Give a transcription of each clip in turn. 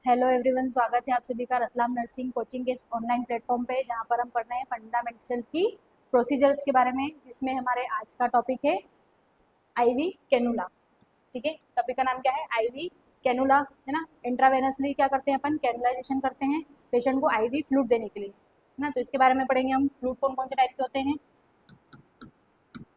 Hello everyone, स्वागत है आप सभी का रतलाम नर्सिंग कोचिंग के ऑनलाइन प्लेटफॉर्म पे, जहां पर हम पढ़ रहे हैं फंडामेंटल की प्रोसीजर्स के बारे में, जिसमें हमारे आज का टॉपिक है आईवी कैनुला। ठीक है, टॉपिक का नाम क्या है? आईवी कैनुला, है ना। इंट्रावेनसली क्या करते हैं अपन? कैनुलाइजेशन करते हैं पेशेंट को आईवी फ्लूइड देने के लिए, है ना। तो इसके बारे में पढ़ेंगे हम। फ्लूइड कौन कौन से टाइप के होते हैं,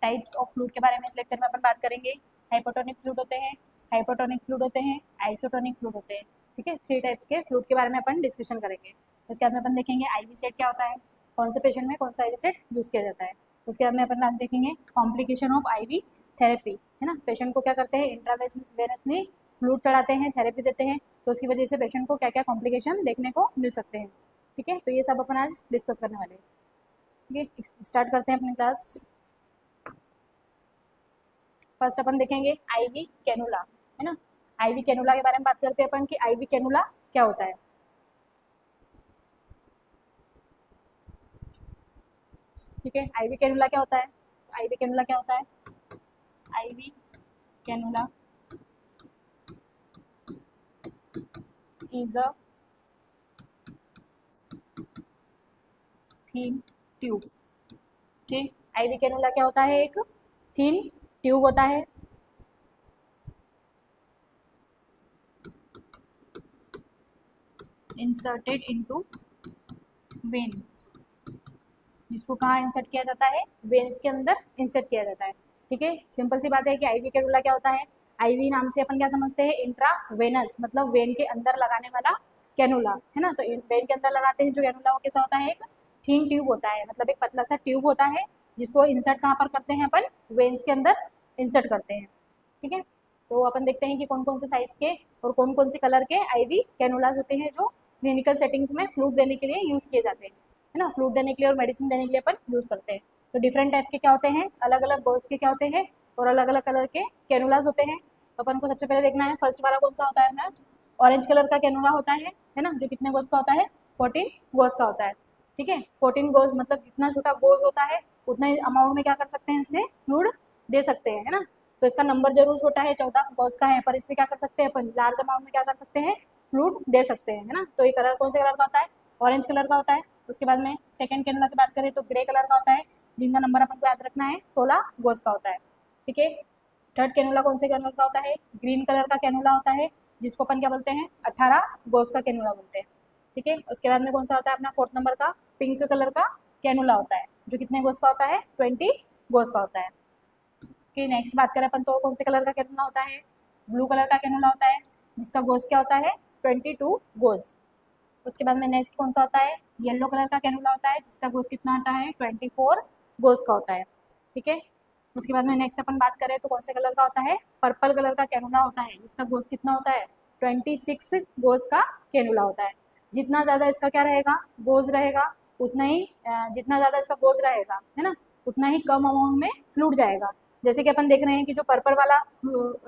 टाइप्स ऑफ फ्लूइड के बारे में इस लेक्चर में अपन बात करेंगे। हाइपोटोनिक फ्लूइड होते हैं, हाइपोटोनिक फ्लूइड होते हैं, आइसोटोनिक फ्लूइड होते हैं। ठीक है, 3 टाइप्स के फ्लूइड के बारे में अपन डिस्कशन करेंगे। उसके बाद में अपन देखेंगे आईवी सेट क्या होता है, कौन से पेशेंट में कौन सा आईवी सेट यूज़ किया जाता है। उसके बाद में अपन लास्ट देखेंगे कॉम्प्लिकेशन ऑफ आईवी थेरेपी, है ना। पेशेंट को क्या करते हैं, इंट्रावेनसली फ्लूइड चढ़ाते हैं, थेरेपी देते हैं, तो उसकी वजह से पेशेंट को क्या क्या कॉम्प्लिकेशन देखने को मिल सकते हैं। ठीक है, तो ये सब अपन आज डिस्कस करने वाले हैं। ठीक है, स्टार्ट करते हैं अपनी क्लास। फर्स्ट अपन देखेंगे आईवी कैनुला, है ना। आईवी कैनुला के बारे में बात करते हैं अपन कि आईवी कैनुला क्या होता है। ठीक है, आईवी कैनुला क्या होता है? आईवी कैनुला क्या होता है? IV cannula is a thin tube. ठीक, आईवी कैनुला क्या होता है? एक थीन ट्यूब होता है इंसर्टेड इनटू वेन्स, जिसको कहाँ इंसर्ट किया जाता है? वेन्स के अंदर इंसर्ट किया जाता है। ठीक है, सिंपल सी बात है कि आईवी कैनुला क्या होता है। आईवी नाम से अपन क्या समझते हैं? इंट्रावेनस, मतलब वेन के अंदर लगाने वाला कैनुला, है ना। तो वेन के अंदर लगाते हैं जो कैनुला, वो कैसा होता है? एक थीन ट्यूब होता है, मतलब एक पतला सा ट्यूब होता है, जिसको इंसर्ट कहाँ पर करते हैं अपन? वेन्स के अंदर इंसर्ट करते हैं। ठीक है, तो अपन देखते हैं कि कौन कौन से साइज के और कौन कौन से कलर के आईवी कैनुलाज होते हैं जो क्लिनिकल सेटिंग्स में फ्लूइड देने के लिए यूज़ किए जाते हैं, है ना। फ्लूइड देने के लिए और मेडिसिन देने के लिए अपन यूज़ करते हैं। तो डिफरेंट टाइप के क्या होते हैं, अलग अलग गोल्स के क्या होते हैं, और अलग अलग कलर के कैनुलाज होते हैं। तो अपन को सबसे पहले देखना है फर्स्ट वाला कौन सा होता है ना। ऑरेंज कलर का कैनुला होता है ना, जो कितने गोल्स का होता है? 14 गोल्स का होता है। ठीक है, 14 गोल्स मतलब जितना छोटा गोल्स होता है उतना ही अमाउंट में क्या कर सकते हैं, इससे फ्लूइड दे सकते हैं, है ना। तो इसका नंबर जरूर छोटा है, 14 गोल्स का है, पर इससे क्या कर सकते हैं अपन? लार्ज अमाउंट में क्या कर सकते हैं? फ्लूइड दे सकते हैं, है ना। तो ये कलर कौन से कलर का होता है? ऑरेंज कलर का होता है। उसके बाद में सेकंड कैनुला की बात करें तो ग्रे कलर का होता है, जिनका नंबर अपन को याद रखना है 16 गोल्स का होता है। ठीक है, थर्ड कैनुला कौन से कलर का होता है? ग्रीन कलर का कैनुला होता है, जिसको अपन क्या बोलते हैं? 18 गोल्स का कैनुला बोलते हैं। ठीक है, उसके बाद में कौन सा होता है अपना फोर्थ नंबर का? पिंक कलर का कैनुला होता है, जो कितने गोल्स का होता है? 20 गोल्स का होता है। कि नेक्स्ट बात करें अपन तो कौन से कलर का कैनुला होता है? ब्लू कलर का कैनुला होता है, जिसका गोल्स क्या होता है? 22 गोल्स। उसके बाद में नेक्स्ट कौन सा होता है? येलो कलर का कैनुला होता है, जिसका गोल्स कितना होता है? 24 गोल्स का होता है। ठीक है, उसके बाद में नेक्स्ट अपन बात करें तो कौन से कलर का होता है? पर्पल कलर का कैनुला होता है, जिसका गोल्स कितना होता है? 26 गोल्स का कैनुला होता है। जितना ज़्यादा इसका क्या रहेगा? गोल्स रहेगा, उतना ही जितना ज़्यादा इसका गोल्स रहेगा, है ना, उतना ही कम अमाउंट में फ्लूइड जाएगा। जैसे कि अपन देख रहे हैं कि जो पर्पल वाला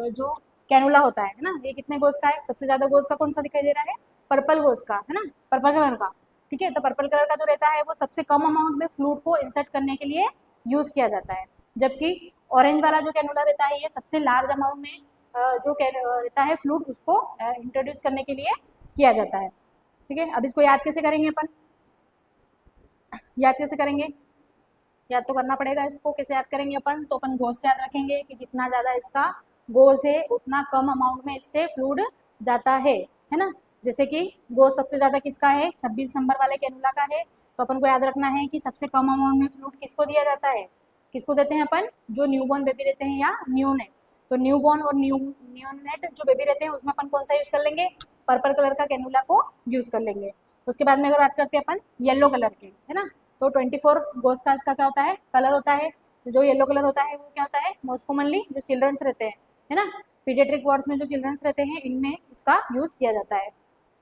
जो कैनुला होता है ना, ये कितने गोल्स का है? सबसे ज़्यादा गोल्स का कौन सा दिखाई दे रहा है? पर्पल गोल्स का, है ना, पर्पल कलर का। ठीक है, तो पर्पल कलर का जो रहता है वो सबसे कम अमाउंट में फ्लूइड को इंसर्ट करने के लिए यूज़ किया जाता है, जबकि ऑरेंज वाला जो कैनुला रहता है ये सबसे लार्ज अमाउंट में जो रहता है फ्लूइड, उसको इंट्रोड्यूस करने के लिए किया जाता है। ठीक है, अब इसको याद कैसे करेंगे अपन? याद कैसे करेंगे? याद तो करना पड़ेगा इसको। कैसे याद करेंगे अपन? तो अपन गोज से याद रखेंगे कि जितना ज़्यादा इसका गोज है उतना कम अमाउंट में इससे फ्लूइड जाता है ना। जैसे कि गोज सबसे ज़्यादा किसका है? 26 नंबर वाले कैनुला का है। तो अपन को याद रखना है कि सबसे कम अमाउंट में फ्लूइड किसको दिया जाता है? किसको देते हैं अपन? जो न्यूबॉर्न बेबी देते हैं या न्यूनेट। तो न्यूबॉर्न और न्यूनेट जो बेबी रहते हैं उसमें अपन कौन सा यूज़ कर लेंगे? पर्पल कलर का कैनुला को यूज़ कर लेंगे। उसके बाद में अगर बात करते हैं अपन येलो कलर के, है ना, तो 24 गोल्स का इसका क्या होता है? कलर होता है। जो येलो कलर होता है वो क्या होता है? मोस्ट कॉमनली जो चिल्ड्रंस रहते हैं, है ना, पीडियाट्रिक वार्ड्स में जो चिल्ड्रंस रहते हैं इनमें इसका यूज़ किया जाता है।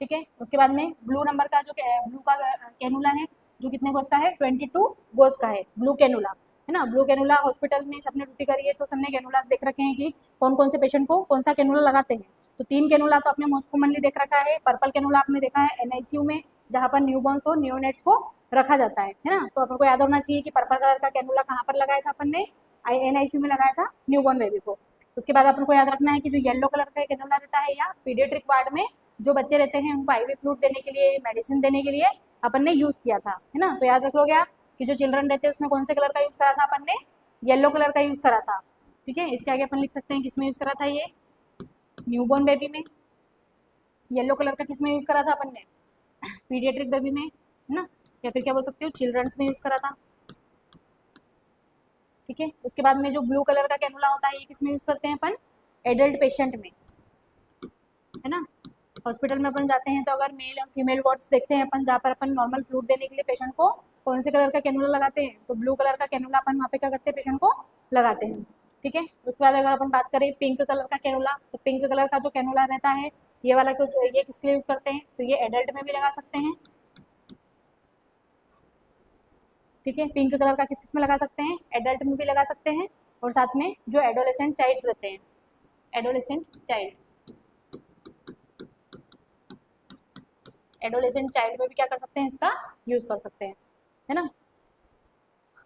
ठीक है, उसके बाद में ब्लू नंबर का जो ब्लू का कैनुला है, जो कितने गोल्स का है? 22 गोल्स का है ब्लू कैनुला, है ना। ब्लू कैनुला हॉस्पिटल में सबने ड्यूटी करी है तो सबने कैनुलास देख रखे हैं कि कौन कौन से पेशेंट को कौन सा कैनुला लगाते हैं। तो 3 कैनुला तो आपने मोस्ट कॉमनली देख रखा है। पर्पल कैनुला आपने देखा है एनआईसीयू में, जहाँ पर न्यूबॉर्न्स और न्यूनेट्स को रखा जाता है ना। तो अपन को याद होना चाहिए कि पर्पल कलर का कैनुला कहाँ पर लगाया था अपन ने? एनआईसीयू में लगाया था न्यूबॉर्न बेबी को। उसके बाद अपन को याद रखना है कि जो येलो कलर का कैनुला रहता है या पीडियाट्रिक वार्ड में जो बच्चे रहते हैं उनको आईवी फ्लूइड देने के लिए, मेडिसिन देने के लिए अपन ने यूज़ किया था, है ना। तो याद रख लोगे आप कि जो चिल्ड्रन रहते हैं उसमें कौन से कलर का यूज़ करा था अपन ने, येलो कलर का यूज़ करा था, ठीक है। इसके आगे अपन लिख सकते हैं किसमें यूज़ करा था, ये न्यूबॉर्न बेबी में। येलो कलर का किसमें यूज़ करा था अपन ने, पीडियाट्रिक बेबी में, है ना, या फिर क्या बोल सकते हो चिल्ड्रंस में यूज़ करा था, ठीक है। उसके बाद में जो ब्लू कलर का कैनुला होता है ये किसमें यूज़ करते हैं अपन, एडल्ट पेशेंट में, है ना। हॉस्पिटल में अपन जाते हैं तो अगर मेल और फीमेल वार्ड्स देखते हैं अपन जहाँ पर अपन नॉर्मल फ्लूइड देने के लिए पेशेंट को कौन से कलर का कैनुला लगाते हैं, तो ब्लू कलर का कैनुला अपन वहाँ पे क्या करते हैं, पेशेंट को लगाते हैं, ठीक है। उसके बाद अगर अपन बात करें पिंक कलर का कैनुला, तो पिंक कलर का जो कैनुला रहता है ये वाला, तो ये किसके लिए यूज़ करते हैं, तो ये एडल्ट में भी लगा सकते हैं, ठीक है। पिंक कलर का किस किस में लगा सकते हैं, एडल्ट में भी लगा सकते हैं, और साथ में जो एडोलेसेंट चाइल्ड रहते हैं, एडोलेसेंट चाइल्ड, एडोलेसेंट चाइल्ड में भी क्या कर सकते हैं, इसका यूज़ कर सकते हैं, है ना।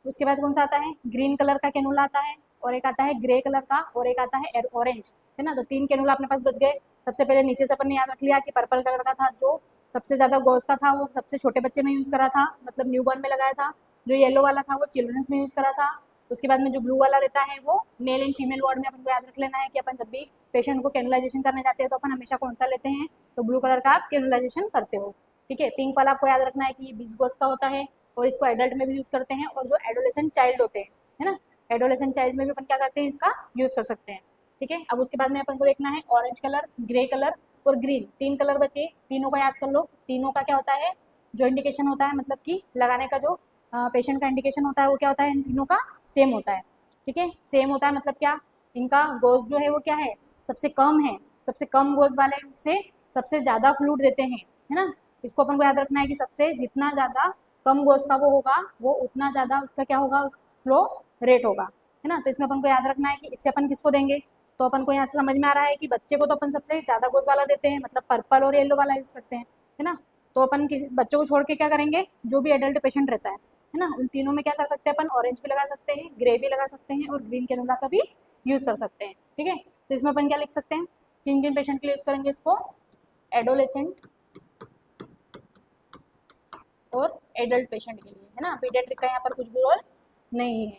उसके बाद कौन सा आता है, ग्रीन कलर का कैनुला आता है, और एक आता है ग्रे कलर का, और एक आता है ऑरेंज, है ना। तो 3 कैनुला अपने पास बच गए। सबसे पहले नीचे से अपन ने याद रख लिया कि पर्पल कलर का था जो सबसे ज़्यादा गोल्स का था, वो सबसे छोटे बच्चे में यूज़ करा था, मतलब न्यूबॉर्न में लगाया था। जो येलो वाला था वो चिल्ड्रंस में यूज़ करा था। उसके बाद में जो ब्लू वाला रहता है वो मेल एंड फीमेल वार्ड में अपन को याद रख लेना है कि अपन जब भी पेशेंट को कैनुलाइजेशन करने जाते हैं तो अपन हमेशा कौन सा लेते हैं, तो ब्लू कलर का आप कैनुलाइजेशन करते हो, ठीक है। पिंक वाला आपको याद रखना है कि ये 20 गोल्स का होता है, और इसको एडल्ट में भी यूज़ करते हैं, और जो एडोलेसेंट चाइल्ड होते हैं, है ना, एडोलेसेंट चाइल्ड में भी अपन क्या करते हैं, इसका यूज़ कर सकते हैं, ठीक है। अब उसके बाद में अपन को देखना है ऑरेंज कलर, ग्रे कलर और ग्रीन, 3 कलर बचे, तीनों का याद कर लो। तीनों का क्या होता है, जो इंडिकेशन होता है, मतलब कि लगाने का जो पेशेंट का इंडिकेशन होता है वो क्या होता है, इन तीनों का सेम होता है, ठीक है। सेम होता है मतलब क्या, इनका गोज जो है वो क्या है, सबसे कम है, सबसे कम गोज वाले से सबसे ज़्यादा फ्लूइड देते हैं, है ना। इसको अपन को याद रखना है कि सबसे जितना ज़्यादा कम गोज का वो होगा, वो उतना ज़्यादा उसका क्या होगा, फ्लो रेट होगा, है ना। तो इसमें अपन को याद रखना है कि इससे अपन किसको देंगे, तो अपन को यहाँ से समझ में आ रहा है कि बच्चे को तो अपन सबसे ज़्यादा गोज वाला देते हैं, मतलब पर्पल और येलो वाला यूज़ करते हैं, है ना। तो अपन किसी बच्चों को छोड़ के क्या करेंगे, जो भी एडल्ट पेशेंट रहता है ना, उन तीनों में क्या कर सकते हैं अपन, ऑरेंज भी लगा सकते हैं, ग्रे भी लगा सकते हैं, और ग्रीन कैनुला का भी यूज़ कर सकते हैं, ठीक है। तो इसमें अपन क्या लिख सकते हैं, किन किन पेशेंट के लिए यूज़ करेंगे इसको, एडोलेसेंट और एडल्ट पेशेंट के लिए, है ना। पीडियाट्रिक का यहाँ पर कुछ भी रोल नहीं है।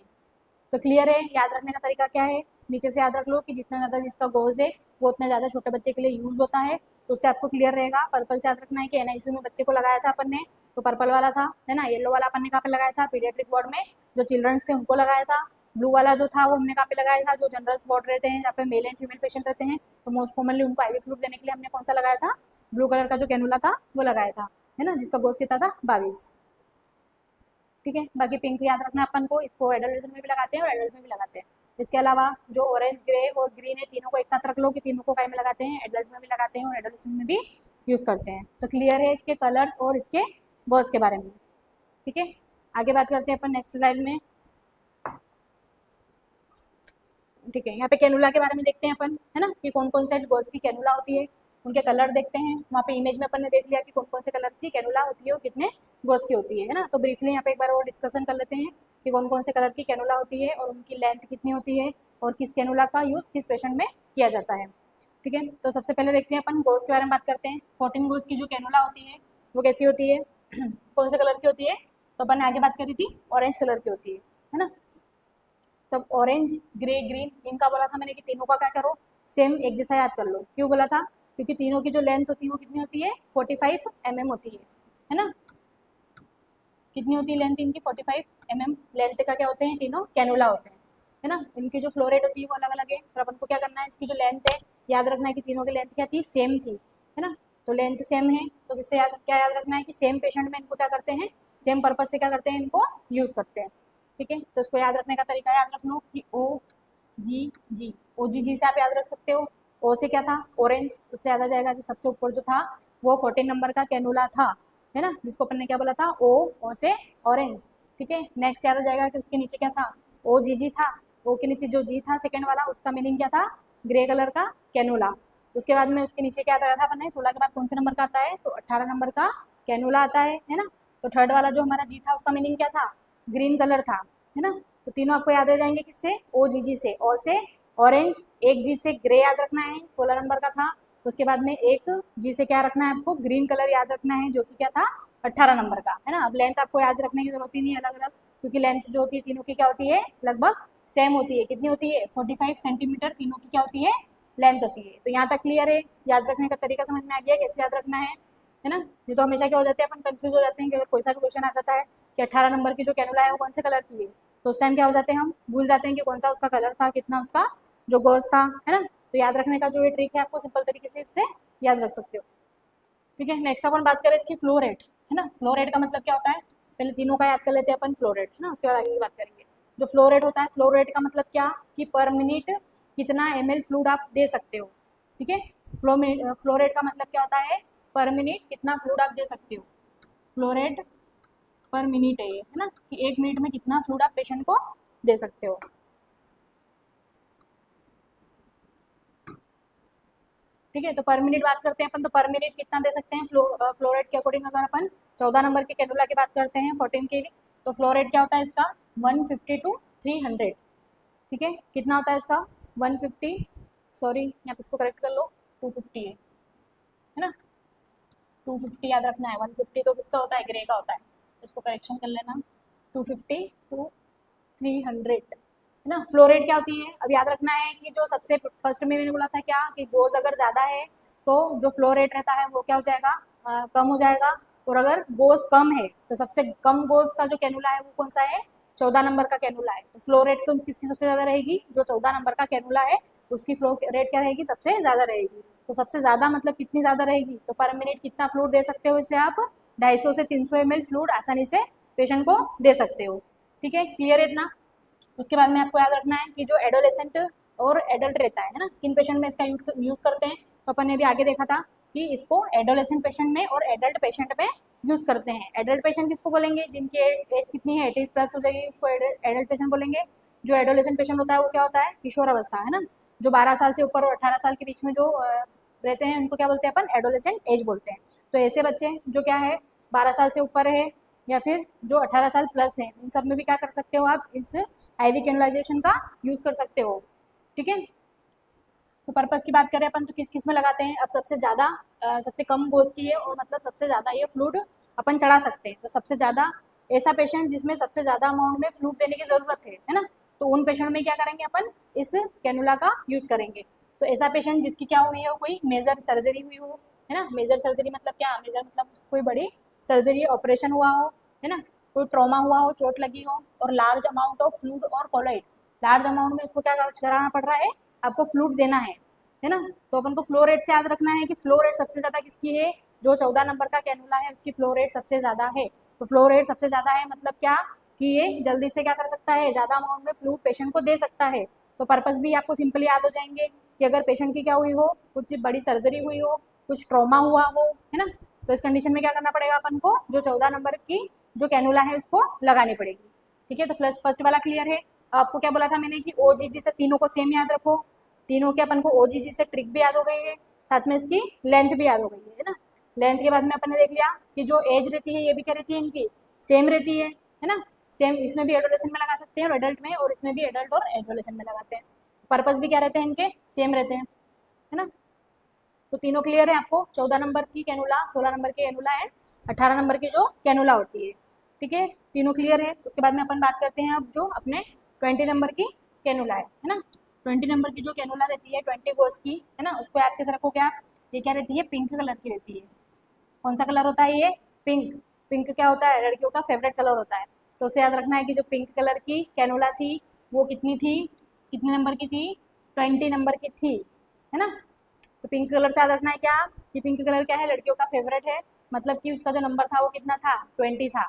तो क्लियर है, याद रखने का तरीका क्या है, नीचे से याद रख लो कि जितना ज़्यादा जिसका गोज है वो उतना ज़्यादा छोटे बच्चे के लिए यूज़ होता है, तो उससे आपको क्लियर रहेगा। पर्पल से याद रखना है कि एनआईसीयू में बच्चे को लगाया था अपन ने, तो पर्पल वाला था, है ना। येलो वाला अपन ने कहाँ पे लगाया था, पीडियाट्रिक वार्ड में जो चिल्ड्रंस थे उनको लगाया था। ब्लू वाला जो था वो हमने कहाँ पे लगाया था, जो जनरल वार्ड रहते हैं जहाँ पे मेल एंड फीमेल पेशेंट रहते हैं, तो मोस्ट कॉमनली उनको आईवी फ्लूइड देने के लिए हमने कौन सा लगाया था, ब्लू कलर का जो कैनुला था वो लगाया था, है ना, जिसका गोज कितना था 22, ठीक है। बाकी पिंक याद रखना अपन को, इसको एडल्ट में भी लगाते हैं और एडल्ट में भी लगाते हैं। इसके अलावा जो ऑरेंज, ग्रे और ग्रीन है, तीनों को एक साथ रख लो कि तीनों को काय में लगाते हैं, एडल्ट में भी लगाते हैं और एडोलेसेंट में भी यूज़ करते हैं। तो क्लियर है इसके कलर्स और इसके गोज के बारे में, ठीक है। आगे बात करते हैं अपन नेक्स्ट स्लाइड में, ठीक है। यहाँ पे कैनुला के बारे में देखते हैं अपन, है ना, कि कौन कौन से गोज की कैनुला होती है, उनके कलर देखते हैं। वहाँ पे इमेज में अपन ने देख लिया कि कौन कौन से कलर की कैनुला होती है और कितने गोज की होती है ना। तो ब्रीफली यहाँ पे एक बार और डिस्कशन कर लेते हैं कि कौन कौन से कलर की कैनुला होती है और उनकी लेंथ कितनी होती है और किस कैनुला का यूज़ किस पेशेंट में किया जाता है, ठीक है। तो सबसे पहले देखते हैं अपन गोज के बारे में बात करते हैं। 14 गोज की जो कैनुला होती है वो कैसी होती है कौन से कलर की होती है, तो अपन ने आगे बात करी थी ऑरेंज कलर की होती है ना। तब ऑरेंज, ग्रे, ग्रीन इनका बोला था मैंने कि तीनों का क्या करो, सेम एक जैसा याद कर लो। क्यों बोला था, क्योंकि तीनों की जो लेंथ होती है वो कितनी होती है, 45 mm होती है ना। कितनी होती है लेंथ इनकी, 45 mm लेंथ का क्या होते हैं, तीनों कैनुला होते हैं, है ना। इनकी जो फ्लो रेट होती है वो अलग अलग है, पर अपन को क्या करना है, इसकी जो लेंथ है याद रखना है कि तीनों की लेंथ क्या थी, सेम थी, है ना। तो लेंथ सेम है तो किससे क्या याद रखना है कि सेम पेशेंट में इनको क्या करते हैं, सेम पर्पज से क्या करते हैं, इनको यूज़ करते हैं, ठीक है। तो उसको याद रखने का तरीका याद रख लो कि ओ जी से आप याद रख सकते हो। ओ से क्या था, ऑरेंज, उससे याद आ जाएगा कि सबसे ऊपर जो था वो 14 नंबर का कैनुला था, है ना, जिसको अपन ने क्या बोला था, ओ से ऑरेंज, ठीक है। नेक्स्ट याद आ जाएगा कि उसके नीचे क्या था, ओ जी था। ओ के नीचे जो जी था सेकेंड वाला, उसका मीनिंग क्या था, ग्रे कलर का कैनुला। उसके बाद में उसके नीचे क्या आता था अपन ने, 16 के बाद कौन से नंबर का आता है, तो 18 नंबर का कैनुला आता है ना। तो थर्ड वाला जो हमारा जी था उसका मीनिंग क्या था, ग्रीन कलर था, है ना। तो तीनों आपको याद हो जाएंगे किससे, ओ जी से, ओ से ऑरेंज, एक जी से ग्रे याद रखना है, 16 नंबर का था। उसके बाद में एक जी से क्या रखना है आपको, ग्रीन कलर याद रखना है, जो कि क्या था 18 नंबर का, है ना। अब लेंथ आपको याद रखने की जरूरत ही नहीं है अलग अलग, क्योंकि लेंथ जो होती है तीनों की क्या होती है, लगभग सेम होती है। कितनी होती है, 45 सेंटीमीटर तीनों की क्या होती है, लेंथ होती है। तो यहाँ तक क्लियर है, याद रखने का तरीका समझ में आ गया कैसे याद रखना है ना। ये तो हमेशा क्या हो जाते हैं, अपन कंफ्यूज हो जाते हैं कि अगर कोई सा भी क्वेश्चन आ जाता है कि 18 नंबर की जो कैनुला है वो कौन से कलर की है, तो उस टाइम क्या हो जाते हैं, हम भूल जाते हैं कि कौन सा उसका कलर था, कितना उसका जो गोज था, है ना। तो याद रखने का जो ये ट्रिक है आपको सिंपल तरीके से इससे याद रख सकते हो। ठीक है, नेक्स्ट अपन बात करें इसकी फ्लो रेट, है ना। फ्लो रेट का मतलब क्या होता है, पहले तीनों का याद कर लेते हैं अपन, फ्लो रेट, है ना, उसके बाद आगे की बात करेंगे। जो फ्लो रेट होता है, फ्लो रेट का मतलब क्या, कि पर मिनट कितना ml फ्लूइड आप दे सकते हो। ठीक है, फ्लो रेट का मतलब क्या होता है, पर मिनट कितना फ्लूइड आप दे सकते हो। फ्लो रेट पर मिनट है ये, है ना, कि 1 मिनट में कितना फ्लूइड आप पेशेंट को दे सकते हो। ठीक है, तो पर मिनट बात करते हैं अपन, तो पर मिनट कितना दे सकते हैं फ्लो रेट के अकॉर्डिंग। अगर अपन 14 नंबर के कैनुला की बात करते हैं 14 के लिए, तो फ्लो रेट क्या होता है इसका 150 टू 300। ठीक है, कितना होता है इसका 150, सॉरी यहाँ पे इसको करेक्ट कर लो, 250 है ना, 250 याद रखना है। 150 तो किसका होता है, ग्रे का होता है, इसको करेक्शन कर लेना, 250 टू 300, है ना। फ्लो रेट क्या होती है, अब याद रखना है कि जो सबसे फर्स्ट में मैंने बोला था क्या, कि गोज अगर ज़्यादा है तो जो फ्लो रेट रहता है वो क्या हो जाएगा, कम हो जाएगा। और अगर गोज कम है तो सबसे कम गोज का जो कैनुला है वो कौन सा है, 14 नंबर का कैनुला है। तो फ्लो रेट तो किसकी सबसे ज़्यादा रहेगी, जो 14 नंबर का कैनुला है उसकी फ्लो रेट क्या रहेगी, सबसे ज़्यादा रहेगी। तो सबसे ज़्यादा मतलब कितनी ज़्यादा रहेगी, तो पर मिनट कितना फ्लूइड दे सकते हो, इससे आप 250 से 300 ml फ्लूइड आसानी से पेशेंट को दे सकते हो। ठीक है, क्लियर है इतना। उसके बाद में आपको याद रखना है कि जो एडोलेसेंट और एडल्ट रहता है ना, किन पेशेंट में इसका यूज़ करते हैं, तो अपन ने भी आगे देखा था कि इसको एडोलेसेंट पेशेंट में और एडल्ट पेशेंट में यूज़ करते हैं। एडल्ट पेशेंट किसको बोलेंगे, जिनकी एज कितनी है 18 प्लस हो जाएगी, उसको एडल्ट पेशेंट बोलेंगे। जो एडोलेसेंट पेशेंट होता है वो क्या होता है, किशोर अवस्था, है ना। जो 12 साल से ऊपर और 18 साल के बीच में जो रहते हैं उनको क्या बोलते हैं अपन, एडोलेसेंट एज बोलते हैं। तो ऐसे बच्चे जो क्या है 12 साल से ऊपर है या फिर जो 18 साल प्लस है, उन सब में भी क्या कर सकते हो आप, इस आईवी कैनुलाइजेशन का यूज़ कर सकते हो। ठीक है, तो पर्पस की बात करें अपन तो किस किस में लगाते हैं। अब सबसे ज़्यादा सबसे कम डोज की है और मतलब सबसे ज़्यादा ये फ्लूइड अपन चढ़ा सकते हैं। तो सबसे ज़्यादा ऐसा पेशेंट जिसमें सबसे ज़्यादा अमाउंट में फ्लूइड देने की ज़रूरत है ना, तो उन पेशेंट में क्या करेंगे अपन, इस कैनुला का यूज़ करेंगे। तो ऐसा पेशेंट जिसकी क्या हुई हो, कोई मेजर सर्जरी हुई हो, है ना। मेजर सर्जरी मतलब क्या, मेजर मतलब कोई बड़ी सर्जरी ऑपरेशन हुआ हो, है ना, कोई ट्रॉमा हुआ हो, चोट लगी हो, और लार्ज अमाउंट ऑफ फ्लूइड और कोलाइड, लार्ज अमाउंट में उसको क्या कराना पड़ रहा है, आपको फ्लूइड देना है ना। तो अपन को फ्लो रेट से याद रखना है कि फ्लो रेट सबसे ज़्यादा किसकी है, जो 14 नंबर का कैनुला है उसकी फ्लो रेट सबसे ज़्यादा है। तो फ्लो रेट सबसे ज़्यादा है मतलब क्या, कि ये जल्दी से क्या कर सकता है, ज़्यादा अमाउंट में फ्लूइड पेशेंट को दे सकता है। तो पर्पस भी आपको सिंपली याद हो जाएंगे कि अगर पेशेंट की क्या हुई हो, कुछ बड़ी सर्जरी हुई हो, कुछ ट्रॉमा हुआ हो, है ना, तो इस कंडीशन में क्या करना पड़ेगा अपन को, जो 14 नंबर की जो कैनुला है उसको लगानी पड़ेगी। ठीक है, तो फर्स्ट वाला क्लियर है। आपको क्या बोला था मैंने कि ओजीजी से तीनों को सेम याद रखो। तीनों के अपन को ओजीजी से ट्रिक भी याद हो गई है, साथ में इसकी लेंथ भी याद हो गई है ना। लेंथ के बाद में अपन ने देख लिया कि जो एज रहती है ये भी क्या रहती है, इनकी सेम रहती है ना। सेम इसमें भी एडोलेसेंट में लगा सकते हैं और एडल्ट में, और इसमें भी एडल्ट और एडोलेसेंट में लगाते हैं। पर्पस भी क्या रहते हैं इनके, सेम रहते हैं, है ना। तो तीनों क्लियर है आपको, 14 नंबर की कैनुला, 16 नंबर की कैनुला एंड 18 नंबर की जो कैनुला होती है। ठीक है, तीनों क्लियर है। उसके बाद में अपन बात करते हैं अब जो अपने 20 नंबर की कैनुला है ना। 20 नंबर की जो कैनुला रहती है 20 गोज की, है ना, उसको याद कैसे रखोगे आप, ये क्या रहती है, पिंक कलर की रहती है। कौन सा कलर होता है ये, पिंक। पिंक क्या होता है, लड़कियों का फेवरेट कलर होता है। तो उसे याद रखना है कि जो पिंक कलर की कैनुला थी वो कितनी थी, कितने नंबर की थी, 20 नंबर की थी, है ना। तो पिंक कलर से याद रखना है क्या, कि पिंक कलर क्या है, लड़कियों का फेवरेट है, मतलब कि उसका जो नंबर था वो कितना था, 20 था,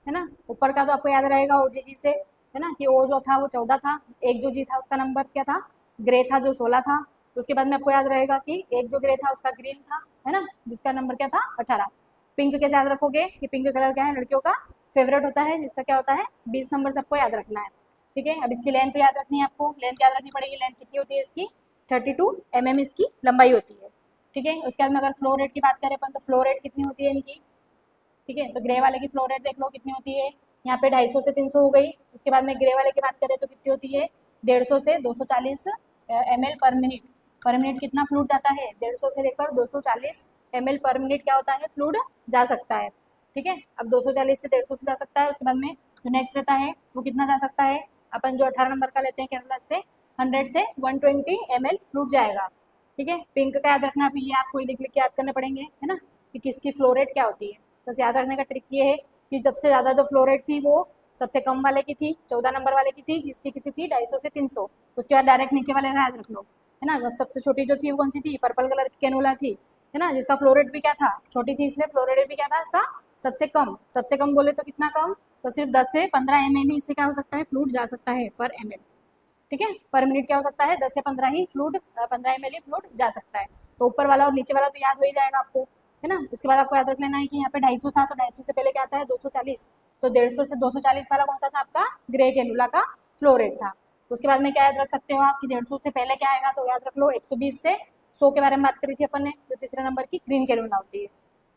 है ना। ऊपर का तो आपको याद रहेगा ओजीजी से, है ना, कि ओ जो था वो 14 था, एक जो जी था उसका नंबर क्या था, ग्रे था, जो 16 था। उसके बाद में आपको याद रहेगा कि एक जो ग्रे था उसका ग्रीन था, है ना, जिसका नंबर क्या था 18। पिंक कैसे याद रखोगे, कि पिंक कलर क्या है, लड़कियों का फेवरेट होता है, जिसका क्या होता है 20 नंबर से आपको याद रखना है। ठीक है, अब इसकी लेंथ याद रखनी है आपको, लेंथ याद रखनी पड़ेगी। लेंथ कितनी होती है इसकी, 32 mm इसकी लंबाई होती है। ठीक है, उसके बाद में अगर फ्लो रेट की बात करें अपन, तो फ्लो रेट कितनी होती है इनकी। ठीक है, तो ग्रे वाले की फ्लो रेट देख लो कितनी होती है, यहाँ पे 250 से 300 हो गई। उसके बाद में ग्रे वाले की बात करें तो कितनी होती है, 150 से 240 ml पर मिनट कितना फ्लूड जाता है, 150 से लेकर 240 ml पर मिनट क्या होता है, फ्लूड जा सकता है। ठीक है, अब 240 से 150 से जा सकता है। उसके बाद में जो नेक्स्ट रहता है वो कितना जा सकता है, अपन जो 18 नंबर का लेते हैं कैनुला से 100 से 120 ml फ्लूड जाएगा। ठीक है, पिंक का याद रखना, ये आपको लिख लिख के याद करने पड़ेंगे, है ना, कि किसकी फ्लो रेट क्या होती है। बस याद रखने का ट्रिक ये है कि सबसे ज़्यादा जो फ्लो रेट थी वो सबसे कम वाले की थी, 14 नंबर वाले की थी, जिसकी कितनी थी 250 से 300। उसके बाद डायरेक्ट नीचे वाले का याद रख लो, है ना। जब सबसे छोटी जो थी वो कौन सी थी, पर्पल कलर की कैनुला थी, है ना, जिसका फ्लो रेट भी क्या था, छोटी थी, इसलिए फ्लो रेट भी क्या था इसका, सबसे कम बोले तो कितना कम, तो सिर्फ 10 से 15 ml ही इससे क्या हो सकता है, फ्लूड जा सकता है पर ml। ठीक है, पर मिनट क्या हो सकता है, 10 से 15 ही फ्लूड, 15 ml ही फ्लूड जा सकता है। तो ऊपर वाला और नीचे वाला तो याद हो ही जाएगा आपको, है ना। उसके बाद आपको याद रख लेना है कि यहाँ पे 250 था, तो 250 से पहले क्या आता है 240, तो 150 से 240 वाला कौन सा था आपका, ग्रे कैनुला का फ्लो रेट था। उसके बाद में क्या याद रख सकते हो आप कि 150 से पहले क्या आएगा, तो याद रख लो 120 से 100 के बारे में बात करी थी अपन ने, जो तीसरे नंबर की ग्रीन कैनुला होती है।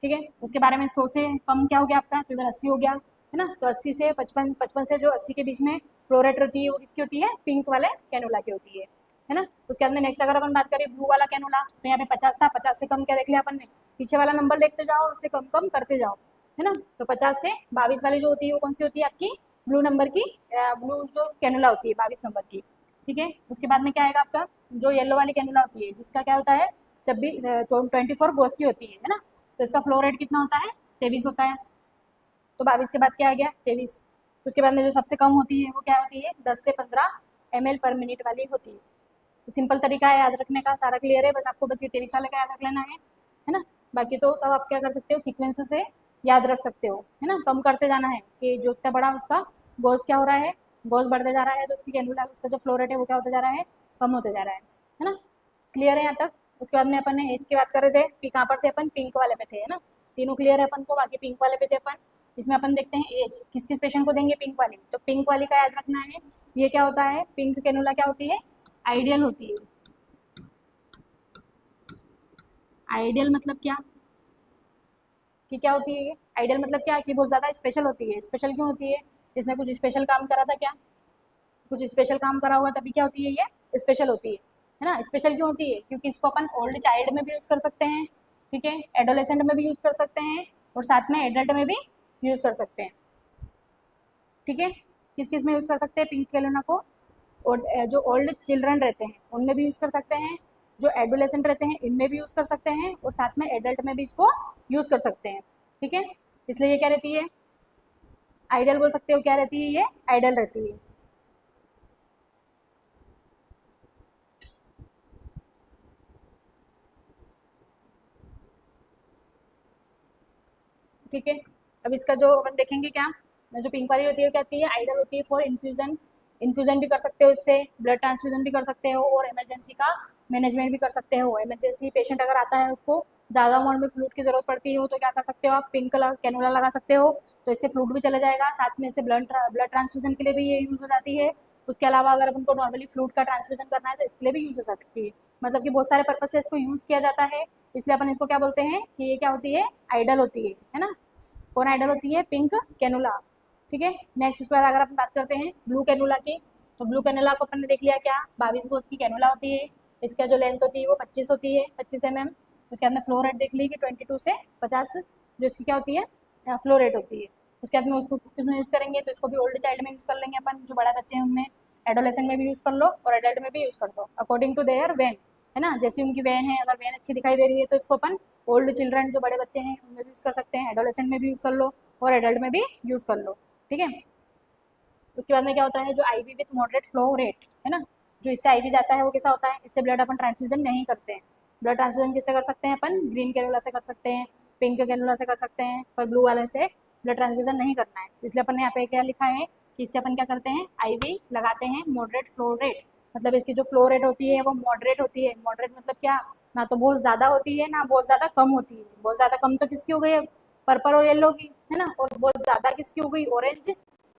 ठीक है, उसके बारे में 100 से कम क्या हो गया आपका, तो इधर 80 हो गया, है ना। तो 80 से 55, 55 से जो 80 के बीच में फ्लो रेट रहती है वो किसकी होती है, पिंक वाले कैनुला की होती है ना। उसके बाद में नेक्स्ट अगर अपन बात करें ब्लू वाला कैनुला, तो यहाँ पे 50 था, 50 से कम क्या देख लिया अपन ने, पीछे वाला नंबर देखते जाओ, उससे कम कम करते जाओ, है ना। तो 50 से 22 वाली जो होती है वो कौन सी होती है आपकी, ब्लू नंबर की, ब्लू जो कैनुला होती है 22 नंबर की। ठीक है, उसके बाद में क्या आएगा आपका, जो येलो वाली कैनुला होती है जिसका क्या होता है, जब भी 24 गोज की होती है ना, तो इसका फ्लो रेट कितना होता है, 23 होता है। तो 22 के बाद क्या आ गया, 23। उसके बाद में जो सबसे कम होती है वो क्या होती है, 10 से 15 ml पर मिनट वाली होती है। तो सिंपल तरीका है याद रखने का, सारा क्लियर है, बस आपको बस ये 23 वाले का याद रख लेना है ना। बाकी तो सब आप क्या कर सकते हो, सीक्वेंस से याद रख सकते हो, है ना। कम करते जाना है कि जो इतना बड़ा उसका गोज क्या हो रहा है, गोज बढ़ते जा रहा है, तो उसकी कैनुला उसका जो फ्लो रेट है वो क्या होता जा रहा है, कम होते जा रहा है ना। क्लियर है यहाँ तक। उसके बाद में अपन ने एज की बात कर रहे थे कि कहाँ पर थे अपन, पिंक वाले पे थे, है ना। तीनों क्लियर है अपन को, बाकी पिंक वाले पे थे अपन। इसमें अपन देखते हैं एज किस किस पेशेंट को देंगे, पिंक वाली, तो पिंक वाली का याद रखना है, ये क्या होता है, पिंक कैनुला क्या होती है, आइडियल होती है। आइडियल मतलब क्या, कि क्या होती है ये, आइडियल मतलब क्या, कि बहुत ज़्यादा स्पेशल होती है। स्पेशल क्यों होती है, इसने कुछ स्पेशल काम करा था क्या, कुछ स्पेशल काम करा होगा तभी क्या होती है ये स्पेशल होती है ना। स्पेशल क्यों होती है, क्योंकि इसको अपन ओल्ड चाइल्ड में भी यूज़ कर सकते हैं, ठीक है, एडोलेसेंट में भी यूज़ कर सकते हैं, और साथ में एडल्ट में भी यूज़ कर सकते हैं। ठीक है, किस किस में यूज़ कर सकते हैं पिंक कैनुला को, और जो ओल्ड चिल्ड्रन रहते हैं उनमें भी यूज़ कर सकते हैं, जो एडोलेसेंट रहते हैं इनमें भी यूज़ कर सकते हैं, और साथ में एडल्ट में भी इसको यूज़ कर सकते हैं। ठीक है, इसलिए ये क्या रहती है, आइडियल बोल सकते हो, क्या रहती है ये, आइडियल रहती है। ठीक है, अब इसका जो अपन देखेंगे क्या, जो पिंक वाली होती है क्या होती है, आइडियल होती है फॉर इन्फ्यूजन, इन्फ्यूजन भी कर सकते हो इससे, ब्लड ट्रांसफ्यूजन भी कर सकते हो, और इमरजेंसी का मैनेजमेंट भी कर सकते हो। इमरजेंसी पेशेंट अगर आता है उसको ज़्यादा अमाउंट में फ्लूइड की ज़रूरत पड़ती हो, तो क्या कर सकते हो आप, पिंक कलर कैनुला लगा सकते हो, तो इससे फ्लूइड भी चला जाएगा, साथ में इससे ब्लड ट्रांसफ्यूजन के लिए भी ये यूज़ हो जाती है। उसके अलावा अगर अपन को नॉर्मली फ्लूइड का ट्रांसफ्यूजन करना है तो इसके लिए भी यूज़ हो सकती है। मतलब कि बहुत सारे पर्पज से इसको यूज़ किया जाता है, इसलिए अपन इसको क्या बोलते हैं कि ये क्या होती है, आइडल होती है ना। कौन आइडल होती है, पिंक कैनुला। ठीक है, नेक्स्ट उसके बाद अगर अपन बात करते हैं ब्लू कैनुला की, तो ब्लू कैनुला को अपन ने देख लिया क्या, 22 गोज की कैनुला होती है, इसका जो लेंथ होती है वो 25 होती है, 25 mm। उसके बाद में फ्लो रेट देख ली कि 22 से 50 जो इसकी क्या होती है, फ्लो रेट होती है। उसके बाद में उसको किसमें यूज़ करेंगे, तो इसको भी ओल्ड चाइल्ड में यूज़ कर लेंगे अपन, जो बड़ा बच्चे हैं उनमें, एडोलेसेंट में भी यूज़ कर लो और एडल्ट में भी यूज़ कर दो, अकॉर्डिंग टू देयर वेन, है ना। जैसी उनकी वैन है, अगर वैन अच्छी दिखाई दे रही है तो इसको अपन ओल्ड चिल्ड्रन जो बड़े बच्चे हैं उनमें भी यूज़ कर सकते हैं, एडोलेसेंट में भी यूज़ कर लो और एडल्ट में भी यूज़ कर लो। ठीक है, उसके बाद में क्या होता है, जो IV with moderate flow rate, है ना, जो इससे आईवी जाता है वो कैसा होता है, इससे ब्लड अपन ट्रांसफ्यूजन नहीं करते हैं। ब्लड ट्रांसफ्यूजन किससे कर सकते हैं अपन, ग्रीन कैनुला से कर सकते हैं, पिंक कैनुला से कर सकते हैं, पर ब्लू वाले से ब्लड ट्रांसफ्यूजन नहीं करना है। इसलिए अपन ने यहाँ पे क्या लिखा है कि इससे अपन क्या करते हैं, आईवी लगाते हैं मॉडरेट फ्लो रेट, मतलब इसकी जो फ्लो रेट होती है वो मॉडरेट होती है। मॉडरेट मतलब क्या, ना तो बहुत ज़्यादा होती है ना बहुत ज़्यादा कम होती है। बहुत ज़्यादा कम तो किसकी हो गई, पर्पल और येलो की, है ना, और बहुत ज़्यादा किसकी हो गई, ऑरेंज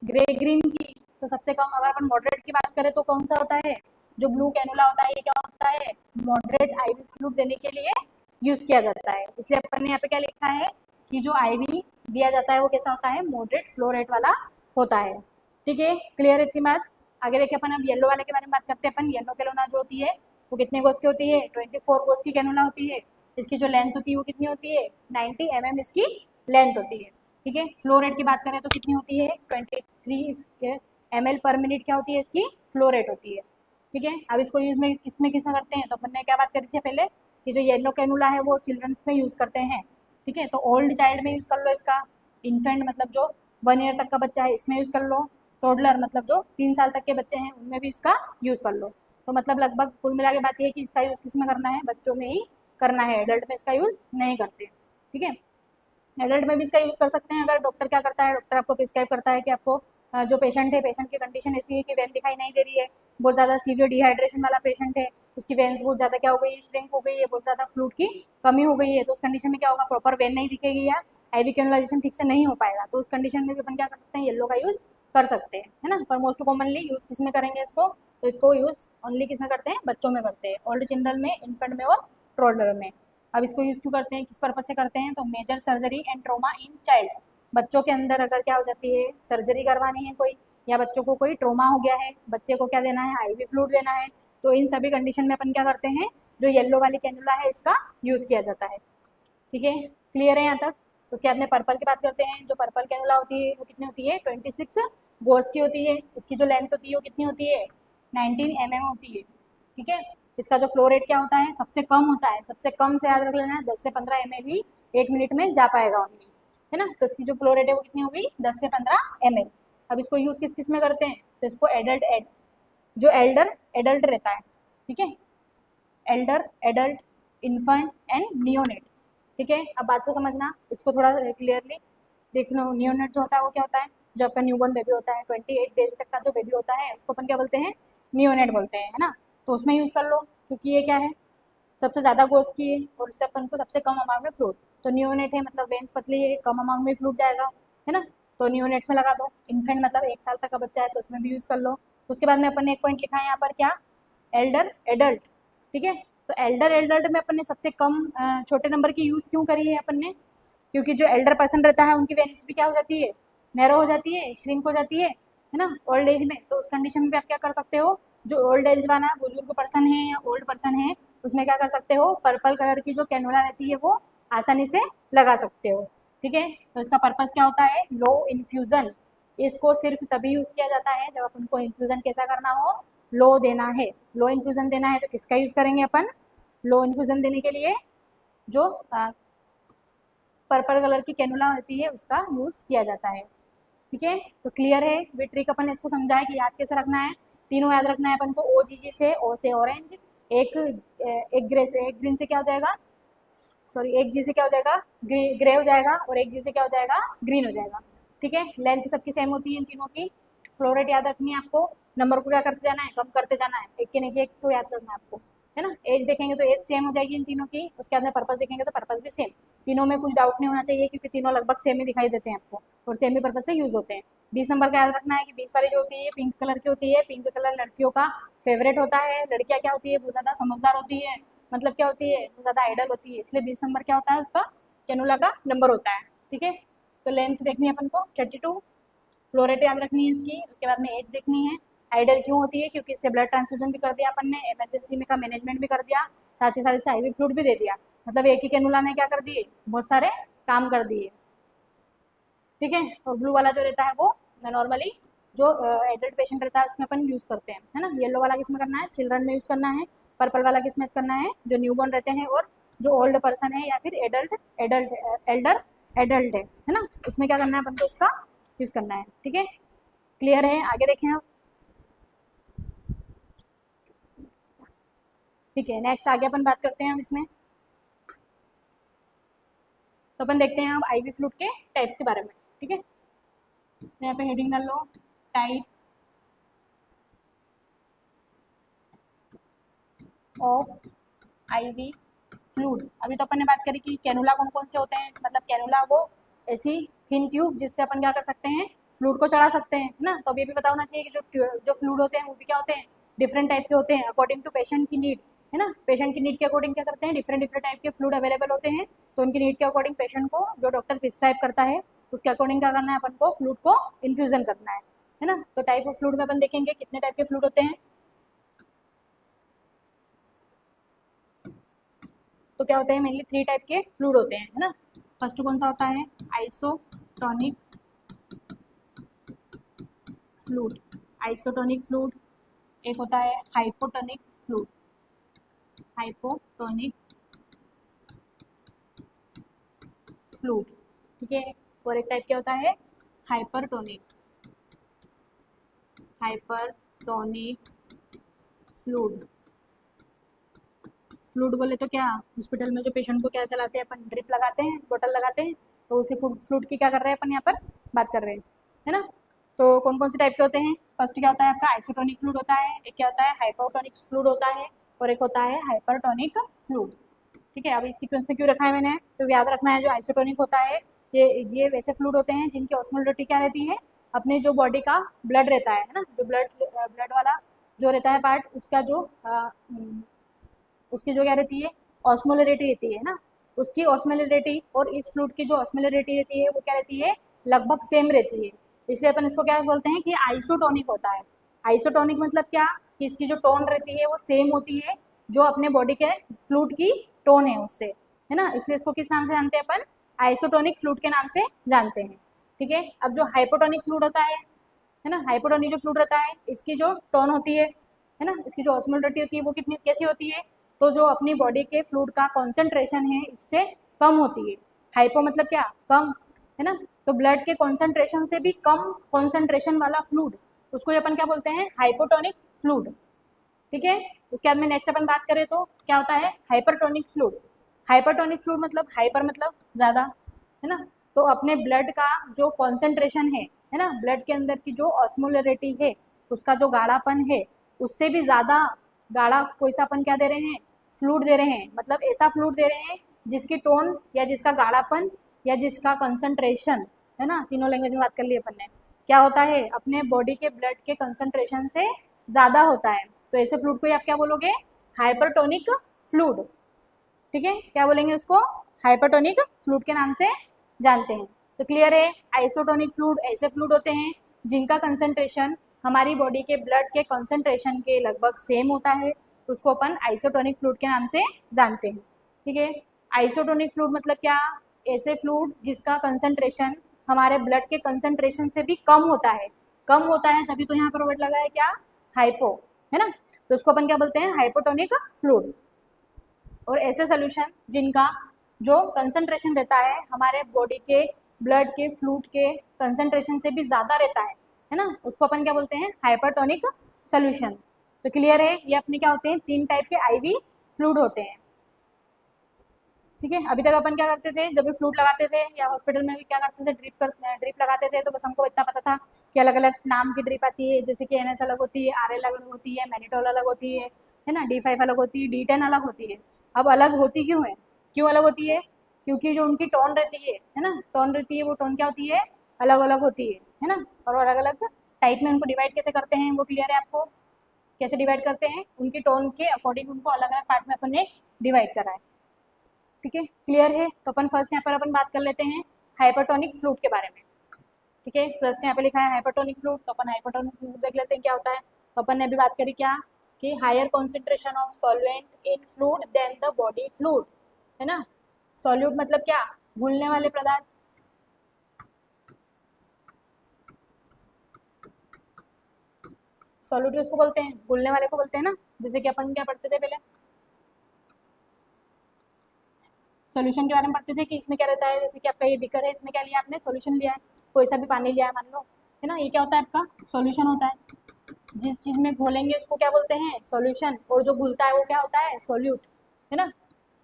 ग्रे ग्रीन की। तो सबसे कम अगर अपन मॉडरेट की बात करें तो कौन सा होता है, जो ब्लू कैनुला होता है, ये क्या होता है, मॉडरेट आईवी फ्लूइड देने के लिए यूज किया जाता है। इसलिए अपन ने यहाँ पे क्या लिखा है कि जो आईवी दिया जाता है वो कैसा होता है, मॉडरेट फ्लो रेट वाला होता है। ठीक है, क्लियर इतनी बात। आगे देखिए अपन अब येलो वाले के बारे में बात करते हैं। अपन येलो कैनोला जो होती है वो कितने गोज की होती है? 24 गोज की कैनोला होती है। इसकी जो लेंथ होती है वो कितनी होती है? 90 mm इसकी लेंथ होती है। ठीक है, फ्लो रेट की बात करें तो कितनी होती है? 23 ml पर मिनट क्या होती है इसकी फ्लो रेट होती है। ठीक है, अब इसको यूज में किस में करते हैं? तो अपन ने क्या बात करी थी पहले कि जो येलो कैनोला है वो चिल्ड्रंस में यूज़ करते हैं। ठीक है, तो ओल्ड चाइल्ड में यूज़ कर लो इसका, इन्फेंट मतलब जो 1 ईयर तक का बच्चा है इसमें यूज़ कर लो, टोडलर मतलब जो 3 साल तक के बच्चे हैं उनमें भी इसका यूज़ कर लो। तो मतलब लगभग कुल मिला के बात ये है कि इसका यूज़ किस में करना है? बच्चों में ही करना है, एडल्ट में इसका यूज़ नहीं करते। ठीक है, एडल्ट में भी इसका यूज़ कर सकते हैं। अगर डॉक्टर क्या करता है, डॉक्टर आपको प्रिस्क्राइब करता है कि आपको जो पेशेंट है, पेशेंट की कंडीशन ऐसी है कि वेन दिखाई नहीं दे रही है, बहुत ज़्यादा सीवियर डिहाइड्रेशन वाला पेशेंट है, उसकी वेन्स बहुत ज़्यादा क्या हो गई है? श्रिंक हो गई है, बहुत ज़्यादा फ्लूइड की कमी हो गई है, तो उस कंडीशन में क्या होगा? प्रॉपर वेन नहीं दिखेगी या आईवी कैनुलाइजेशन ठीक से नहीं हो पाएगा। तो उस कंडीशन में भी अपन क्या कर सकते हैं? येलो का यूज़ कर सकते हैं, है ना। पर मोस्ट कॉमनली यूज़ किस में करेंगे इसको? तो इसको यूज़ ओनली किस में करते हैं? बच्चों में करते हैं, ओल्ड चिल्ड्रन में, इन्फेंट में और टोडलर में। अब इसको यूज़ क्यों करते हैं, किस पर्पज से करते हैं? तो major surgery and trauma in child, बच्चों के अंदर अगर क्या हो जाती है, सर्जरी करवानी है कोई, या बच्चों को कोई ट्रोमा हो गया है, बच्चे को क्या देना है? आईवी फ्लूइड देना है, तो इन सभी कंडीशन में अपन क्या करते हैं? जो येलो वाली कैनुला है इसका यूज़ किया जाता है। ठीक है, क्लियर है यहाँ तक? उसके बाद में पर्पल की बात करते हैं। जो पर्पल कैनुला होती है वो कितनी होती है? 26 गोज की होती है। इसकी जो लेंथ होती है वो कितनी होती है? 19 mm होती है। ठीक है, इसका जो फ्लो रेट क्या होता है? सबसे कम होता है, सबसे कम से याद रख लेना है, 10 से 15 ml ही 1 मिनट में जा पाएगा ओनली, है ना। तो इसकी जो फ्लो रेट है वो कितनी हो गई? 10 से 15 ml। अब इसको यूज़ किस किस में करते हैं? तो इसको जो एल्डर एडल्ट रहता है, ठीक है, Elder, adult, infant and neonate. ठीक है, अब बात को समझना, इसको थोड़ा क्लियरली देखना। नियोनेट जो होता है वो क्या होता है? जो आपका न्यूबॉर्न बेबी होता है, 28 डेज तक का जो बेबी होता है उसको अपन क्या बोलते हैं? नियोनेट बोलते हैं, है ना। तो उसमें यूज़ कर लो, क्योंकि ये क्या है? सबसे ज़्यादा गोज की है और इससे अपन को सबसे कम अमाउंट में फ्लूइड। तो नियोनेट है मतलब वेन्स पतली है, कम अमाउंट में फ्लूइड जाएगा, है ना। तो नियोनेट्स में लगा दो। इन्फेंट मतलब 1 साल तक का बच्चा है तो उसमें भी यूज़ कर लो। उसके बाद में अपन ने एक पॉइंट लिखा है यहाँ पर, क्या? Elder adult. ठीक है, तो एल्डर एडल्ट में अपन ने सबसे कम छोटे नंबर की यूज़ क्यों करी है अपन ने? क्योंकि जो एल्डर पर्सन रहता है उनकी वेन्स भी क्या हो जाती है? नैरो हो जाती है, श्रिंक हो जाती है ना, ओल्ड एज में। तो उस कंडीशन में भी आप क्या कर सकते हो? जो ओल्ड एज वाला बुजुर्ग पर्सन है या ओल्ड पर्सन है उसमें क्या कर सकते हो? पर्पल कलर की जो कैनुला रहती है वो आसानी से लगा सकते हो। ठीक है, तो इसका पर्पज़ क्या होता है? लो इन्फ्यूज़न। इसको सिर्फ तभी यूज़ किया जाता है जब अपन को इन्फ्यूज़न कैसा करना हो? लो देना है। लो इन्फ्यूज़न देना है तो किसका यूज़ करेंगे अपन? लो इन्फ्यूज़न देने के लिए जो पर्पल कलर की कैनुला होती है उसका यूज़ किया जाता है। ठीक है, तो क्लियर है? वे ट्रिक अपन ने इसको समझा है कि याद कैसे रखना है। तीनों याद रखना है अपन को। OGG से, ओ से ऑरेंज, एक ग्रे से, एक ग्रीन से क्या हो जाएगा? सॉरी, एक जी से क्या हो जाएगा? ग्रे हो जाएगा, और एक जी से क्या हो जाएगा? ग्रीन हो जाएगा। ठीक है, लेंथ सबकी सेम होती है इन तीनों की। फ्लो रेट याद रखनी है आपको, नंबर को क्या करते जाना है? कम करते जाना है, एक के नीचे एक तो याद रखना है आपको, है ना। एज देखेंगे तो एज सेम हो जाएगी इन तीनों की। उसके बाद में पर्पस देखेंगे तो पर्पस भी सेम। तीनों में कुछ डाउट नहीं होना चाहिए क्योंकि तीनों लगभग सेम ही दिखाई देते हैं आपको और सेम ही पर्पस से यूज होते हैं। 20 नंबर का याद रखना है कि 20 वाली जो होती है पिंक कलर की होती है। पिंक कलर लड़कियों का फेवरेट होता है। लड़कियां क्या होती है? बहुत ज़्यादा समझदार होती है, मतलब क्या होती है? बहुत ज़्यादा आइडल होती है, इसलिए 20 नंबर क्या होता है? उसका कैनुला का नंबर होता है। ठीक है, तो लेंथ देखनी है अपन को 32। फ्लो रेट याद रखनी है इसकी। उसके बाद में एज देखनी है। आइडल क्यों होती है? क्योंकि इससे ब्लड ट्रांसफ्यूजन भी कर दिया अपन ने, इमरजेंसी में का मैनेजमेंट भी कर दिया, साथ ही साथ इससे आईवी फ्लूइड भी दे दिया। मतलब एक ही कैनुला ने क्या कर दिए? बहुत सारे काम कर दिए। ठीक है, और ब्लू वाला जो रहता है वो नॉर्मली जो एडल्ट पेशेंट रहता है उसमें अपन यूज़ करते हैं, है ना। येलो वाला किस में करना है? चिल्ड्रन में यूज़ करना है। पर्पल वाला किस में करना है? जो न्यूबॉर्न रहते हैं और जो ओल्ड पर्सन है या फिर एल्डर एडल्ट है ना, उसमें क्या करना है अपन को? उसका यूज़ करना है। ठीक है, क्लियर है? आगे देखें आप। ठीक है, नेक्स्ट आगे अपन बात करते हैं हम इसमें। तो अपन देखते हैं अब आईवी फ्लूइड के टाइप्स के बारे में। ठीक है, यहाँ पे हेडिंग डाल लो, टाइप्स ऑफ आईवी फ्लूइड। अभी तो अपन ने बात करी कि कैनुला कौन कौन से होते हैं। मतलब कैनुला वो ऐसी थिन ट्यूब जिससे अपन क्या कर सकते हैं? फ्लूइड को चढ़ा सकते हैं, ना। तो अब ये भी पता होना चाहिए कि जो फ्लूइड होते हैं वो भी क्या होते हैं? डिफरेंट टाइप के होते हैं अकॉर्डिंग टू पेशेंट की नीड, है ना। पेशेंट की नीड के अकॉर्डिंग क्या करते हैं? डिफरेंट डिफरेंट टाइप के फ्लूइड अवेलेबल होते हैं। तो उनकी नीड के अकॉर्डिंग पेशेंट को जो डॉक्टर प्रिस्क्राइब करता है उसके अकॉर्डिंग क्या करना है अपन को? फ्लूइड को इन्फ्यूजन करना है। है ना। तो टाइप ऑफ फ्लूइड में अपन देखेंगे कितने टाइप के फ्लूइड होते हैं। तो क्या होते हैं, मेनली 3 टाइप के फ्लूइड होते हैं, है ना। फर्स्ट कौन सा होता है, आइसोटोनिक फ्लूइड, आइसोटोनिक फ्लूइड। एक होता है हाइपोटोनिक फ्लूइड, हाइपोटोनिक फ्लूइड, ठीक है। और एक टाइप क्या होता है, हाइपरटोनिक, हाइपरटोनिक फ्लूइड। फ्लूइड बोले तो क्या, हॉस्पिटल में जो पेशेंट को क्या चलाते हैं अपन, ड्रिप लगाते हैं, बोतल लगाते हैं, तो उसी फ्लूइड की क्या कर रहे हैं अपन यहाँ पर बात कर रहे हैं, है ना। तो कौन कौन से टाइप के होते हैं, फर्स्ट क्या होता है आपका आइसोटोनिक फ्लूइड होता है, एक क्या होता है हाइपोटोनिक फ्लूइड होता है, और एक होता है हाइपरटोनिक फ्लूइड, ठीक है। अब इस सीक्वेंस में क्यों रखा है मैंने, तो याद रखना है जो आइसोटोनिक होता है ये वैसे फ्लूइड होते हैं जिनकी ऑस्मोलरिटी क्या रहती है, अपने जो बॉडी का ब्लड रहता है ना, जो ब्लड वाला जो रहता है पार्ट, उसका जो उसकी जो क्या रहती है, ऑस्मोलरिटी रहती है ना, उसकी ऑस्मोलरिटी और इस फ्लूइड की जो ऑस्मोलरिटी रहती है वो क्या रहती है, लगभग सेम रहती है। इसलिए अपन इसको क्या बोलते हैं कि आइसोटोनिक होता है। आइसोटोनिक मतलब क्या, कि इसकी जो टोन रहती है वो सेम होती है जो अपने बॉडी के फ्लूइड की टोन है उससे, है ना। इसलिए इसको किस नाम से जानते हैं अपन, आइसोटोनिक फ्लूइड के नाम से जानते हैं, ठीक है। अब जो हाइपोटोनिक फ्लूइड होता है ना, हाइपोटोनिक जो फ्लूइड रहता है इसकी जो टोन होती है ना, इसकी जो ऑस्मोलरिटी होती है वो कितनी कैसी होती है, तो जो अपनी बॉडी के फ्लूइड का कॉन्सेंट्रेशन है इससे कम होती है। हाइपो मतलब क्या, कम, है ना। तो ब्लड के कॉन्सेंट्रेशन से भी कम कॉन्सेंट्रेशन वाला फ्लूइड, उसको अपन क्या बोलते हैं, हाइपोटोनिक फ्लूइड, ठीक है। उसके बाद में नेक्स्ट अपन बात करें तो क्या होता है हाइपरटोनिक फ्लूइड। हाइपरटोनिक फ्लूइड मतलब हाइपर मतलब ज़्यादा, है ना। तो अपने ब्लड का जो कॉन्सेंट्रेशन है ना, ब्लड के अंदर की जो ऑस्मोलरिटी है, उसका जो गाढ़ापन है, उससे भी ज़्यादा गाढ़ा कोई सा अपन क्या दे रहे हैं, फ्लूइड दे रहे हैं, मतलब ऐसा फ्लूइड दे रहे हैं जिसकी टोन या जिसका गाढ़ापन या जिसका कंसंट्रेशन, है ना, तीनों लैंग्वेज में बात कर ली अपन ने, क्या होता है अपने बॉडी के ब्लड के कंसंट्रेशन से ज़्यादा होता है। तो ऐसे फ्लूइड को आप क्या बोलोगे, हाइपरटोनिक फ्लूइड, ठीक है। क्या बोलेंगे उसको, हाइपरटोनिक फ्लूइड के नाम से जानते हैं। तो क्लियर है, आइसोटोनिक फ्लूइड ऐसे फ्लूइड होते हैं जिनका कंसंट्रेशन हमारी बॉडी के ब्लड के कंसंट्रेशन के लगभग सेम होता है, उसको अपन आइसोटोनिक फ्लूइड के नाम से जानते हैं, ठीक है। आइसोटोनिक फ्लूइड मतलब क्या, ऐसे फ्लूइड जिसका कंसंट्रेशन हमारे ब्लड के कंसंट्रेशन से भी कम होता है, कम होता है तभी तो यहाँ पर वर्ड लगा है क्या, हाइपो, है ना। तो उसको अपन क्या बोलते हैं, हाइपोटोनिक फ्लूइड। और ऐसे सोल्यूशन जिनका जो कंसंट्रेशन रहता है हमारे बॉडी के ब्लड के फ्लूइड के कंसंट्रेशन से भी ज़्यादा रहता है ना, उसको अपन क्या बोलते हैं, हाइपरटोनिक सोल्यूशन। तो क्लियर है, ये अपने क्या होते हैं, 3 टाइप के आईवी फ्लूइड होते हैं, ठीक है। अभी तक अपन क्या करते थे, जब भी फ्लूइड लगाते थे या हॉस्पिटल में भी क्या करते थे, ड्रिप लगाते थे, तो बस हमको इतना पता था कि अलग अलग नाम की ड्रिप आती है, जैसे कि NS अलग होती है, RL अलग होती है, मैनिटोल अलग होती है ना, D5 अलग होती है, D10 अलग होती है। अब अलग होती क्यों है, क्यों अलग होती है, क्योंकि जो उनकी टोन रहती है ना, टोन रहती है, वो टोन क्या होती है, अलग अलग होती है ना। और अलग अलग टाइप में उनको डिवाइड कैसे करते हैं वो क्लियर है आपको, कैसे डिवाइड करते हैं, उनकी टोन के अकॉर्डिंग उनको अलग अलग पार्ट में अपन ने डिवाइड करा है, ठीक है। क्लियर है, तो अपन फर्स्ट यहाँ पर अपन बात कर लेते हैं हाइपरटोनिक फ्लूइड के बारे में, ठीक है। फर्स्ट यहाँ पे लिखा है हाइपरटोनिक फ्लूइड, तो अपन हाइपरटोनिक फ्लूइड देख लेते हैं क्या होता है। तो अपन ने अभी बात करी क्या, कि higher concentration of solvent in fluid then the body fluid, है ना। सॉल्यूट मतलब क्या, घुलने वाले पदार्थ, सॉल्यूट किसको बोलते हैं, घुलने वाले को बोलते हैं ना। जैसे कि अपन क्या पढ़ते थे पहले, सॉल्यूशन के बारे में पढ़ते थे कि इसमें क्या रहता है, जैसे कि आपका ये बीकर है, इसमें क्या लिया आपने, सॉल्यूशन लिया है, कोई सा भी पानी लिया है मान लो, है ना, ये क्या होता है आपका सॉल्यूशन होता है। जिस चीज़ में घोलेंगे उसको क्या बोलते हैं, सॉल्यूशन, और जो घुलता है वो क्या होता है, सॉल्यूट, है ना।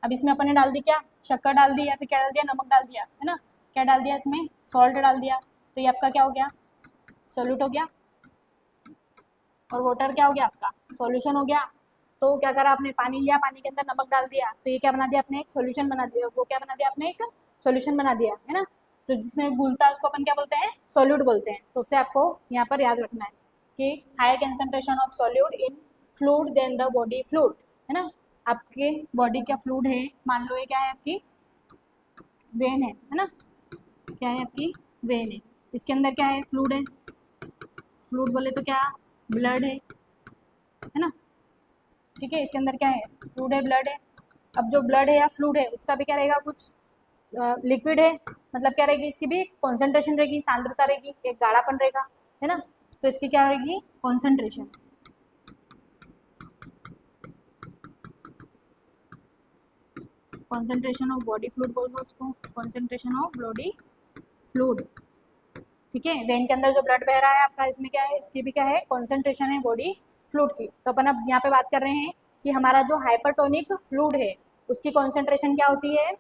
अब इसमें अपन ने डाल दी क्या, शक्कर डाल दी या फिर क्या डाल दिया, नमक डाल दिया, है ना, क्या डाल दिया इसमें, सॉल्ट डाल दिया, तो ये आपका क्या हो गया, सॉल्यूट हो गया। और वाटर क्या हो गया आपका, सॉल्यूशन हो गया। तो क्या करा आपने, पानी लिया, पानी के अंदर नमक डाल दिया, तो ये क्या बना दिया आपने, एक सॉल्यूशन बना दिया, वो क्या बना दिया आपने, एक सॉल्यूशन बना दिया, है ना। जो जिसमें घुलता है उसको अपन क्या बोलते हैं, सॉल्यूट बोलते हैं। तो उससे आपको यहाँ पर याद रखना है कि high concentration of solute in fluid then the body fluid, है ना। आपके बॉडी का फ्लूइड है, मान लो ये क्या है आपकी वेन है ना, क्या है आपकी वेन है, इसके अंदर क्या है, फ्लूइड है, फ्लूइड बोले तो क्या, ब्लड है ना, ठीक है। इसके अंदर क्या है, फ्लूइड है, ब्लड है। अब जो ब्लड है या फ्लूइड है उसका भी क्या रहेगा, कुछ लिक्विड है, मतलब क्या रहेगी, इसकी भी कॉन्सेंट्रेशन रहेगी, सांद्रता रहेगी, एक गाढ़ापन रहेगा, है ना। तो इसकी क्या रहेगी, concentration. Concentration of body fluid बोल दो उसको, कॉन्सेंट्रेशन ऑफ बॉडी फ्लूइड, ठीक है। वेन के अंदर जो ब्लड बह रहा है आपका, इसमें क्या है, इसकी भी क्या है, कॉन्सेंट्रेशन है बॉडी फ्लूइड की। तो अपन अब यहाँ पे बात कर रहे हैं कि हमारा जो हाइपरटोनिक फ्लूइड है उसकी कॉन्सेंट्रेशन क्या होती है,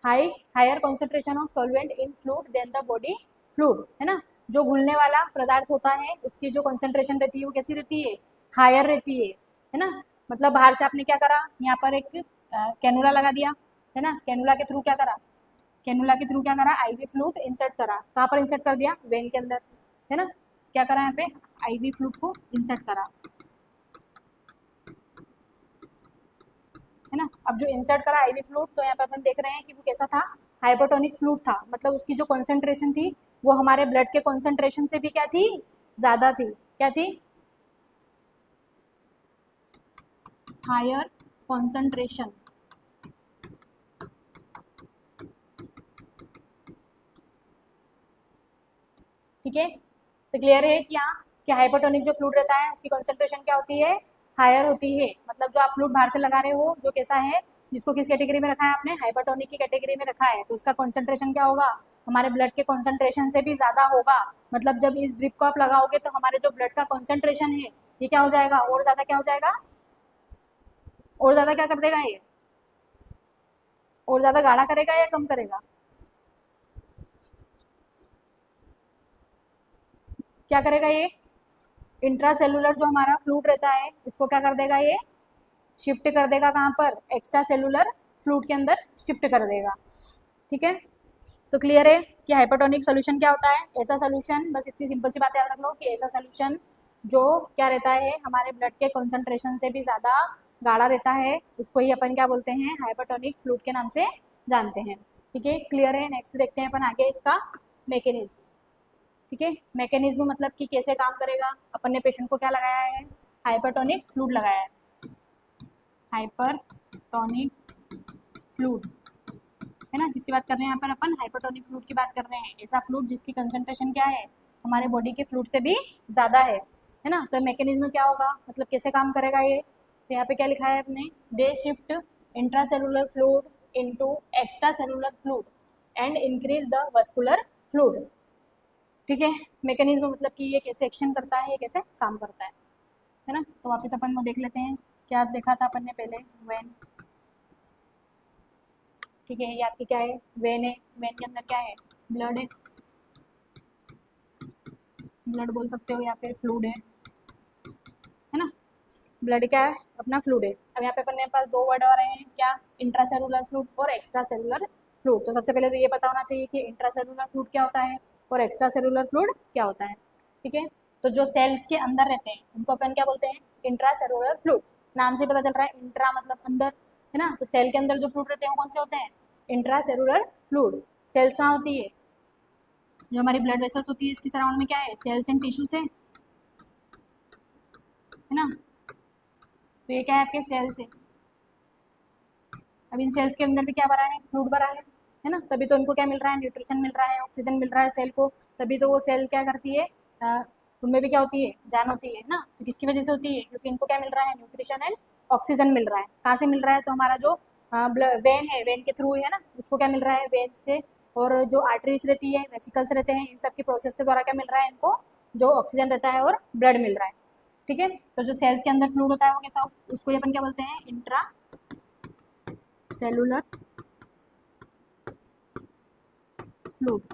higher concentration of solvent in fluid then the body fluid, है ना। जो घुलने वाला पदार्थ होता है उसकी जो कॉन्सेंट्रेशन रहती है वो कैसी रहती है, हायर रहती है ना। मतलब बाहर से आपने क्या करा, यहाँ पर एक कैनुला लगा दिया, है ना। कैनुला के थ्रू क्या करा, कैनुला के थ्रू क्या करा, आईवी फ्लूइड इंसर्ट करा। कहाँ पर इंसर्ट कर दिया, वेन के अंदर, है ना। क्या करा यहाँ पे, आईवी फ्लूइड को इंसर्ट करा, है ना। अब जो इंसर्ट करा आईवी फ्लूइड, तो यहाँ पे अपन देख रहे हैं कि वो कैसा था, हाइपोटोनिक फ्लूइड था। मतलब उसकी जो कॉन्सेंट्रेशन थी वो हमारे ब्लड के कॉन्सेंट्रेशन से भी क्या थी, ज़्यादा थी। क्या थी, हायर कॉन्सेंट्रेशन, ठीक है। तो क्लियर है कि यहाँ कि हाइपोटोनिक जो फ्लूइड रहता है उसकी कॉन्सेंट्रेशन क्या होती है, हायर होती है। मतलब जो आप फ्लूइड बाहर से लगा रहे हो, जो कैसा है, जिसको किस कैटेगरी में रखा है आपने, हाइपोटोनिक की कैटेगरी में रखा है, तो उसका कॉन्सेंट्रेशन क्या होगा, हमारे ब्लड के कॉन्सेंट्रेशन से भी ज़्यादा होगा। मतलब जब इस ड्रिप को आप लगाओगे तो हमारे जो ब्लड का कॉन्सेंट्रेशन है ये क्या हो जाएगा, और ज़्यादा क्या हो जाएगा, और ज़्यादा क्या कर देगा ये, और ज़्यादा गाढ़ा करेगा या कम करेगा, क्या करेगा ये, इंट्रासेलुलर जो हमारा फ्लूइड रहता है इसको क्या कर देगा, ये शिफ्ट कर देगा कहाँ पर, एक्स्ट्रा सेलुलर फ्लूइड के अंदर शिफ्ट कर देगा, ठीक है। तो क्लियर है कि हाइपरटोनिक सोल्यूशन क्या होता है, ऐसा सोल्यूशन, बस इतनी सिंपल सी बात याद रख लो कि ऐसा सोल्यूशन जो क्या रहता है, हमारे ब्लड के कॉन्सेंट्रेशन से भी ज़्यादा गाढ़ा रहता है, उसको ही अपन क्या बोलते हैं, हाइपरटोनिक फ्लूइड के नाम से जानते हैं, ठीक है। क्लियर है, नेक्स्ट देखते हैं अपन आगे इसका मैकेनिज्म, ठीक है। मैकेनिज्म मतलब कि कैसे काम करेगा। अपन ने पेशेंट को क्या लगाया है, हाइपरटोनिक फ्लूइड लगाया है, हाइपरटोनिक फ्लूइड, है ना। किसकी बात कर रहे हैं यहाँ पर अपन, हाइपरटोनिक फ्लूइड की बात कर रहे हैं। ऐसा फ्लूइड जिसकी कंसंट्रेशन क्या है, हमारे बॉडी के फ्लूइड से भी ज़्यादा है ना। तो मैकेनिज्म क्या होगा, मतलब कैसे काम करेगा ये, तो यहाँ पे क्या लिखा है अपने, दे shift intracellular fluid into extra cellular fluid and increase the vascular fluid, ठीक है। मैकेनिज्म मतलब कि ये कैसे एक्शन करता है, ये कैसे काम करता है ना। तो वापस अपन वो देख लेते हैं, क्या देखा था अपन ने पहले, वेन, ठीक है। ये आपकी क्या है, वेन है, वेन के अंदर क्या है, ब्लड है, ब्लड बोल सकते हो या फिर फ्लूइड है ना। ब्लड क्या है, अपना फ्लूइड है। अब यहाँ पे अपने पास दो वर्ड आ रहे हैं, क्या, इंट्रासेलुलर फ्लूइड और एक्स्ट्रा सेलुलर फ्लूइड। तो सबसे पहले तो ये पता होना चाहिए कि इंट्रासेलुलर फ्लूइड क्या होता है और एक्स्ट्रा सेलुलर फ्लूइड क्या होता है, ठीक है। तो जो सेल्स के अंदर रहते हैं उनको अपन क्या बोलते हैं, इंट्रासेलुलर फ्लूइड। नाम से पता चल रहा है, इंट्रा मतलब अंदर, है ना। तो सेल के अंदर जो फ्लूइड रहते हैं वो कौन से होते हैं, इंट्रासेलुलर फ्लूइड। सेल्स कहाँ होती है, जो हमारी ब्लड वेसल्स होती है इसकी सराउंड में क्या है, सेल्स एंड टिश्यूज है ना। तो ये क्या है, आपके सेल्स है। अब इन सेल्स के अंदर भी क्या भरा है, फ्लूइड भरा है ना। तभी तो उनको क्या मिल रहा है, न्यूट्रिशन मिल रहा है, ऑक्सीजन मिल रहा है सेल को, तभी तो वो सेल क्या करती है, उनमें भी क्या होती है, जान होती है ना। तो किसकी वजह से होती है, क्योंकि इनको क्या मिल रहा है, न्यूट्रिशन एंड ऑक्सीजन मिल रहा है। कहाँ से मिल रहा है, तो हमारा जो वेन है, वेन के थ्रू है ना, उसको क्या मिल रहा है, वेन से। और जो आर्टरीज रहती है, वेसिकल्स रहते हैं, इन सब की प्रोसेस के द्वारा क्या मिल रहा है इनको, जो ऑक्सीजन रहता है और ब्लड मिल रहा है, ठीक है। तो जो सेल्स के अंदर फ्लूइड होता है वो कैसा, उसको अपन क्या बोलते हैं, इंट्रा सेलुलर फ्लूइड।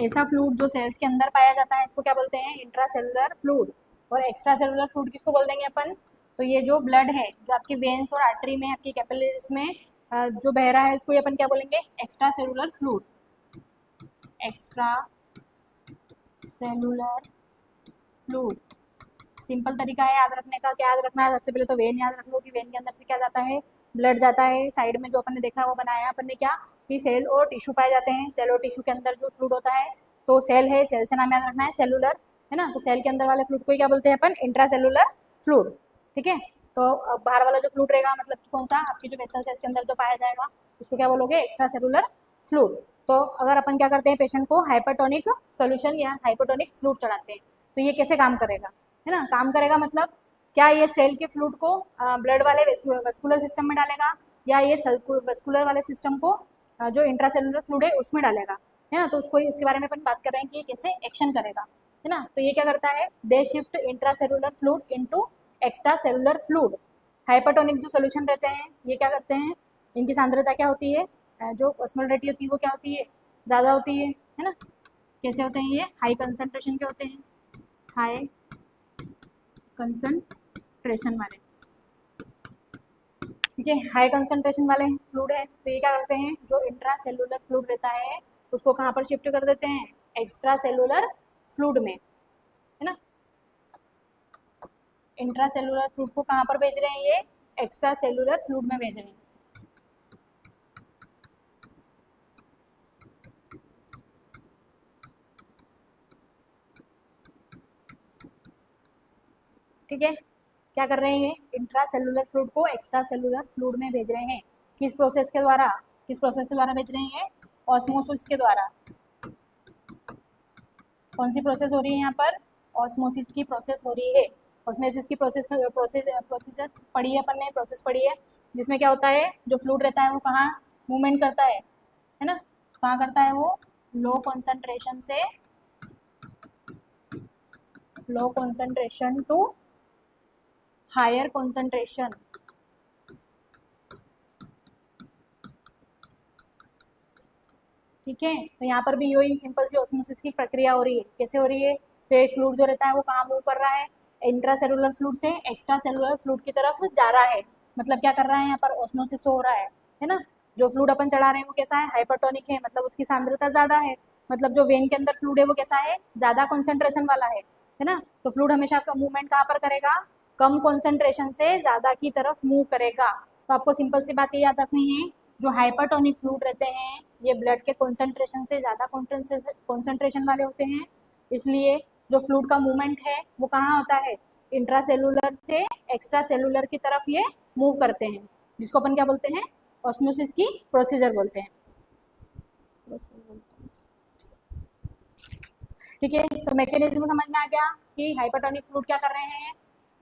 ऐसा फ्लूइड जो सेल्स के अंदर पाया जाता है इसको क्या बोलते हैं, इंट्रासेलुलर फ्लूइड। और एक्स्ट्रा सेलुलर फ्लूइड किसको बोल देंगे अपन, तो ये जो ब्लड है जो आपकी वेन्स और आर्टरी में, आपकी कैपिलरीज में जो बह रहा है उसको ये अपन क्या बोलेंगे, extra cellular fluid, extra cellular fluid. Simple तरीका है याद रखने का, क्या याद रखना है, सबसे पहले तो वेन याद रख लो कि वेन के अंदर से क्या जाता है, ब्लड जाता है। साइड में जो अपन ने देखा वो बनाया है अपन ने क्या, कि सेल और टिश्यू पाए जाते हैं। सेल और टिश्यू के अंदर जो फ्लूइड होता है, तो सेल है, सेल से नाम याद रखना है सेलुलर, है ना। तो सेल के अंदर वाले फ्लूइड को क्या बोलते हैं अपन, इंट्रा सेलुलर फ्लूइड, ठीक है। तो बाहर वाला जो फ्लूइड रहेगा मतलब कौन सा, आपकी जो वेसल्स है इसके अंदर जो पाया जाएगा उसको क्या बोलोगे, एक्स्ट्रा सेलुलर फ्लूइड। तो अगर अपन क्या करते हैं, पेशेंट को हाइपरटोनिक सोल्यूशन या हाइपरटोनिक फ्लूइड चढ़ाते हैं, तो ये कैसे काम करेगा, है ना। काम करेगा मतलब क्या ये सेल के फ्लूइड को ब्लड वाले वेस्कुलर सिस्टम में डालेगा, या ये वेस्कुलर वाले सिस्टम को जो इंट्रासेलुलर फ्लूइड है उसमें डालेगा, है ना। तो उसके बारे में अपन बात कर रहे हैं कि ये कैसे एक्शन करेगा, है ना। तो ये क्या करता है, दे shift intracellular fluid into extra cellular fluid. Hypertonic जो सोल्यूशन रहते हैं ये क्या करते हैं, इनकी सांद्रता क्या होती है, जो ऑस्मोल होती है वो क्या होती है, ज़्यादा होती है ना। कैसे होते हैं ये, हाई कंसनट्रेशन के होते हैं, हाई कंसनट्रेशन वाले, ठीक है। हाई कंसनट्रेशन वाले फ्लूइड है, तो ये क्या करते हैं, जो इंट्रा सेलुलर फ्लूइड रहता है उसको कहाँ पर शिफ्ट कर देते हैं, एक्स्ट्रा सेलुलर फ्लूइड में, है ना। इंट्रा सेलुलर फ्लूइड को कहाँ पर भेज रहे हैं, ये एक्स्ट्रा सेलुलर फ्लूइड में भेज रहे हैं। ठीक है, क्या कर रहे हैं, इंट्रा सेलुलर फ्लूइड को एक्स्ट्रा सेलुलर फ्लूइड में भेज रहे हैं। किस प्रोसेस के द्वारा, किस प्रोसेस के द्वारा भेज रहे हैं, ऑस्मोसिस के द्वारा। कौन सी प्रोसेस हो रही है यहाँ पर, ऑस्मोसिस की प्रोसेस हो रही है। ऑस्मोसिस की प्रोसेस पढ़ी है अपन ने, प्रोसेस पढ़ी है, जिसमें क्या होता है, जो फ्लूइड रहता है वो कहाँ मूवमेंट करता है ना, कहाँ करता है वो, लो कॉन्सेंट्रेशन से low concentration to higher concentration. ठीक है, तो यहाँ पर भी यही सिंपल सी ऑस्मोसिस की प्रक्रिया हो रही है। कैसे हो रही है, तो एक फ्लूइड जो रहता है वो कहाँ मूव कर रहा है, इंट्रासेलुलर फ्लूइड से एक्स्ट्रा सेलुलर फ्लूइड की तरफ जा रहा है। मतलब क्या कर रहा है, यहाँ पर ऑस्मोसिस हो रहा है ना। जो फ्लूइड अपन चढ़ा रहे हैं वो कैसा है, हाइपरटोनिक है, मतलब उसकी सांद्रता ज़्यादा है, मतलब जो वेन के अंदर फ्लूइड है वो कैसा है, ज़्यादा कॉन्सेंट्रेशन वाला है ना। तो फ्लूइड हमेशा मूवमेंट कहाँ पर करेगा, कम कॉन्सेंट्रेशन से ज़्यादा की तरफ मूव करेगा। तो आपको सिंपल सी बात ये याद रखनी है, जो हाइपरटोनिक फ्लूइड रहते हैं ये ब्लड के कॉन्सेंट्रेशन से ज़्यादा कॉन्सेंट्रेशन वाले होते हैं, इसलिए जो फ्लूइड का मूवमेंट है वो कहाँ होता है, इंट्रासेलुलर से एक्स्ट्रा सेलुलर की तरफ ये मूव करते हैं, जिसको अपन क्या बोलते हैं, ऑस्मोसिस की प्रोसीजर बोलते हैं। ठीक है, तो मैकेनिज्म समझ में आ गया कि हाइपरटोनिक फ्लूइड क्या कर रहे हैं,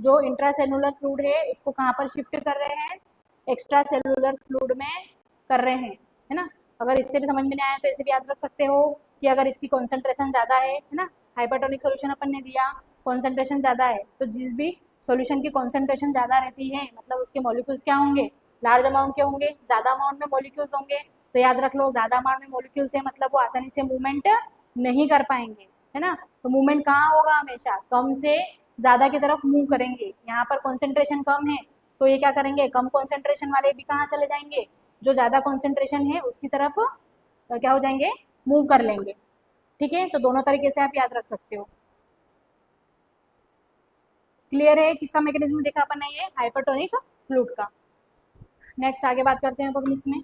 जो इंट्रासेलुलर फ्लूइड है इसको कहाँ पर शिफ्ट कर रहे हैं, एक्स्ट्रा सेलुलर फ्लूइड में कर रहे हैं, है ना। अगर इससे भी समझ में नहीं आया तो ऐसे भी याद रख सकते हो कि अगर इसकी कॉन्सेंट्रेशन ज़्यादा है ना, हाइपरटोनिक सोल्यूशन अपन ने दिया, कॉन्सेंट्रेशन ज़्यादा है, तो जिस भी सोल्यूशन की कॉन्सेंट्रेशन ज़्यादा रहती है मतलब उसके मॉलिक्यूल्स क्या होंगे, लार्ज अमाउंट के होंगे, ज़्यादा अमाउंट में मॉलिक्यूल्स होंगे। तो याद रख लो, ज़्यादा अमाउंट में मॉलिक्यूल्स है मतलब वो आसानी से मूवमेंट नहीं कर पाएंगे, है ना। तो मूवमेंट कहाँ होगा, हमेशा कम से ज़्यादा की तरफ मूव करेंगे। यहाँ पर कॉन्सेंट्रेशन कम है तो ये क्या करेंगे, कम कॉन्सेंट्रेशन वाले भी कहाँ चले जाएंगे, जो ज़्यादा कॉन्सेंट्रेशन है उसकी तरफ क्या हो जाएंगे, मूव कर लेंगे। ठीक है, तो दोनों तरीके से आप याद रख सकते हो। क्लियर है, किसका मैकेनिज्म देखा अपन ने, ये हाइपरटोनिक फ्लूइड का। नेक्स्ट आगे बात करते हैं अपन इसमें,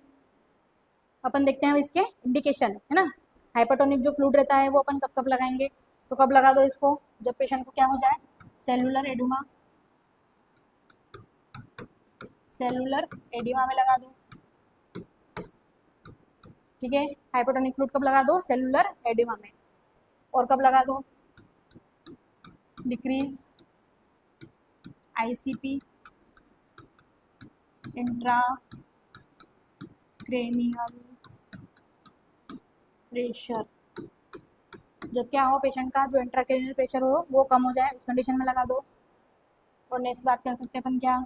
अपन देखते हैं इसके इंडिकेशन, है ना। हाइपरटोनिक जो फ्लूइड रहता है वो अपन कब कब लगाएंगे, तो कब लगा दो इसको, जब पेशेंट को क्या हो जाए, सेलुलर एडिमा, सेलुलर एडिमा में लगा दो। ठीक है, हाइपरटोनिक फ्लूइड कब लगा दो, सेलुलर एडिमा में। और कब लगा दो, decrease ICP, intra cranial pressure, जब क्या हो, पेशेंट का जो इंट्राक्रेनियल प्रेशर हो वो कम हो जाए, उस कंडीशन में लगा दो। और नेक्स्ट बात कर सकते हैं अपन क्या,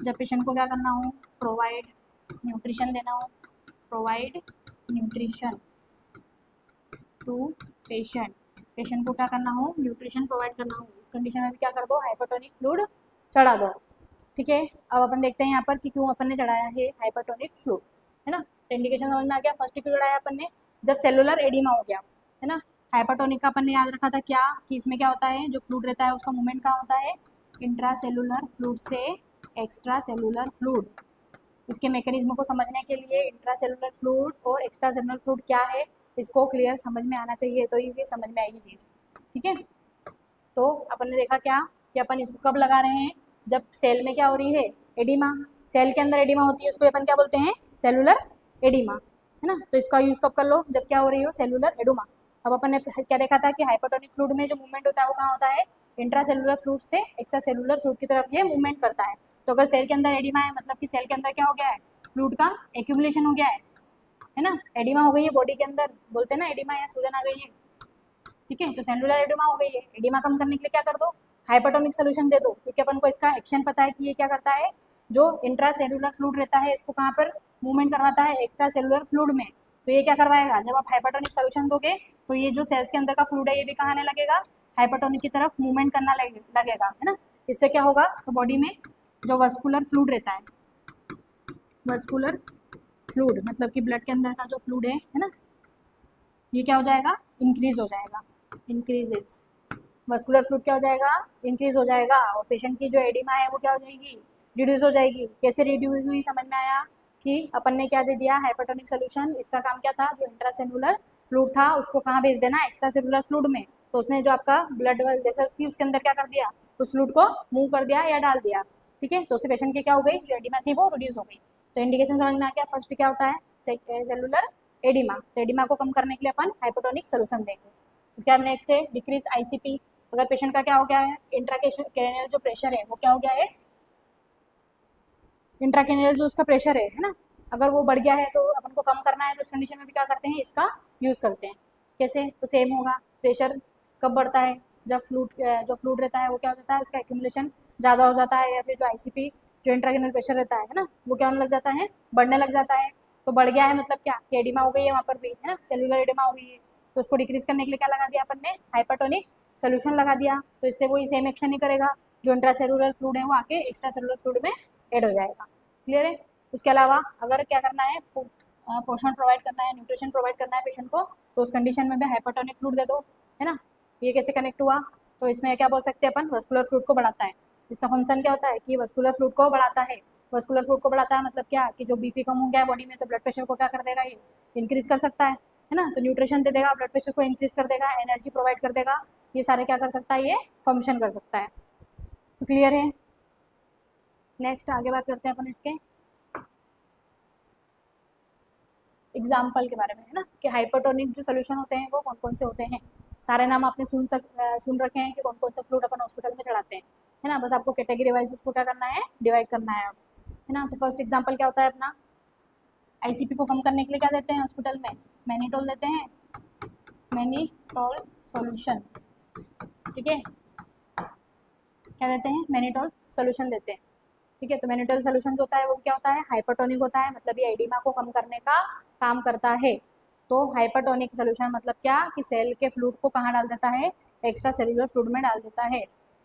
जब पेशेंट को क्या करना हो, प्रोवाइड न्यूट्रिशन देना हो, provide nutrition to patient, patient को क्या करना हो, न्यूट्रिशन प्रोवाइड करना हो, उस कंडीशन में भी क्या कर दो, हाइपरटोनिक फ्लूइड चढ़ा दो। ठीक है, अब अपन देखते हैं यहाँ पर कि क्यों अपन ने चढ़ाया है हाइपरटोनिक फ्लूइड, है ना। तो इंडिकेशन समझ में आ गया, फर्स्ट क्यों चढ़ाया अपन ने, जब सेलुलर एडिमा हो गया, है ना। हाइपरटोनिक का अपन ने याद रखा था क्या, कि इसमें क्या होता है, जो फ्लूइड रहता है उसका मूवमेंट कहाँ होता है, इंट्रा सेलुलर फ्लूइड से एक्स्ट्रा सेलुलर फ्लूइड। इसके मैकेनिज्म को समझने के लिए इंट्रा सेलुलर फ्लूइड और एक्स्ट्रा सेलुलर फ्लूइड क्या है इसको क्लियर समझ में आना चाहिए, तो ये समझ में आएगी चीज़। ठीक है, तो अपन ने देखा क्या कि अपन इसको कब लगा रहे हैं, जब सेल में क्या हो रही है, एडिमा, सेल के अंदर एडिमा होती है, उसको अपन क्या बोलते हैं, सेलुलर एडिमा, है ना। तो इसका यूज़ कब कर लो, जब क्या हो रही हो, सेलुलर एडिमा। अब अपन ने क्या देखा था कि हाइपरटोनिक फ्लूइड में जो मूवमेंट होता है वो कहाँ होता है, इंट्रा सेलुलर फ्लूइड से एक्स्ट्रा सेलुलर फ्लूइड की तरफ ये मूवमेंट करता है। तो अगर सेल के अंदर एडिमा है मतलब कि सेल के अंदर क्या हो गया है, फ्लूइड का एक्यूमुलेशन हो गया है ना, एडिमा हो गई है बॉडी के अंदर, बोलते हैं ना एडिमा या सूजन आ गई है, ठीक है। तो सेलुलर एडिमा हो गई है, एडिमा कम करने के लिए क्या कर दो, हाइपरटोनिक सोल्यूशन दे दो, क्योंकि अपन को इसका एक्शन पता है कि ये क्या करता है, जो इंट्रा सेलुलर फ्लूइड रहता है इसको कहाँ पर मूवमेंट करवाता है, एक्स्ट्रा सेलुलर फ्लूइड में। तो ये क्या करवाएगा, जब आप हाइपरटोनिक सोल्यूशन दोगे तो ये जो सेल्स के अंदर का फ्लूइड है ये भी कहाँ आने लगेगा, हाइपरटोनिक की तरफ मूवमेंट करना लगेगा, है ना। इससे क्या होगा, तो बॉडी में जो वस्कुलर फ्लूइड रहता है, वस्कुलर फ्लूइड मतलब कि ब्लड के अंदर का जो फ्लूइड है ना, ये क्या हो जाएगा, इंक्रीज हो जाएगा, इंक्रीजेस, वस्कुलर फ्लूइड क्या हो जाएगा, इंक्रीज हो जाएगा, और पेशेंट की जो एडिमा है वो क्या हो जाएगी, रिड्यूस हो जाएगी। कैसे रिड्यूस हुई, समझ में आया कि अपन ने क्या दे दिया, हाइपरटोनिक सोल्यूशन, इसका काम क्या था, जो इंट्रासेलुलर फ्लूइड था उसको कहाँ भेज देना, एक्स्ट्रा सेलुलर फ्लूइड में। तो उसने जो आपका ब्लड वेसल्स थी उसके अंदर क्या कर दिया, उस फ्लूइड को मूव कर दिया या डाल दिया, ठीक है। तो उससे पेशेंट की क्या हो गई, जो एडिमा थी वो रिड्यूस हो गई। तो इंडिकेशन समझ में आ गया, फर्स्ट क्या होता है, सेलुलर एडिमा। तो एडिमा को कम करने के लिए अपन हाइपरटोनिक सोल्यूशन देंगे। उसके बाद नेक्स्ट है डिक्रीज आईसीपी। अगर पेशेंट का क्या हो गया है, इंट्राक्रेनियल जो प्रेशर है वो क्या हो गया है, इंट्राक्रेनियल जो उसका प्रेशर है ना, अगर वो बढ़ गया है तो अपन को कम करना है, तो उस कंडीशन में भी क्या करते हैं, इसका यूज़ करते हैं। कैसे, तो सेम होगा, प्रेशर कब बढ़ता है, जब जो फ्लूइड रहता है वो क्या हो जाता है, उसका एक्यूमुलेशन ज़्यादा हो जाता है, या फिर जो आईसीपी जो इंट्राक्रेनियल प्रेशर रहता है ना, वो क्या होने लग जाता है, बढ़ने लग जाता है। तो बढ़ गया है मतलब क्या, कि एडिमा हो गई है वहाँ पर भी, है ना, सेलुलर एडिमा हो गई है। तो उसको डिक्रीज करने के लिए क्या लगा दिया अपन ने, हाइपरटोनिक सोल्यूशन लगा दिया। तो इससे वही सेम एक्शन ही करेगा, जो इंट्रासेलुलर फ्लूइड है वो आके एक्स्ट्रा सेलुलर फ्लूइड में ऐड हो जाएगा। क्लियर है। उसके अलावा अगर क्या करना है, पोषण प्रोवाइड करना है, न्यूट्रिशन प्रोवाइड करना है पेशेंट को, तो उस कंडीशन में भी हाइपरटोनिक फ्लूइड दे दो, है ना। ये कैसे कनेक्ट हुआ, तो इसमें क्या बोल सकते हैं अपन, वस्कुलर फ्लूइड को बढ़ाता है। इसका फंक्शन क्या होता है कि वस्कुलर फ्लूइड को बढ़ाता है। वस्कुलर फ्लूइड को बढ़ाता है मतलब क्या, कि जो बीपी कम हो गया है बॉडी में, तो ब्लड प्रेशर को क्या कर देगा, ये इंक्रीज कर सकता है ना। तो न्यूट्रिशन दे देगा, ब्लड प्रेशर को इंक्रीज कर देगा, एनर्जी प्रोवाइड कर देगा, ये सारे क्या कर सकता है, ये फंक्शन कर सकता है। तो क्लियर है। नेक्स्ट आगे बात करते हैं अपन इसके एग्जाम्पल के बारे में, है ना, कि हाइपरटोनिक जो सोल्यूशन होते हैं वो कौन कौन से होते हैं। सारे नाम आपने सुन रखे हैं कि कौन कौन से फ्लूइड अपन हॉस्पिटल में चढ़ाते हैं, है ना। बस आपको कैटेगरी वाइज उसको क्या करना है, डिवाइड करना है ना। तो फर्स्ट एग्जाम्पल क्या होता है अपना, आईसीपी को कम करने के लिए क्या देते हैं हॉस्पिटल में, मैनिटोल देते हैं, मैनिटोल सॉल्यूशन, ठीक है, क्या देते हैं, मैनिटोल सॉल्यूशन देते हैं, ठीक है। तो मैनिटोल सॉल्यूशन जो होता है वो क्या होता है, हाइपरटोनिक होता है, मतलब ये एडिमा को कम करने का काम करता है। तो हाइपरटोनिक सॉल्यूशन मतलब क्या, कि सेल के फ्लूइड को कहाँ डाल देता है, एक्स्ट्रा सेलुलर फ्लूइड में डाल देता है,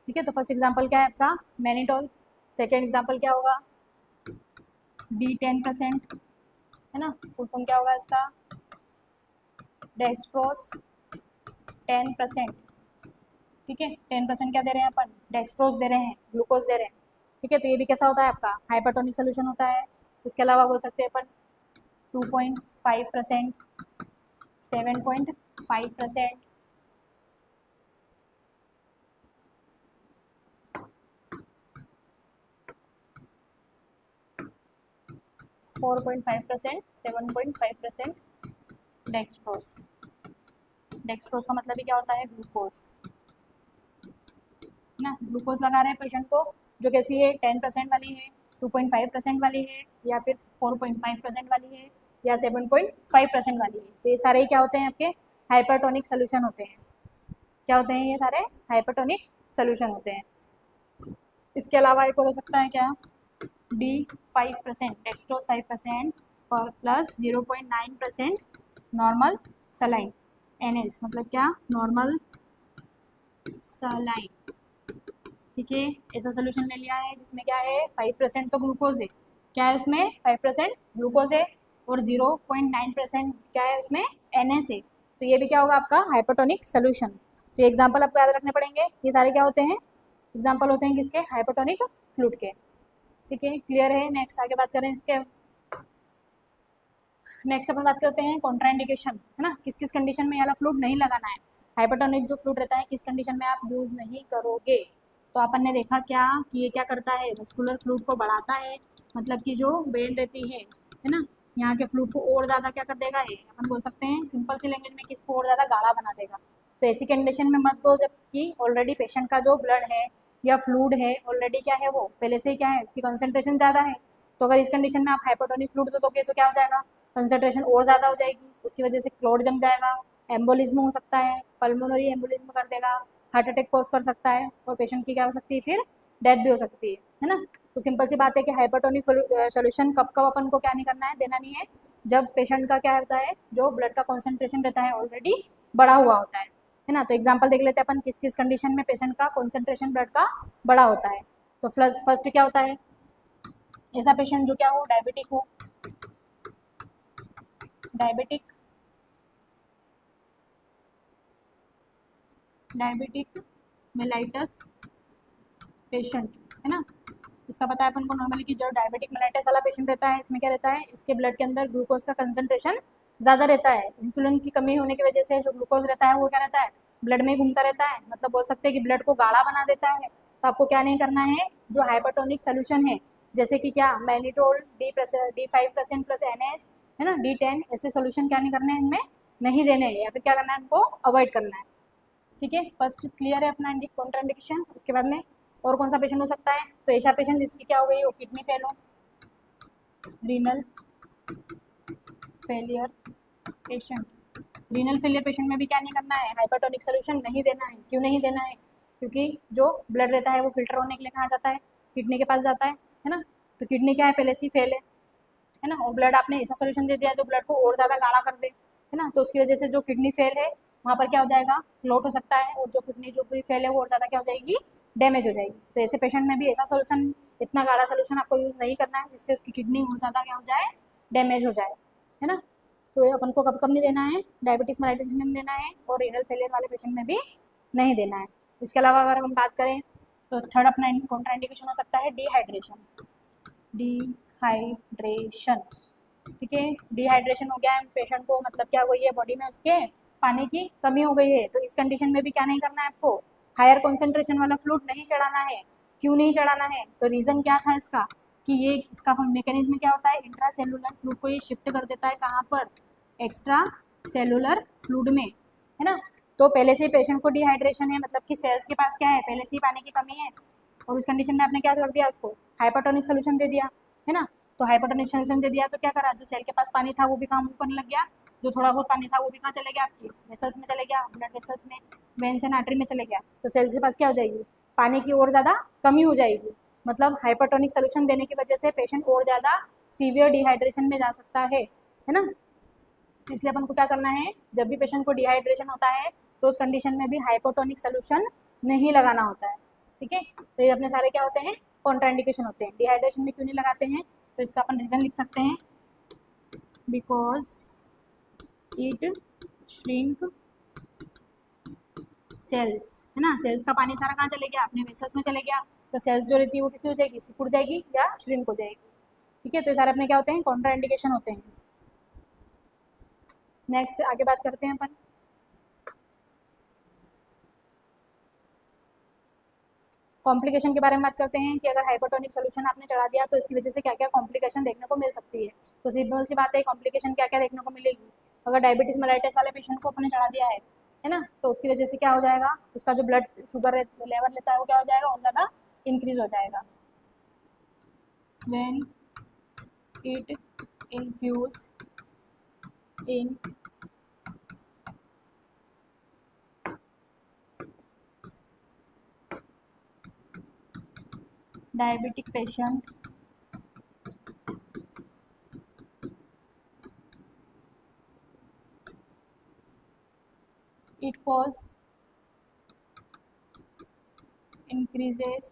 ठीक है। तो फर्स्ट एग्जांपल क्या है आपका, मैनिटोल। सेकेंड एग्जांपल क्या होगा, D10%, है ना, फुल फॉर्म क्या होगा इसका, डेक्सट्रोस 10%, ठीक है। 10% क्या दे रहे हैं अपन, डेक्सट्रोस दे रहे हैं, ग्लूकोज दे रहे हैं, ठीक है। तो ये भी कैसा होता है आपका, हाइपरटोनिक सोल्यूशन होता है। उसके अलावा बोल सकते हैं अपन 2.5%, 7.5%, 4.5%, 7.5% डेक्सट्रोस। डेक्सट्रोस का मतलब ही क्या होता है, ग्लूकोज, ना। ग्लूकोज लगा रहे हैं पेशेंट को, जो कैसी है, 10% वाली है, 2.5% वाली है, या फिर 4.5% वाली है, या 7.5% वाली है। तो ये सारे क्या होते हैं आपके, हाइपरटोनिक सोल्यूशन होते हैं। क्या होते हैं ये सारे, हाइपरटोनिक सोल्यूशन होते हैं। इसके अलावा एक और हो सकता है क्या, D5%, डेक्सट्रोस 5% और प्लस 0.9% नॉर्मल सलाइन, NS मतलब क्या, नॉर्मल सलाइन, ठीक है। ऐसा सोल्यूशन ले लिया है जिसमें क्या है, 5% तो ग्लूकोज है, क्या है उसमें, 5% ग्लूकोज है, और 0.9% क्या है उसमें, NS है। तो ये भी क्या होगा आपका, हाइपरटोनिक सोल्यूशन। तो ये एग्जाम्पल आपको याद रखने पड़ेंगे, ये सारे क्या होते हैं, एग्जाम्पल होते हैं किसके, हाइपरटोनिक फ्लूइड के, ठीक है। क्लियर है। नेक्स्ट आगे बात करें इसके, नेक्स्ट अपन बात करते हैं कॉन्ट्राइंडिकेशन, है ना, किस किस कंडीशन में ये वाला फ्लूइड नहीं लगाना है। हाइपरटोनिक जो फ्लूइड रहता है किस कंडीशन में आप यूज़ नहीं करोगे। तो अपन ने देखा क्या कि ये क्या करता है, मस्कुलर फ्लूइड को बढ़ाता है, मतलब कि जो वेन रहती है ना, यहाँ के फ्लूइड को और ज़्यादा क्या कर देगा, ये अपन बोल सकते हैं सिंपल सी लैंग्वेज में किसको और ज़्यादा गाढ़ा बना देगा। तो ऐसी कंडीशन में मत दो जबकि ऑलरेडी पेशेंट का जो ब्लड है या फ्लूइड है ऑलरेडी क्या है, वो पहले से ही क्या है, उसकी कंसंट्रेशन ज़्यादा है। तो अगर इस कंडीशन में आप हाइपरटोनिक फ्लूइड दोगे तो क्या हो जाएगा, कंसंट्रेशन और ज़्यादा हो जाएगी, उसकी वजह से क्लोट जम जाएगा, एम्बोलिज्म हो सकता है, पल्मोनरी एम्बोलिज्म कर देगा, हार्ट अटैक कॉज कर सकता है और पेशेंट की क्या हो सकती है, फिर डेथ भी हो सकती है ना। तो सिंपल सी बात है कि हाइपरटोनिक सोल्यूशन कब कब अपन को क्या नहीं करना है, देना नहीं है, जब पेशेंट का क्या होता है, जो ब्लड का कॉन्सेंट्रेशन रहता है ऑलरेडी बढ़ा हुआ होता है ना। तो एग्जाम्पल देख लेते हैं अपन किस किस कंडीशन में पेशेंट का कॉन्सेंट्रेशन ब्लड का बड़ा होता है। तो फर्स्ट क्या होता है, ऐसा पेशेंट जो क्या हो, डायबिटिक हो, डायबिटिक मेलाइटस पेशेंट, है ना। इसका पता है अपन को नॉर्मली कि जो डायबिटिक मेलाइटस वाला पेशेंट रहता है इसमें क्या रहता है, इसके ब्लड के अंदर ग्लूकोज का कंसंट्रेशन ज़्यादा रहता है, इंसुलिन की कमी होने की वजह से जो ग्लूकोज रहता है वो क्या रहता है, ब्लड में घूमता रहता है, मतलब बोल सकते हैं कि ब्लड को गाढ़ा बना देता है। तो आपको क्या नहीं करना है, जो हाइपरटोनिक सोल्यूशन है जैसे कि क्या मैनिटोल D5% प्लस NaS, है ना, D10, ऐसे सोल्यूशन क्या नहीं करने हैं, इनमें नहीं देने हैं, या फिर क्या करना है, इनको अवॉइड करना है। ठीक है, फर्स्ट क्लियर है अपना कॉन्ट्राइंडिकेशन। उसके बाद में और कौन सा पेशेंट हो सकता है, तो ऐसा पेशेंट जिसकी क्या हो गई हो, किडनी फेल हो, renal failure patient. Renal failure patient में भी क्या नहीं करना है, हाइपरटोनिक सोल्यूशन नहीं देना है। क्यों नहीं देना है, क्योंकि जो ब्लड रहता है वो फिल्टर होने के लिए कहाँ जाता है, किडनी के पास जाता है ना। तो किडनी क्या है, पहले से ही फेल है ना, और ब्लड आपने ऐसा सोल्यूशन दे दिया जो ब्लड को और ज़्यादा गाढ़ा कर दे, है ना। तो उसकी वजह से जो किडनी फेल है वहाँ पर क्या हो जाएगा, क्लोट हो सकता है, और जो किडनी जो पूरी फेल है वो और ज़्यादा क्या हो जाएगी, डैमेज हो जाएगी। तो ऐसे पेशेंट में भी ऐसा सोल्यूशन, इतना गाढ़ा सोल्यूशन आपको यूज़ नहीं करना है जिससे उसकी किडनी और ज़्यादा क्या हो जाए, डैमेज हो जाए, है ना। तो ये अपन को कब कब नहीं देना है, डायबिटीज़ मेलाइटिस में नहीं देना है, और रीनल फेलियर वाले पेशेंट में भी नहीं देना है। इसके अलावा अगर हम बात करें तो थर्ड अपना कॉन्ट्राइंडिकेशन हो सकता है डिहाइड्रेशन। डिहाइड्रेशन, ठीक है, डिहाइड्रेशन हो गया है पेशेंट को, मतलब क्या हो गई है, बॉडी में उसके पानी की कमी हो गई है। तो इस कंडीशन में भी क्या नहीं करना है आपको, हायर कॉन्सेंट्रेशन वाला फ्लूइड नहीं चढ़ाना है। क्यों नहीं चढ़ाना है, तो रीज़न क्या था इसका, कि ये इसका मैकेनिज्म क्या होता है, इंट्रा सेलुलर फ्लूइड को ये शिफ्ट कर देता है कहाँ पर, एक्स्ट्रा सेलुलर फ्लूइड में, है ना। तो पहले से ही पेशेंट को डिहाइड्रेशन है, मतलब कि सेल्स के पास क्या है, पहले से ही पानी की कमी है, और उस कंडीशन में आपने क्या कर दिया, उसको हाइपरटोनिक सोल्यूशन दे दिया, है ना। तो हाइपरटोनिक सोल्यूशन दे दिया तो क्या करा, जो सेल के पास पानी था वो भी काम करने लग गया, जो थोड़ा बहुत पानी था वो भी कहाँ चले गया, आपकी वेसल्स में चले गया, ब्लड वेसल्स में, वेन्स एंड आर्टरी में चले गया। तो सेल के पास क्या हो जाएगी, पानी की और ज़्यादा कमी हो जाएगी, मतलब हाइपरटोनिक सोल्यूशन देने की वजह से पेशेंट और ज़्यादा सीवियर डिहाइड्रेशन में जा सकता है ना। इसलिए अपन को क्या करना है, जब भी पेशेंट को डिहाइड्रेशन होता है तो उस कंडीशन में भी हाइपोटोनिक सोल्यूशन नहीं लगाना होता है। ठीक है, तो ये अपने सारे क्या होते हैं, कॉन्ट्राइंडिकेशन होते हैं। डिहाइड्रेशन में क्यों नहीं लगाते हैं, तो इसका अपन रीज़न लिख सकते हैं, बिकॉज इट श्रिंक सेल्स, है ना। सेल्स का पानी सारा कहाँ चले गया, अपने वेसल्स में चले गया, तो सेल्स जो रहती है वो किसी हो जाएगी, सिकुड़ जाएगी या श्रिंक हो जाएगी। ठीक है, तो ये सारे अपने क्या होते हैं, कॉन्ट्राइंडिकेशन होते हैं। नेक्स्ट आगे बात करते हैं अपन, कॉम्प्लिकेशन के बारे में बात करते हैं कि अगर हाइपरटोनिक सोल्यूशन आपने चढ़ा दिया तो इसकी वजह से क्या क्या कॉम्प्लिकेशन देखने को मिल सकती है। तो सिंपल सी बात है, कॉम्प्लिकेशन क्या क्या देखने को मिलेगी, अगर डायबिटीज मेलाइटिस वाले पेशेंट को अपने चढ़ा दिया है ना, तो उसकी वजह से क्या हो जाएगा, उसका जो ब्लड शुगर लेवल लेता है वो क्या हो जाएगा, और ज़्यादा इंक्रीज हो जाएगा। When it infuse in diabetic patient it cause increases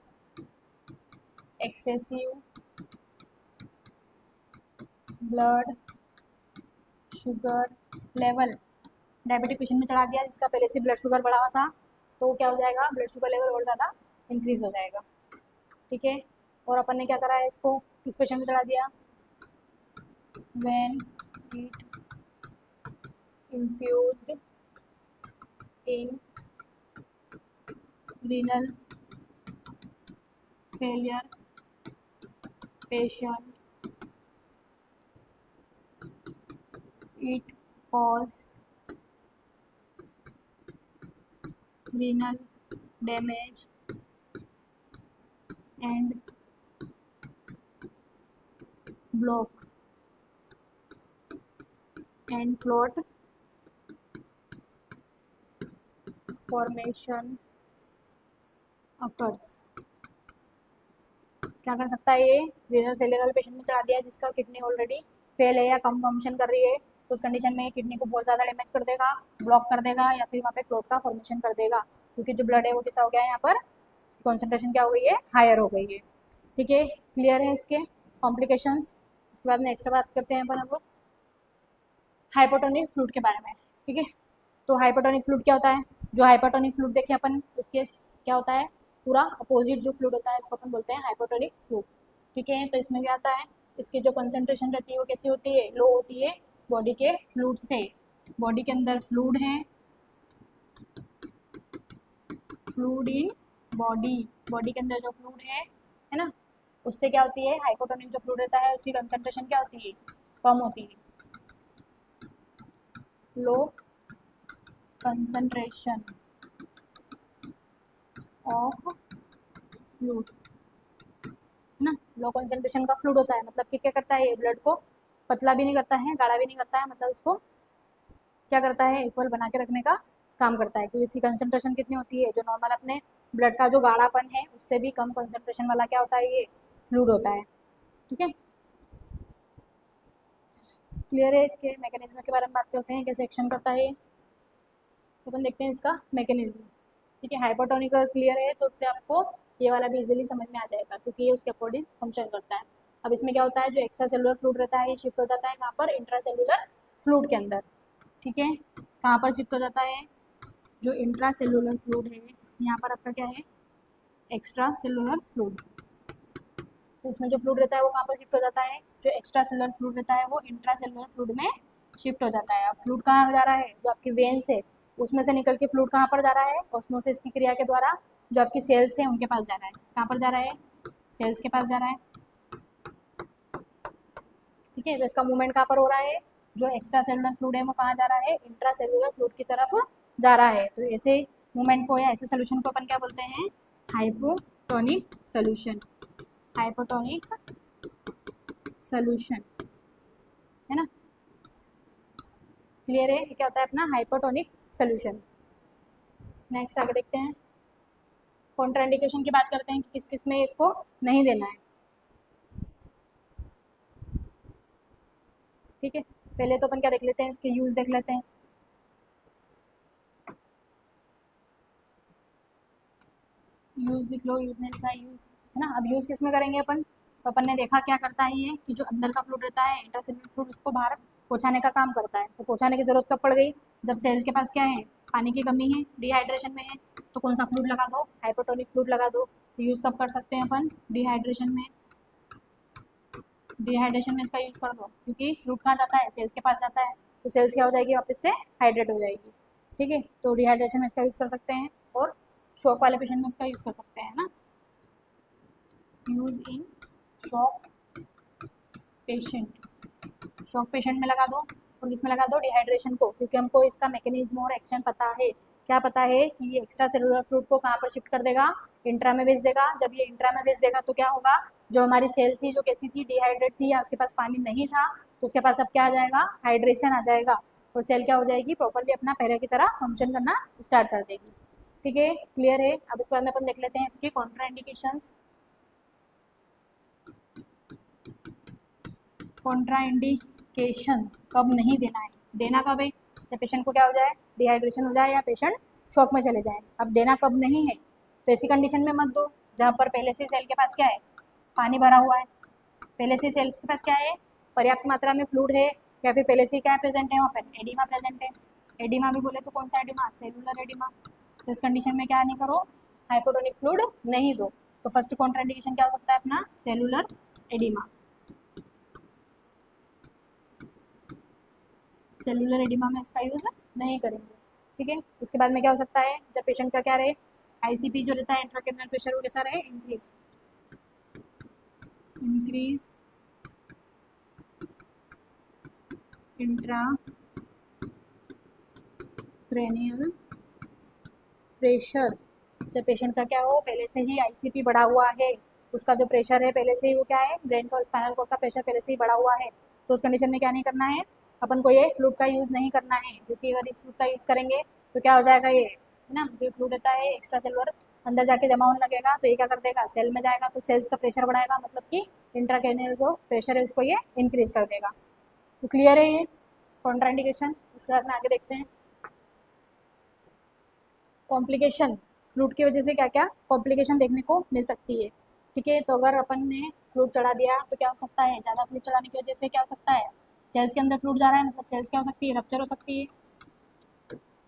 excessive blood sugar level। Diabetic patient में चढ़ा दिया जिसका पहले से ब्लड शुगर बढ़ा हुआ था, तो क्या हो जाएगा, ब्लड शुगर लेवल और ज़्यादा इंक्रीज हो जाएगा। ठीक है, और अपन ने क्या करा है, इसको किस पेशेंट में चढ़ा दिया, when heat infused in renal failure patient. It cause renal damage and block and clot formation occurs. क्या कर सकता है ये? रीनल फेलियर वाले पेशेंट में चढ़ा दिया जिसका किडनी ऑलरेडी फेल है या कम फंक्शन कर रही है, तो उस कंडीशन में किडनी को बहुत ज़्यादा डैमेज कर देगा, ब्लॉक कर देगा या फिर वहाँ पे क्लोट का फॉर्मेशन कर देगा, क्योंकि जो ब्लड है वो कैसा हो गया है, यहाँ पर कॉन्सेंट्रेशन क्या हो गई है, हायर हो गई है। ठीक है, क्लियर है इसके कॉम्प्लिकेशंस। इसके बाद नेक्स्ट बात करते हैं अपन अब हाइपोटोनिक फ्लूइड के बारे में। ठीक है, तो हाइपोटोनिक फ्लूइड क्या होता है? जो हाइपोटोनिक फ्लूइड देखे अपन, उसके क्या होता है, पूरा अपोजिट जो फ्लूइड होता है उसको अपन बोलते हैं हाइपोटोनिक फ्लूइड। ठीक है, तो इसमें क्या आता है, इसकी जो कंसंट्रेशन रहती है वो कैसी होती है, लो होती है बॉडी के फ्लूइड से। बॉडी के अंदर फ्लूइड है, फ्लूइड इन बॉडी, बॉडी के अंदर जो फ्लूइड है ना, उससे क्या होती है, हाइपोटोनिक जो फ्लूइड रहता है उसकी कंसंट्रेशन क्या होती है, कम होती है, लो कंसंट्रेशन ऑफ फ्लूइड है ना। लो कंसंट्रेशन का फ्लूइड होता है, मतलब कि क्या करता है, ये ब्लड को पतला भी नहीं करता है, गाढ़ा भी नहीं करता है, मतलब इसको क्या करता है, इक्वल बना के रखने का काम करता है, क्योंकि इसकी कंसंट्रेशन कितनी होती है, जो नॉर्मल अपने ब्लड का जो गाढ़ापन है उससे भी कम कंसंट्रेशन वाला क्या होता है, ये फ्लूइड होता है। ठीक है, क्लियर है। इसके मैकेनिज्म के बारे में बात करते हैं, कैसे एक्शन करता है, तो अपन देखते हैं इसका मैकेनिज्म। ठीक है, हाइपोटोनिक क्लियर है तो उससे आपको ये वाला भी इजीली समझ में आ जाएगा, क्योंकि ये उसके अकॉर्डिंग फंक्शन करता है। अब इसमें क्या होता है, जो एक्स्ट्रा सेलुलर फ्लूइड रहता है ये शिफ्ट हो जाता है कहाँ पर, इंट्रा सेलुलर फ्लूइड के अंदर। ठीक है, कहाँ पर शिफ्ट हो जाता है, जो इंट्रा सेलुलर फ्लूइड है यहाँ पर आपका क्या है, एक्स्ट्रा सेलुलर फ्लूइड। तो इसमें जो फ्लूइड रहता है वो कहाँ पर शिफ्ट हो जाता है, जो एक्स्ट्रा सेलुलर फ्लूइड रहता है वो इंट्रा सेलुलर फ्लूइड में शिफ्ट हो जाता है। अब फ्लूइड कहाँ जा रहा है, जो आपकी वेन्स है उसमें से निकल के फ्लूइड कहाँ पर जा रहा है, ऑस्मोसिस की क्रिया के द्वारा जो आपकी सेल्स है उनके पास जा रहा है। कहाँ पर जा रहा है, सेल्स के पास जा रहा है। ठीक है, तो इसका मूवमेंट कहाँ पर हो रहा है, जो एक्स्ट्रा सेलुलर फ्लूइड है वो कहाँ जा रहा है, इंट्रा सेलुलर फ्लूइड की तरफ जा रहा है। तो ऐसे मूवमेंट को या ऐसे सोल्यूशन को अपन क्या बोलते हैं, हाइपोटोनिक सोल्यूशन, हाइपोटोनिक सोल्यूशन है ना। क्लियर है, ये क्या होता है अपना हाइपोटोनिक सोल्यूशन। नेक्स्ट आगे देखते हैं, कॉन्ट्राइंडिकेशन की बात करते हैं कि किस किस में इसको नहीं देना है। ठीक है, पहले तो अपन क्या देख लेते हैं, इसके यूज देख लेते हैं। यूज लिख लो, यूज नहीं लिखा है, यूज है ना। अब यूज किस में करेंगे अपन, तो अपन ने देखा क्या करता है ये, कि जो अंदर का फ्लूइड रहता है इंट्रासेल्युलर फ्लूइड उसको बाहर पहुँचाने का काम करता है। तो पहुँचाने की जरूरत कब पड़ गई, जब सेल्स के पास क्या है, पानी की कमी है, डिहाइड्रेशन में है, तो कौन सा फ्लूइड लगा दो, हाइपोटोनिक फ्लूइड लगा दो। तो यूज़ कब कर सकते हैं अपन, डिहाइड्रेशन में, डिहाइड्रेशन में इसका यूज़ कर दो, क्योंकि फ्लूइड कहाँ जाता है, सेल्स के पास जाता है, तो सेल्स क्या हो जाएगी, वापस से हाइड्रेट हो जाएगी। ठीक है, तो डिहाइड्रेशन में इसका यूज़ कर सकते हैं, और शॉक वाले पेशेंट में इसका यूज़ कर सकते हैं ना, use in shock patient, shock patient में लगा दो, और इसमें लगा दो डिहाइड्रेशन को, क्योंकि हमको इसका मैकेनिज्म और एक्शन पता है। क्या पता है कि ये एक्स्ट्रा सेलुलर फ्लूइड को कहाँ पर शिफ्ट कर देगा, इंट्रा में भेज देगा। जब ये इंट्रा में भेज देगा तो क्या होगा, जो हमारी सेल थी जो कैसी थी, डिहाइड्रेट थी या उसके पास पानी नहीं था, तो उसके पास अब क्या आ जाएगा, हाइड्रेशन आ जाएगा, और सेल क्या हो जाएगी, प्रॉपरली अपना पहले की तरह फंक्शन करना स्टार्ट कर देगी। ठीक है, क्लियर है। अब इस बार में अपन देख लेते हैं इसके कॉन्ट्राइंडिकेशंस। कॉन्ट्राइंडिकेशन कब नहीं देना है, देना कब है, जब पेशेंट को क्या हो जाए, डिहाइड्रेशन हो जाए या पेशेंट शॉक में चले जाए। अब देना कब नहीं है, तो ऐसी कंडीशन में मत दो जहाँ पर पहले से सेल के पास क्या है, पानी भरा हुआ है, पहले से सेल्स के पास क्या है, पर्याप्त मात्रा में फ्लूइड है, या फिर पहले से क्या प्रेजेंट है, वहाँ पर एडिमा प्रेजेंट है। एडिमा भी बोले तो कौन सा एडिमा, सेलुलर एडिमा। तो इस कंडीशन में क्या नहीं करो, हाइपोटोनिक फ्लूइड नहीं दो। तो फर्स्ट कॉन्ट्राइंडिकेशन क्या हो सकता है अपना, सेलुलर एडिमा। सेलुलर एडिमा में इसका यूज़ नहीं करेंगे। ठीक है, उसके बाद में क्या हो सकता है, जब पेशेंट का क्या रहे, आईसीपी जो रहता है इंट्राक्रेनियल प्रेशर वो कैसा रहे, इंक्रीज इंट्रा क्रेनियल प्रेशर। जब पेशेंट का क्या हो, पहले से ही आईसीपी बढ़ा हुआ है, उसका जो प्रेशर है पहले से ही वो क्या है, ब्रेन का स्पाइनल कॉर्ड का प्रेशर पहले से ही बढ़ा हुआ है, तो उस कंडीशन में क्या नहीं करना है, अपन को ये फ्लूइड का यूज़ नहीं करना है, क्योंकि अगर इस फ्लूइड का यूज़ करेंगे तो क्या हो जाएगा, ये है ना, जो फ्लूइड रहता है एक्स्ट्रा सेलुलर अंदर जाके जमा होने लगेगा, तो ये क्या कर देगा, सेल में जाएगा तो सेल्स का प्रेशर बढ़ाएगा, मतलब कि इंट्राक्रेनियल जो प्रेशर है उसको ये इंक्रीज कर देगा। तो क्लियर है ये कॉन्ट्राइंडिकेशन। इसके बाद में आगे देखते हैं कॉम्प्लिकेशन। फ्लूइड की वजह से क्या क्या कॉम्प्लिकेशन देखने को मिल सकती है। ठीक है, तो अगर अपन ने फ्लूइड चढ़ा दिया तो क्या हो सकता है, ज़्यादा फ्लूइड चढ़ाने की वजह से क्या हो सकता है, सेल्स के अंदर फ्लूइड जा रहा है, मतलब सेल्स क्या हो सकती है, रप्चर हो सकती है,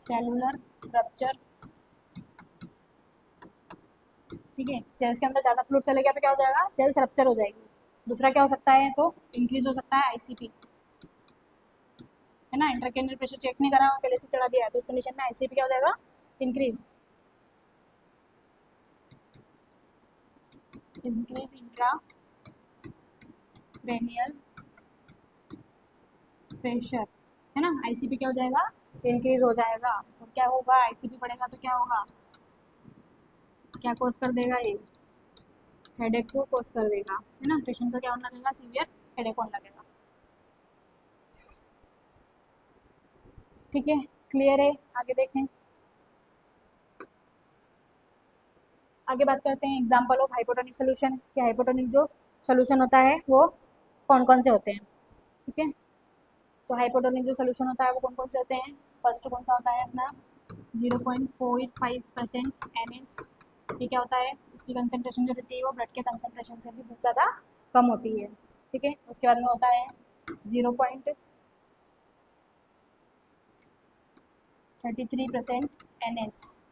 सेलुलर रप्चर। ठीक है, सेल्स के अंदर ज़्यादा फ्लूइड चले गया तो क्या हो जाएगा, सेल्स रप्चर हो जाएगी। दूसरा क्या हो सकता है, तो इंक्रीज हो सकता है आईसीपी, है ना, इंट्राक्रेनियल प्रेशर चेक नहीं करा पहले से चढ़ा दिया है, तो उस कंडीशन में आईसीपी क्या हो जाएगा, इंक्रीज इंट्रा क्रेनियल प्रेशर, है ना, आईसीपी क्या हो जाएगा, इंक्रीज हो जाएगा। और क्या होगा, आईसीपी बढ़ेगा तो क्या होगा, क्या कॉज कर देगा, ये हेडेक को कॉज कर देगा, है ना, पेशेंट का क्या होने लगेगा, सीवियर हेडेक होने लगेगा। ठीक है, क्लियर है, आगे देखें। आगे बात करते हैं एग्जाम्पल ऑफ हाइपोटोनिक सोल्यूशन, कि हाइपोटोनिक जो सोल्यूशन होता है वो कौन कौन से होते हैं। ठीक है, तो हाइपोटोनिक जो सोल्यूशन होता है वो कौन कौन से होते हैं, फर्स्ट कौन सा होता है अपना 0.45% NH। ये क्या होता है, इसकी कंसनट्रेशन जो रहती है वो ब्लड के कंसनट्रेशन से भी बहुत ज़्यादा कम होती है। ठीक है, उसके बाद में होता है 0.33% NS।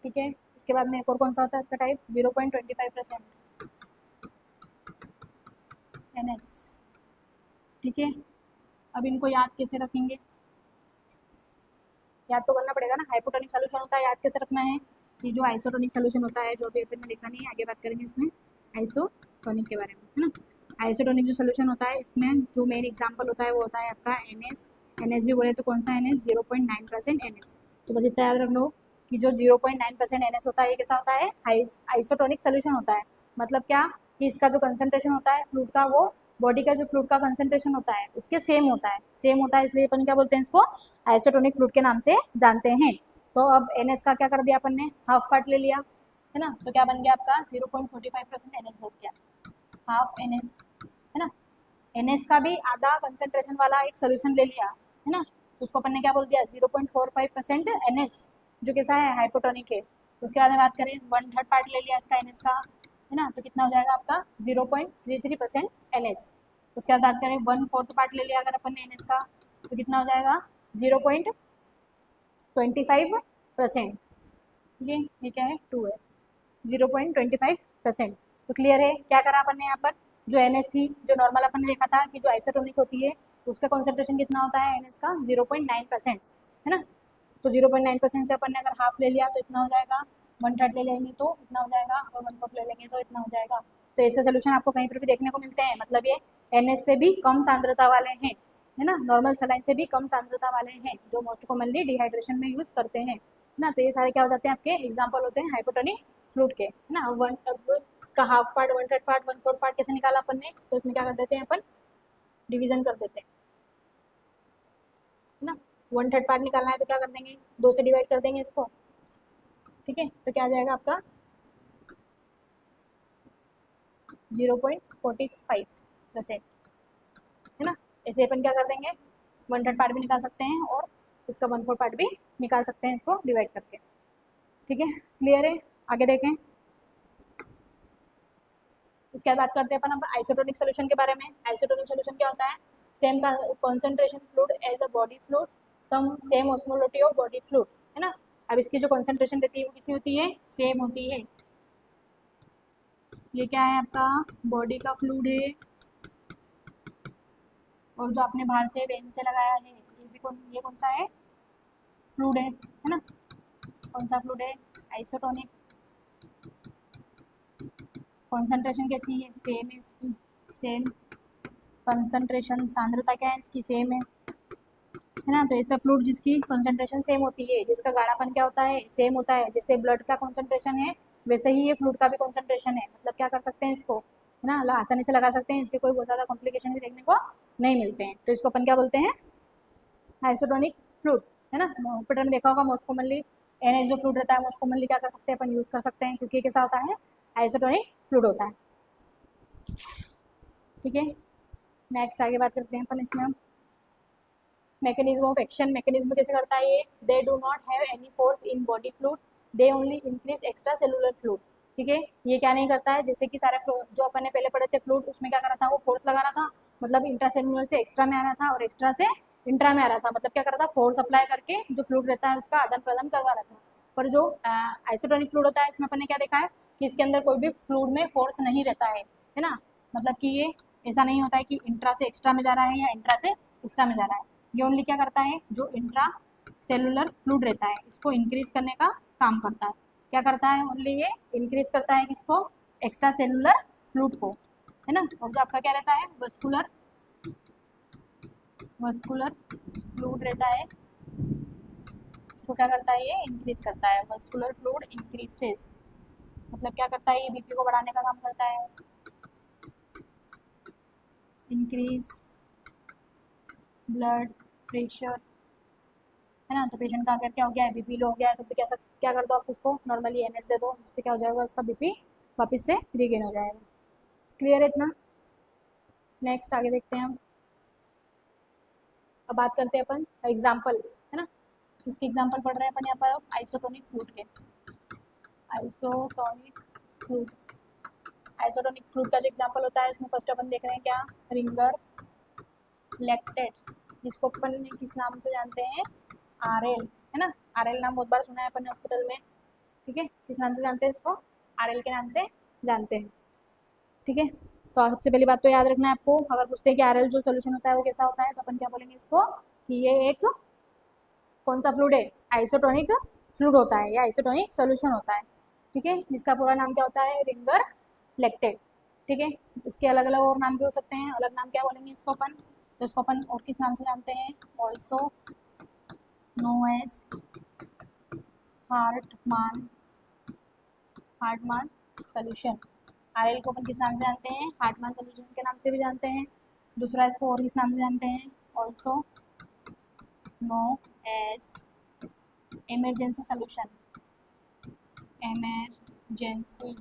ठीक है, इसके बाद में एक और कौन सा होता है इसका टाइप 0.25% NS। ठीक है, अब इनको याद कैसे रखेंगे, याद तो करना पड़ेगा ना, हाइपोटोनिक सोल्यूशन होता है, याद कैसे रखना है, कि जो आइसोटोनिक सोल्यूशन होता है, जो अभी अपन ने देखा नहीं है, आगे बात करेंगे इसमें आइसोटोनिक के बारे में, है ना। आइसोटोनिक जो सोल्यूशन होता है इसमें जो मेन एग्जाम्पल होता है वो होता है आपका NS। NS भी बोले तो कौन सा NS, 0.9% NS। तो बस इतना याद रख लो कि जो 0.9% NS होता है ये कैसा होता है, आइसोटोनिक सोल्यूशन होता है। मतलब क्या, कि इसका जो कंसनट्रेशन होता है फ्लूइड का, वो बॉडी का जो फ्लूइड का कंसंट्रेशन होता है उसके सेम होता है, सेम होता है, इसलिए अपन क्या बोलते हैं इसको, आइसोटोनिक फ्लूइड के नाम से जानते हैं। तो अब NS का क्या कर दिया अपन ने, हाफ पार्ट ले लिया, है ना, तो क्या बन गया आपका 0.45% NS बच गया, हाफ NS, है ना। NS का भी आधा कंसंट्रेशन वाला एक सोल्यूशन ले लिया, है ना, तो उसको अपन ने क्या बोल दिया 0.45% NS, जो कैसा है, हाइपोटोनिक है। उसके बाद में बात करें 1/3 पार्ट ले लिया इसका NS का, है ना, तो कितना हो जाएगा आपका 0.33% NS। उसके बाद बात करें 1/4 पार्ट ले लिया अगर अपन ने NS का, तो कितना हो जाएगा 0.25%। ठीक है, ये क्या है 2 है, 0.25%। तो क्लियर है, क्या करा अपन ने यहाँ पर, जो NS थी, जो नॉर्मल अपन ने देखा था कि जो आइसोटोनिक होती है उसका कॉन्सेंट्रेशन कितना होता है NS का 0.9%, है ना। तो 0.9% से अपन ने अगर हाफ ले लिया तो इतना हो जाएगा, 1/3 ले लेंगे तो इतना हो जाएगा, और 1/4 ले लेंगे तो इतना हो जाएगा। तो ऐसे सोल्यूशन आपको कहीं पर भी देखने को मिलते हैं, मतलब ये NS से भी कम सांद्रता वाले हैं, है ना, नॉर्मल सलाइन से भी कम सांद्रता वाले हैं, जो मोस्ट कॉमनली डिहाइड्रेशन में यूज़ करते हैं, है ना। तो ये सारे क्या हो जाते हैं आपके एग्जाम्पल होते हैं हाइपोटोनिक फ्लूइड के, है ना। इसका हाफ पार्ट, 1/3 पार्ट, 1/4 पार्ट कैसे निकाला अपन ने, तो इसमें क्या कर देते हैं अपन, डिवीजन कर देते हैं, है ना। 1/3 पार्ट निकालना है तो क्या कर देंगे, 2 से डिवाइड कर देंगे इसको। ठीक है, तो क्या आ जाएगा आपका 0.45%, है ना। ऐसे अपन क्या कर देंगे, 1/3 पार्ट भी निकाल सकते हैं और इसका 1/4 पार्ट भी निकाल सकते हैं इसको डिवाइड करके। ठीक है, क्लियर है, आगे देखें। इसके बाद बात करते हैं अपन अब आइसोटोनिक सोल्यूशन के बारे में। आइसोटोनिक सोल्यूशन क्या होता है, सेम का concentration fluid as a body fluid, some same osmolality of body fluid, है ना। अब इसकी जो कॉन्सेंट्रेशन रहती है वो किसी होती है, सेम होती है। ये क्या है आपका बॉडी का फ्लूइड है, और जो आपने बाहर से वेन से लगाया है ये कौन सा है, फ्लूइड है ना। कौन सा फ्लूइड है, आइसोटोनिक। कॉन्सेंट्रेशन कैसी है, सेम है इसकी, सेम कंसंट्रेशन, सांद्रता क्या है इसकी, सेम है ना। तो ऐसा फ्लूइड जिसकी कंसंट्रेशन सेम होती है, जिसका गाढ़ापन क्या होता है, सेम होता है, जैसे ब्लड का कंसंट्रेशन है वैसे ही ये फ्लूइड का भी कंसंट्रेशन है। मतलब क्या कर सकते हैं इसको, है ना, आसानी से लगा सकते हैं, इसके कोई बहुत ज़्यादा कॉम्प्लिकेशन भी देखने को नहीं मिलते हैं। तो इसको अपन क्या बोलते हैं, आइसोटोनिक फ्लूइड, है ना। हॉस्पिटल में देखा होगा मोस्ट कॉमनली NH जो फ्लूइड रहता है मोस्ट कॉमनली क्या कर सकते हैं अपन, यूज़ कर सकते हैं, क्योंकि ये कैसा होता है, आइसोटोनिक फ्लूइड होता है। ठीक है, नेक्स्ट आगे बात करते हैं अपन इसमें हम मैकेनिज्म ऑफ एक्शन। मैकेनिज्म कैसे करता है ये, they do not have any force in body fluid, they only increase extra cellular fluid. ठीक है, ये क्या नहीं करता है, जैसे कि सारे जो अपन ने पहले पढ़े थे फ्लूइड, उसमें क्या कर रहा था, वो फोर्स लगा रहा था, मतलब इंट्रासेलुलर से एक्स्ट्रा में आ रहा था और एक्स्ट्रा से इंट्रा में आ रहा था। मतलब क्या कर रहा था, फोर्स अप्लाई करके जो फ्लूइड रहता है उसका आदान प्रदान करवा रहा था। पर जो आइसोटोनिक फ्लूइड होता है इसमें अपन ने क्या देखा है कि इसके अंदर कोई भी फ्लूइड में फोर्स नहीं रहता है ना। मतलब कि ये ऐसा नहीं होता है कि इंट्रा से एक्स्ट्रा में जा रहा है या इंट्रा से एक्स्ट्रा में जा रहा है। ये ओनली क्या करता है, जो इंट्रा सेलुलर फ्लूइड रहता है इसको इंक्रीज करने का काम करता है। क्या करता है, ओनली ये इंक्रीज करता है किसको, एक्स्ट्रा सेलुलर फ्लूइड को, है ना। और जो आपका क्या रहता है, वस्कुलर फ्लूइड रहता है, इसको क्या करता है, ये इंक्रीज करता है। वस्कुलर फ्लूइड इंक्रीसेस, मतलब क्या करता है, ये बीपी को बढ़ाने का काम करता है, इंक्रीज ब्लड प्रेशर, है ना। तो पेशेंट का अगर क्या हो गया है, बीपी लो हो गया है, तो फिर क्या कर दो आप उसको नॉर्मली NS दे दो, जिससे क्या हो जाएगा, उसका बीपी वापस से रीगेन हो जाएगा। क्लियर है इतना। नेक्स्ट आगे देखते हैं हम। अब बात करते हैं अपन एग्जाम्पल्स, है ना। इसके एग्जाम्पल पढ़ रहे हैं अपन यहाँ पर अब आइसोटोनिक फ्लूइड के। आइसोटोनिक फ्लूइड, आइसोटोनिक फ्लूइड का जो एग्जाम्पल होता है उसमें फर्स्ट अपन देख रहे हैं क्या, रिंगर लैक्टेट, जिसको अपन किस नाम से जानते हैं, RL, है ना। RL नाम बहुत बार सुना है अपन ने हॉस्पिटल में। ठीक है, किस नाम से जानते हैं इसको, RL के नाम से जानते हैं। ठीक है, तो सबसे पहली बात तो याद रखना है आपको, अगर पूछते हैं कि RL जो सोल्यूशन होता है वो कैसा होता है, तो अपन क्या बोलेंगे इसको कि ये एक कौन सा फ्लूइड है, आइसोटोनिक फ्लूइड होता है या आइसोटोनिक सोल्यूशन होता है। ठीक है, जिसका पूरा नाम क्या होता है, रिंगर लैक्टेट। ठीक है, इसके अलग अलग और नाम भी हो सकते हैं, अलग नाम क्या बोलेंगे इसको अपन, तो इसको अपन और किस नाम से जानते हैं, also no as Hartmann solution. RL को अपन किस नाम से जानते हैं, हार्टमान सोल्यूशन के नाम से भी जानते हैं। दूसरा इसको और किस नाम से जानते हैं, also no as emergency solution, emergency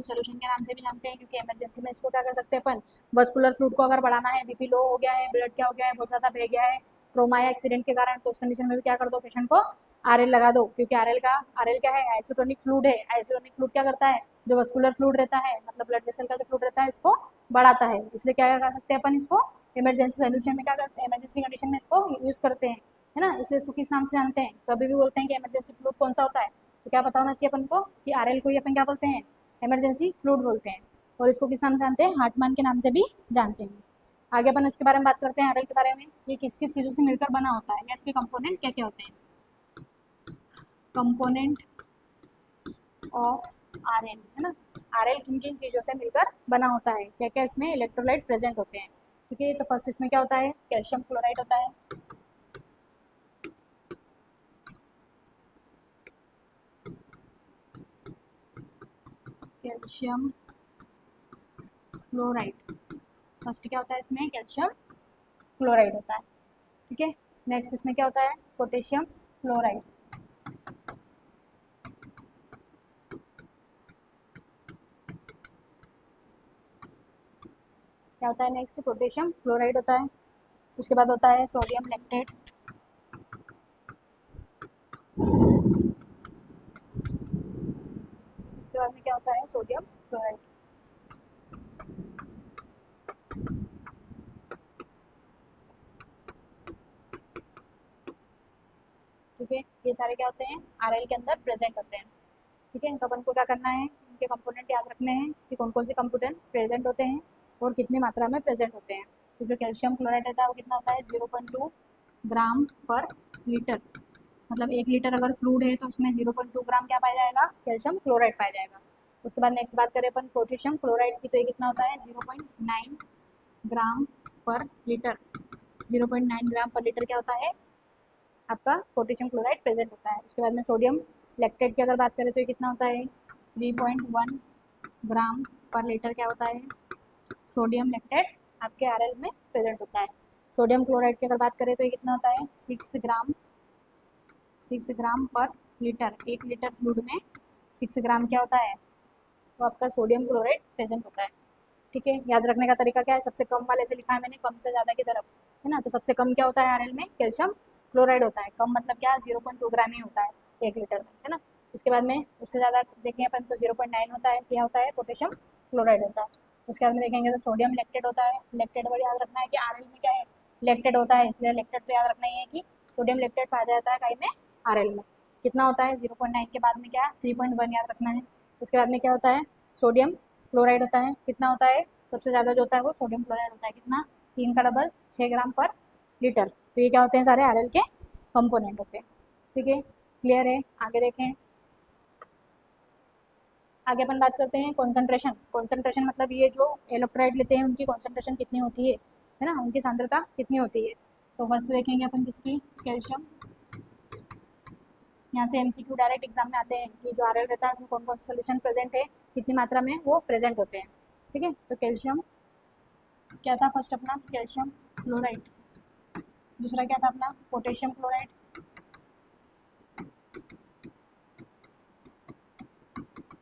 solution के नाम से भी जानते हैं, क्योंकि इमरजेंसी में इसको क्या कर सकते हैं अपन, वस्कुलर फ्लूइड को अगर बढ़ाना है, बीपी लो हो गया है, ब्लड क्या हो गया है, बहुत ज़्यादा बह गया है ट्रोमा या एक्सीडेंट के कारण, तो उस कंडीशन में भी क्या कर दो, पेशेंट को RL लगा दो, क्योंकि RL क्या है, आइसोटोनिक फ्लूइड है। आइसोटोनिक फ्लूइड क्या करता है, जो वस्कुलर फ्लूइड रहता है, मतलब ब्लड वेसल का जो फ्लूइड रहता है इसको बढ़ाता है, इसलिए क्या कर सकते हैं अपन इसको इमरजेंसी सोल्यूशन में क्या करते हैं, इमरजेंसी कंडीशन में इसको यूज़ करते हैं, है ना। इसलिए इसको किस नाम से जानते हैं, कभी भी बोलते हैं कि इमरजेंसी फ्लूइड कौन सा होता है, तो क्या पता होना चाहिए अपन को कि RL को ही अपन क्या बोलते हैं, इमरजेंसी फ्लूइड बोलते हैं। और इसको किस नाम से जानते हैं, हार्टमान के नाम से भी जानते हैं। आगे अपन इसके बारे में बात करते हैं, RL के बारे में, कि किस किस चीज़ों से मिलकर बना होता है या इसके कंपोनेंट क्या क्या होते हैं। कंपोनेंट ऑफ RL, है ना, RL किन किन चीज़ों से मिलकर बना होता है, क्या क्या इसमें इलेक्ट्रोलाइट प्रेजेंट होते हैं। ठीक है, तो फर्स्ट इसमें क्या होता है, कैल्शियम क्लोराइड होता है, कैल्शियम क्लोराइड। फर्स्ट क्या होता है इसमें, कैल्शियम क्लोराइड होता है। ठीक है, नेक्स्ट इसमें क्या होता है, पोटेशियम क्लोराइड। क्या होता है नेक्स्ट, पोटेशियम क्लोराइड होता है। उसके बाद होता है सोडियम लैक्टेट, उसके बाद में क्या होता है, सोडियम क्लोराइड। ठीक है, ये सारे क्या होते हैं, आरएल के अंदर प्रेजेंट होते हैं। ठीक है, तो अपन को क्या करना है, इनके कंपोनेंट याद रखने हैं कि कौन कौन से कंपोनेंट प्रेजेंट होते हैं और कितनी मात्रा में प्रेजेंट होते हैं। तो जो कैल्शियम क्लोराइड रहता है वो कितना होता है, 0.2 ग्राम पर लीटर। मतलब 1 लीटर अगर फ्लूइड है तो उसमें 0.2 ग्राम क्या पाया जाएगा, कैल्शियम क्लोराइड पाया जाएगा। उसके बाद नेक्स्ट बात करें अपन पोटेशियम क्लोराइड की, तो ये कितना होता है, 0.9 ग्राम पर लीटर। 0.9 ग्राम पर लीटर क्या होता है आपका पोटेशियम क्लोराइड प्रेजेंट होता है। उसके बाद में सोडियम लैक्टेट की अगर बात करें तो ये कितना होता है, 3.1 ग्राम पर लीटर क्या होता है, सोडियम लैक्टेट आपके आरएल में प्रेजेंट होता है। सोडियम क्लोराइड की अगर बात करें तो ये कितना होता है, 6 ग्राम पर लीटर। 1 लीटर फ्लूइड में 6 ग्राम क्या होता है, तो आपका सोडियम क्लोराइड प्रेजेंट होता है। ठीक है, याद रखने का तरीका क्या है, सबसे कम वाले से लिखा है मैंने, कम से ज़्यादा की तरफ, है ना। तो सबसे कम क्या होता है आरएल में, कैल्शियम क्लोराइड होता है। कम मतलब क्या, 0.2 ग्राम ही होता है 1 लीटर में, है ना। उसके बाद में उससे ज़्यादा देखें अपन तो 0.9 होता है, क्या होता है, पोटेशियम क्लोराइड होता है। उसके बाद में देखेंगे तो सोडियम लैक्टेट होता है। लैक्टेट पर याद रखना है कि आरएल में क्या है, लैक्टेट होता है, इसलिए लैक्टेट तो याद रखना ही है कि सोडियम लैक्टेट पाया जाता है काई में, आरएल में। कितना होता है, 0.9 के बाद में क्या, 3.1 याद रखना है। उसके बाद में क्या होता है, सोडियम क्लोराइड होता है। कितना होता है, सबसे ज़्यादा जो होता है वो सोडियम क्लोराइड होता है। कितना, 3 का डबल, 6 ग्राम पर लीटर। तो ये क्या होते हैं, सारे आरएल के कंपोनेंट होते हैं। ठीक है, क्लियर है। आगे देखें, आगे अपन बात करते हैं कॉन्सेंट्रेशन। कॉन्सेंट्रेशन मतलब ये जो इलेक्ट्रोलाइट लेते हैं उनकी कॉन्सेंट्रेशन कितनी होती है ना, उनकी सांद्रता कितनी होती है। तो फर्स्ट देखेंगे अपन किसकी, कैल्शियम। यहाँ से एमसीक्यू डायरेक्ट एग्जाम में आते हैं कि जो आरएल रहता है उसमें कौन कौन सा सोल्यूशन प्रेजेंट है, कितनी मात्रा में वो प्रेजेंट होते हैं। ठीक है, तो कैल्शियम क्या था फर्स्ट अपना, कैल्शियम क्लोराइड। दूसरा क्या था अपना, पोटेशियम क्लोराइड।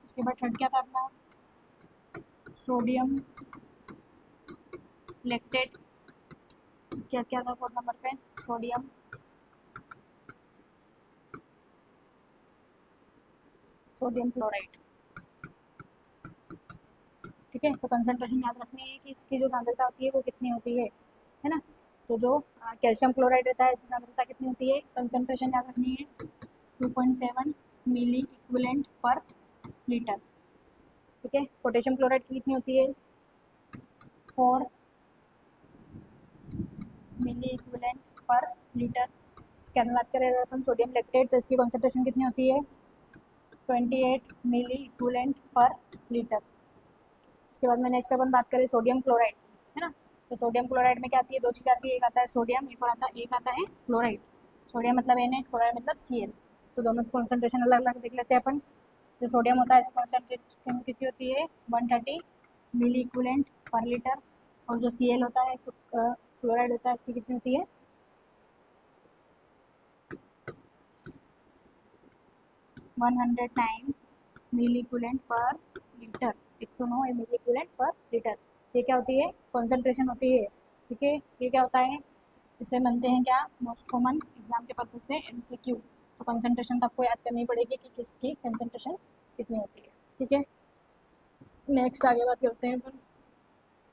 उसके बाद थर्ड क्या था अपना, सोडियम लैक्टेट। उसके बाद क्या था फोर्थ नंबर पे, सोडियम क्लोराइड। ठीक है, तो कंसंट्रेशन याद रखनी है कि इसकी जो सांद्रता होती है वो कितनी होती है ना। तो जो कैल्शियम क्लोराइड रहता है इसकी सांद्रता कितनी होती है, कंसंट्रेशन याद रखनी है, 2.7 मिली इक्विवेलेंट पर लीटर। ठीक है, पोटेशियम क्लोराइड की कितनी होती है, 4 मिली इक्विवेलेंट पर लीटर। इसके बाद बात करें अगर अपन सोडियम लैक्टेट तो इसकी कंसंट्रेशन कितनी होती है, 28 मिली इक्विवेलेंट पर लीटर। इसके बाद में नेक्स्ट अपन बात करें सोडियम क्लोराइड, है ना। तो सोडियम क्लोराइड में क्या आती है, दो चीज़ आती है, एक आता है सोडियम, एक आता है क्लोराइड। सोडियम मतलब Na, क्लोराइड मतलब Cl। तो दोनों की कॉन्सेंट्रेशन अलग अलग देख लेते हैं अपन। जो सोडियम होता है इसकी कॉन्सेंट्रेशन कितनी होती है, 130 मिली इक्विवेलेंट पर लीटर। और जो Cl होता है, क्लोराइड होता है, इसकी कितनी होती है, 109 मिली इक्विवेलेंट पर लीटर। 109 मिली इक्विवेलेंट पर लीटर। ये क्या होती है, कॉन्सेंट्रेशन होती है। ठीक है, ये क्या होता है, इसे बनते हैं क्या, मोस्ट कॉमन एग्जाम के पर्पज से एमसीक्यू। तो कंसंट्रेशन तो आपको याद करनी पड़ेगी कि किसकी कंसंट्रेशन कितनी होती है। ठीक है, नेक्स्ट आगे बात करते हैं अपन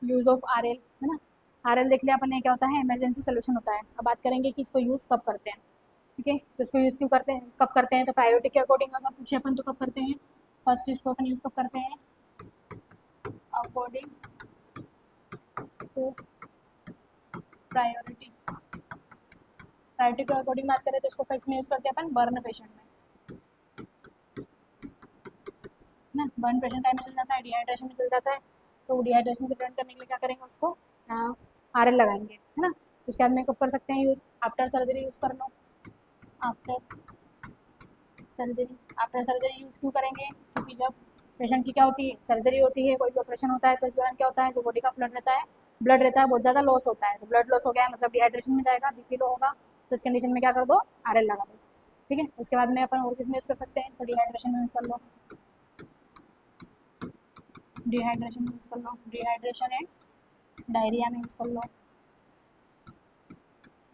यूज़ ऑफ आरएल, है ना। आरएल देख लिया अपन ने क्या होता है, इमरजेंसी सोल्यूशन होता है। अब बात करेंगे कि इसको यूज़ कब करते हैं। ठीक है, तो इसको यूज़ क्यों करते हैं, कब करते हैं, तो प्रायोरिटी के अकॉर्डिंग अगर पूछे अपन तो कब करते हैं, फर्स्ट इसको अपन यूज़ कब करते हैं, अकॉर्डिंग टू प्रायोरिटी। प्रायोरिटी के अकॉर्डिंग बात करें तो इसको किस में यूज़ करते हैं अपन, बर्न पेशेंट में ना। बर्न पेशेंट टाइम में चल जाता है, डिहाइड्रेशन में चल जाता है। तो डिहाइड्रेशन से प्रिवेंट करने के लिए क्या करेंगे, उसको आरएल लगाएंगे, है ना। उसके बाद में कब कर सकते हैं यूज़, आफ्टर सर्जरी यूज़ कर लो। आफ्टर सर्जरी यूज़ क्यों करेंगे, क्योंकि जब पेशेंट की क्या होती है, सर्जरी होती है, कोई भी ऑपरेशन होता है, तो इस दौरान क्या होता है, जो बॉडी का ब्लड रहता है बहुत ज़्यादा लॉस होता है। तो ब्लड लॉस हो गया है मतलब डिहाइड्रेशन में जाएगा, बीपी लो होगा। तो इस कंडीशन में क्या कर दो, आरएल लगा दो। ठीक है, उसके बाद में अपन और किस में यूज़ कर सकते हैं, तो डिहाइड्रेशन में यूज़ कर लो। डिहाइड्रेशन में यूज़ कर लो, डिहाइड्रेशन एंड डायरिया में यूज़ कर लो,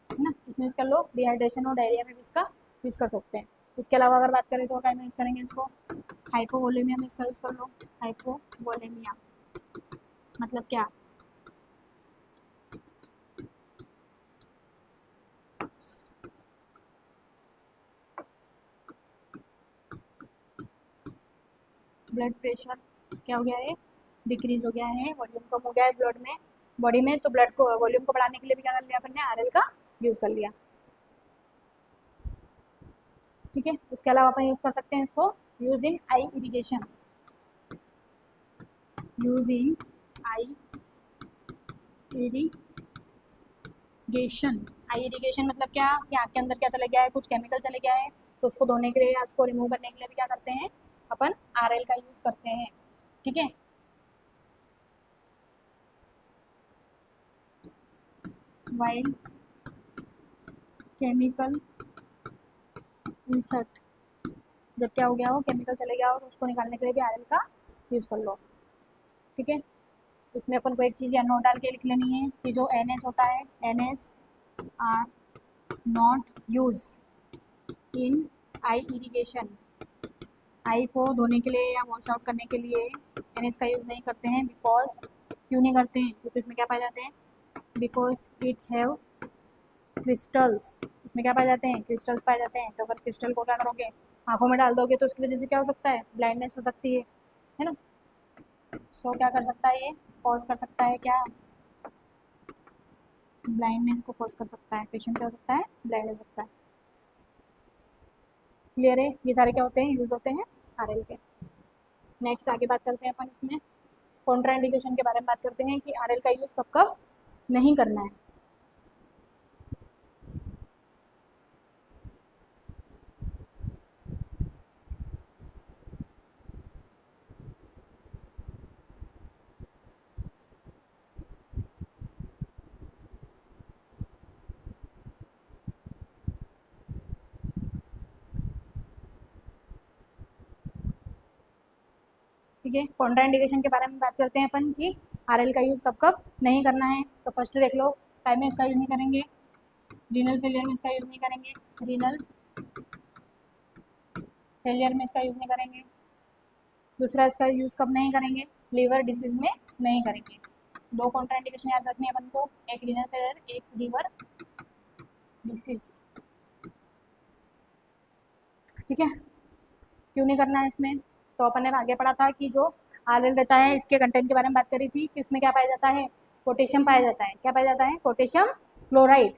है ना। इसमें यूज़ कर लो, डिहाइड्रेशन और डायरिया में भी इसका यूज़ कर सकते हैं। इसके अलावा अगर बात करें तो क्या में यूज़ करेंगे इसको, हाइपोवोलेमिया में इसका यूज़ कर लो। हाइपोवोलेमिया मतलब क्या, ब्लड प्रेशर क्या हो गया है, डिक्रीज हो गया है, वॉल्यूम कम हो गया है ब्लड में, बॉडी में, तो ब्लड को वॉल्यूम को बढ़ाने के लिए भी क्या कर लिया अपन ने, आरएल का यूज़ कर लिया। ठीक है, उसके अलावा अपन यूज़ कर सकते हैं इसको, use in eye irrigation, use in eye irrigation. I irrigation मतलब क्या, कि आँख के अंदर क्या चले गया है, कुछ केमिकल चले गया है, तो उसको धोने के लिए या उसको रिमूव करने के लिए भी क्या करते हैं, अपन आरएल का यूज़ करते हैं। ठीक है, वाइल केमिकल इंसर्ट, जब क्या हो गया हो, केमिकल चले गया हो, तो उसको निकालने के लिए भी आरएल का यूज़ कर लो। ठीक है, इसमें अपन को एक चीज़ या नोट डाल के लिख लेनी है कि जो NS होता है, NS are not use in eye irrigation. Eye को धोने के लिए या वॉश आउट करने के लिए NS का यूज़ नहीं करते हैं, बिकॉज, क्यों नहीं करते हैं, क्योंकि इसमें क्या पाए जाते हैं, बिकॉज इट हैव क्रिस्टल्स, इसमें क्या पाए जाते हैं, क्रिस्टल्स पाए जाते हैं। तो अगर क्रिस्टल को क्या करोगे, आंखों में डाल दोगे, तो उसकी वजह से क्या हो सकता है, ब्लाइंडनेस हो सकती है ना। सो क्या कर सकता है, ये कॉज कर सकता है क्या, ब्लाइंडनेस को कॉज कर सकता है, पेशेंट क्या हो सकता है, ब्लाइंड हो सकता है। क्लियर है, ये सारे क्या होते हैं, यूज होते हैं आरएल के। नेक्स्ट आगे बात करते हैं अपन इसमें कॉन्ट्राइंडिकेशन के बारे में बात करते हैं कि आरएल का यूज़ कब कब नहीं करना है। ठीक है, कॉन्ट्राइंडिकेशन के बारे में बात करते हैं अपन कि आरएल का यूज़ कब कब नहीं करना है। तो फर्स्ट देख लो, टाइम में इसका यूज़ नहीं करेंगे, रीनल फेलियर में इसका यूज़ नहीं करेंगे, रीनल फेलियर में इसका यूज़ नहीं करेंगे। दूसरा इसका यूज़ कब नहीं करेंगे, लीवर डिसीज में नहीं करेंगे। दो कॉन्ट्राइंडिकेशन याद रखनी है अपन को, एक रीनल फेलियर, एक लीवर डिसीज। ठीक है, क्यों नहीं करना है इसमें, तो अपन ने आगे पढ़ा था कि जो आरएल रहता है, इसके कंटेंट के बारे में बात करी थी कि इसमें क्या पाया जाता है, पोटेशियम पाया जाता है। क्या पाया जाता है, पोटेशियम क्लोराइड,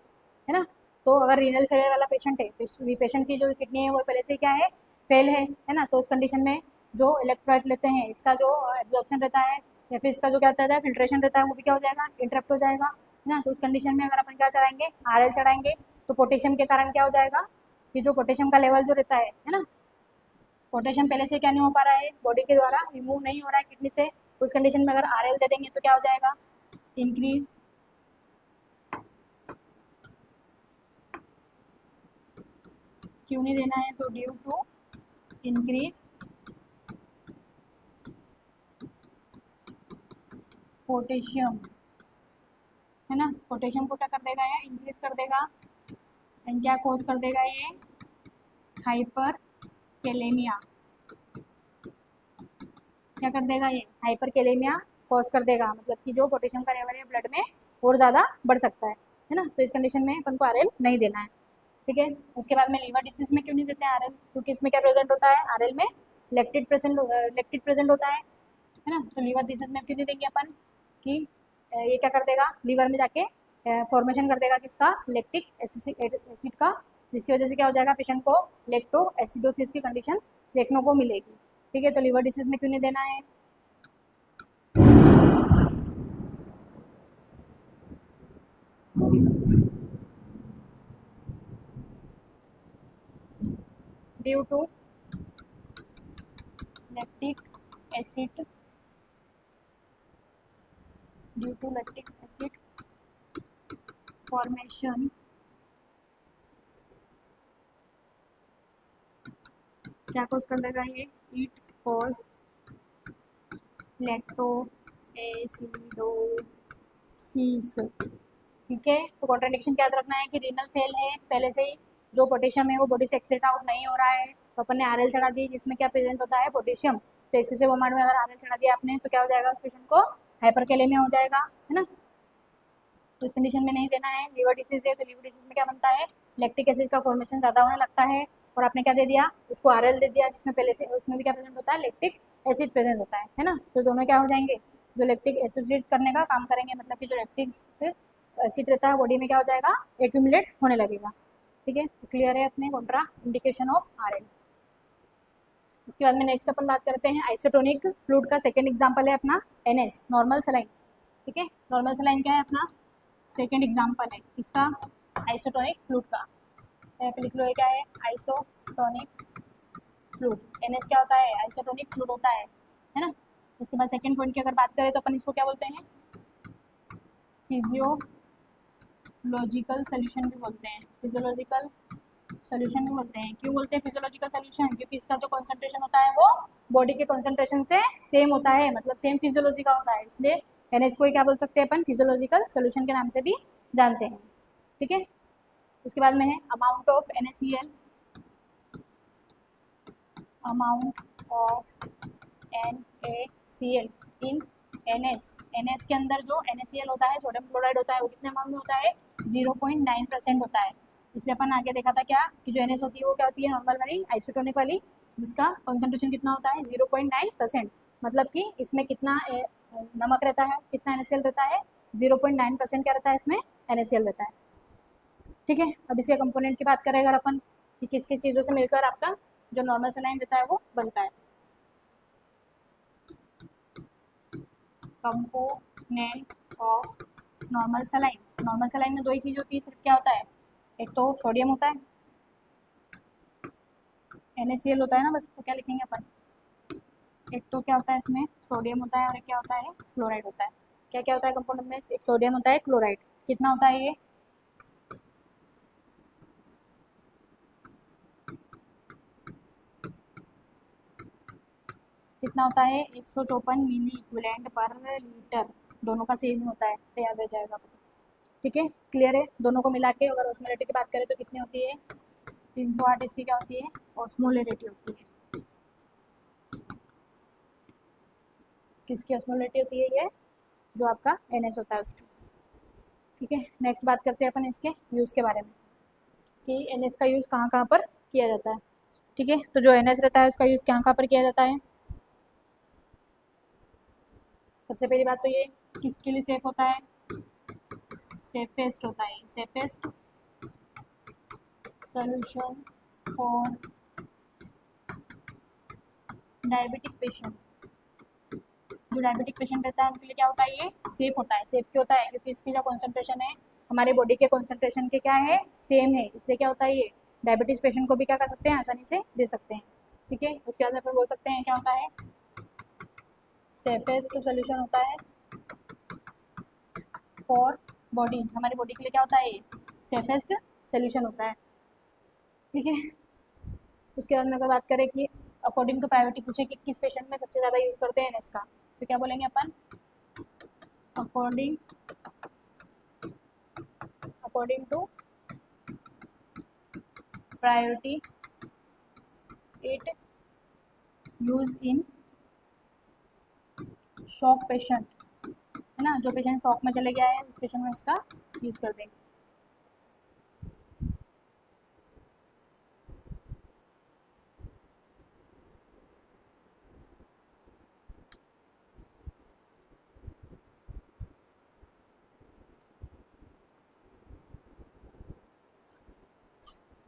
है ना। तो अगर रीनल फेलियर वाला पेशेंट है, पेशेंट की जो किडनी है वो पहले से क्या है, फेल है ना, तो उस कंडीशन में जो इलेक्ट्रोलाइट लेते हैं, इसका जो एब्जॉर्प्शन रहता है या फिर इसका जो क्या रहता है, फिल्ट्रेशन रहता है, वो भी क्या हो जाएगा, इंटरप्ट हो जाएगा, है ना। तो उस कंडीशन में अगर अपन क्या चढ़ाएंगे, आरएल चढ़ाएंगे, तो पोटेशियम के कारण क्या हो जाएगा, कि जो पोटेशियम का लेवल जो रहता है ना, पोटेशियम पहले से क्या नहीं हो पा रहा है, बॉडी के द्वारा रिमूव नहीं हो रहा है किडनी से, उस कंडीशन में अगर आरएल दे देंगे तो क्या हो जाएगा, इंक्रीज क्यों नहीं देना है, तो ड्यू टू इंक्रीज पोटेशियम, है ना। पोटेशियम को क्या कर देगा, ये इंक्रीज कर देगा, एंड क्या कोज कर देगा, ये हाइपर कैलेमिया, क्या कर देगा, ये हाइपर कैलेमिया कॉज कर देगा, मतलब कि जो पोटेशियम का लेवल है ब्लड में और ज़्यादा बढ़ सकता है ना। तो इस कंडीशन में अपन को आरएल नहीं देना है। ठीक है, उसके बाद में लीवर डिसीज में क्यों नहीं देते हैं आरएल, क्योंकि इसमें क्या प्रेजेंट होता है, आरएल में लेक्टिड प्रेजेंट होता है ना। तो लीवर डिसीज में क्यों नहीं देंगे अपन, कि ये क्या कर देगा, लीवर में जाके फॉर्मेशन कर देगा किसका, लेक्टिक एसिड का, जिसकी वजह से क्या हो जाएगा, पेशेंट को लेक्टो एसिडोसिस की कंडीशन देखने को मिलेगी। ठीक है, तो लीवर डिसीज में क्यों नहीं देना है, due to lactic acid, due to lactic acid formation, क्या कॉज कर देगा, ये इट कॉज लैक्टो एसिडोसिस। ठीक है, तो कॉन्ट्राडिक्शन क्या याद रखना है कि रीनल फेल है पहले से ही, जो पोटेशियम है वो बॉडी से एक्सेट आउट नहीं हो रहा है, तो अपन ने आरएल चढ़ा दी, जिसमें क्या प्रेजेंट होता है, पोटेशियम। तो एक्सेसिव अमाउंट में अगर आरएल चढ़ा दिया आपने, तो क्या हो जाएगा, उस पेशेंट को हाइपरकैलेमिया हो जाएगा, है ना। तो इस कंडीशन में नहीं देना है। लीवर डिसीज है, तो लीवर डिसीज में क्या बनता है, लैक्टिक एसिड का फॉर्मेशन ज़्यादा होने लगता है, और आपने क्या दे दिया, उसको RL दे दिया, जिसमें पहले से उसमें भी क्या प्रेजेंट होता है, लैक्टिक एसिड प्रेजेंट होता है ना। तो दोनों क्या हो जाएंगे, जो लैक्टिक एसिड करने का काम करेंगे, मतलब कि जो लैक्टिक एसिड रहता है बॉडी में क्या हो जाएगा, एक्यूमुलेट होने लगेगा। ठीक है, तो क्लियर है अपने कॉन्ट्रा इंडिकेशन ऑफ RL। इसके बाद में नेक्स्ट अपन बात करते हैं आइसोटोनिक फ्लूइड का सेकेंड एग्जाम्पल है अपना NS, नॉर्मल सलाइन। ठीक है, नॉर्मल सलाइन क्या है अपना सेकेंड एग्जाम्पल है इसका, आइसोटोनिक फ्लूइड का। यहाँ पे लिख लो, ये क्या है, आइसोटोनिक फ्लूइड। NS क्या होता है, आइसोटोनिक फ्लूइड होता है ना। उसके बाद सेकेंड पॉइंट की अगर बात करें तो अपन इसको क्या बोलते हैं, फिजियोलॉजिकल सोल्यूशन भी बोलते हैं, फिजियोलॉजिकल सोल्यूशन भी बोलते हैं। क्यों बोलते हैं फिजियोलॉजिकल सोल्यूशन, क्योंकि इसका जो कॉन्सेंट्रेशन होता है वो बॉडी के कॉन्सेंट्रेशन से सेम होता है, मतलब सेम फिजियोलॉजी का होता है, इसलिए NS को क्या बोल सकते हैं अपन, फिजियोलॉजिकल सोल्यूशन के नाम से भी जानते हैं। ठीक है, उसके बाद में है amount of NaCl, amount of NaCl in NS के अंदर जो NaCl होता है, सोडियम क्लोराइड होता है, वो कितने अमाउंट में होता है, 0.9% होता है। इसलिए अपन आगे देखा था क्या, कि जो NS होती है वो क्या होती है, नॉर्मल वाली आइसोटोनिक वाली, जिसका कॉन्सेंट्रेशन कितना होता है, 0.9%। मतलब कि इसमें कितना नमक रहता है, कितना NaCl रहता है, 0.9% क्या रहता है इसमें, NaCl रहता है। ठीक है, अब इसके कंपोनेंट की बात करें अगर अपन, कि किस किस चीज़ों से मिलकर आपका जो नॉर्मल सलाइन रहता है वो बनता है। Component of normal saline, normal saline में दो ही चीज़ होती है सिर्फ, क्या होता है, एक तो सोडियम होता है, NaCl होता है ना बस, तो क्या लिखेंगे अपन, एक तो क्या होता है इसमें सोडियम होता है और एक क्या होता है, क्लोराइड होता है। क्या क्या होता है कंपोनेंट में, एक सोडियम होता है, क्लोराइड कितना होता है, ये कितना होता है, 154 मिली इक्विवेलेंट पर लीटर, दोनों का सेम ही होता है, तो याद रह जाएगा। ठीक है, क्लियर है, दोनों को मिला के अगर ऑस्मोलेरिटी की बात करें तो कितनी होती है, 308 इसकी क्या होती है, ऑस्मोलेरिटी होती है। किसकी ऑस्मोलेरिटी होती है, ये जो आपका NS होता है उसकी। ठीक है, नेक्स्ट बात करते हैं अपन इसके यूज़ के बारे में, कि NS का यूज़ कहाँ कहाँ पर किया जाता है। ठीक है, तो जो NS रहता है उसका यूज़ कहाँ कहाँ पर किया जाता है। सबसे पहली बात तो ये किसके लिए सेफ होता है, सेफेस्ट होता है, safest solution for diabetic patient. जो डायबिटिक पेशेंट रहता है उनके लिए क्या होता है, ये सेफ होता है। सेफ क्यों होता है, क्योंकि इसकी जो कॉन्सेंट्रेशन है हमारे बॉडी के कॉन्सेंट्रेशन के क्या है, सेम है, इसलिए क्या होता है, ये डायबिटीज़ पेशेंट को भी क्या कर सकते हैं, आसानी से दे सकते हैं। ठीक है, उसके बाद अपन बोल सकते हैं क्या होता है, सेफेस्ट सोल्यूशन होता है फॉर बॉडी, हमारी बॉडी के लिए क्या होता है, ये सेफेस्ट सोल्यूशन होता है। ठीक है, उसके बाद में अगर बात करें कि अकॉर्डिंग टू प्रायोरिटी पूछे कि किस पेशेंट में सबसे ज़्यादा यूज़ करते हैं NS का, तो क्या बोलेंगे अपन, according to priority it use in shock patient, है ना, जो पेशेंट शॉक में चले गया है उस पेशेंट में इसका यूज़ कर देंगे।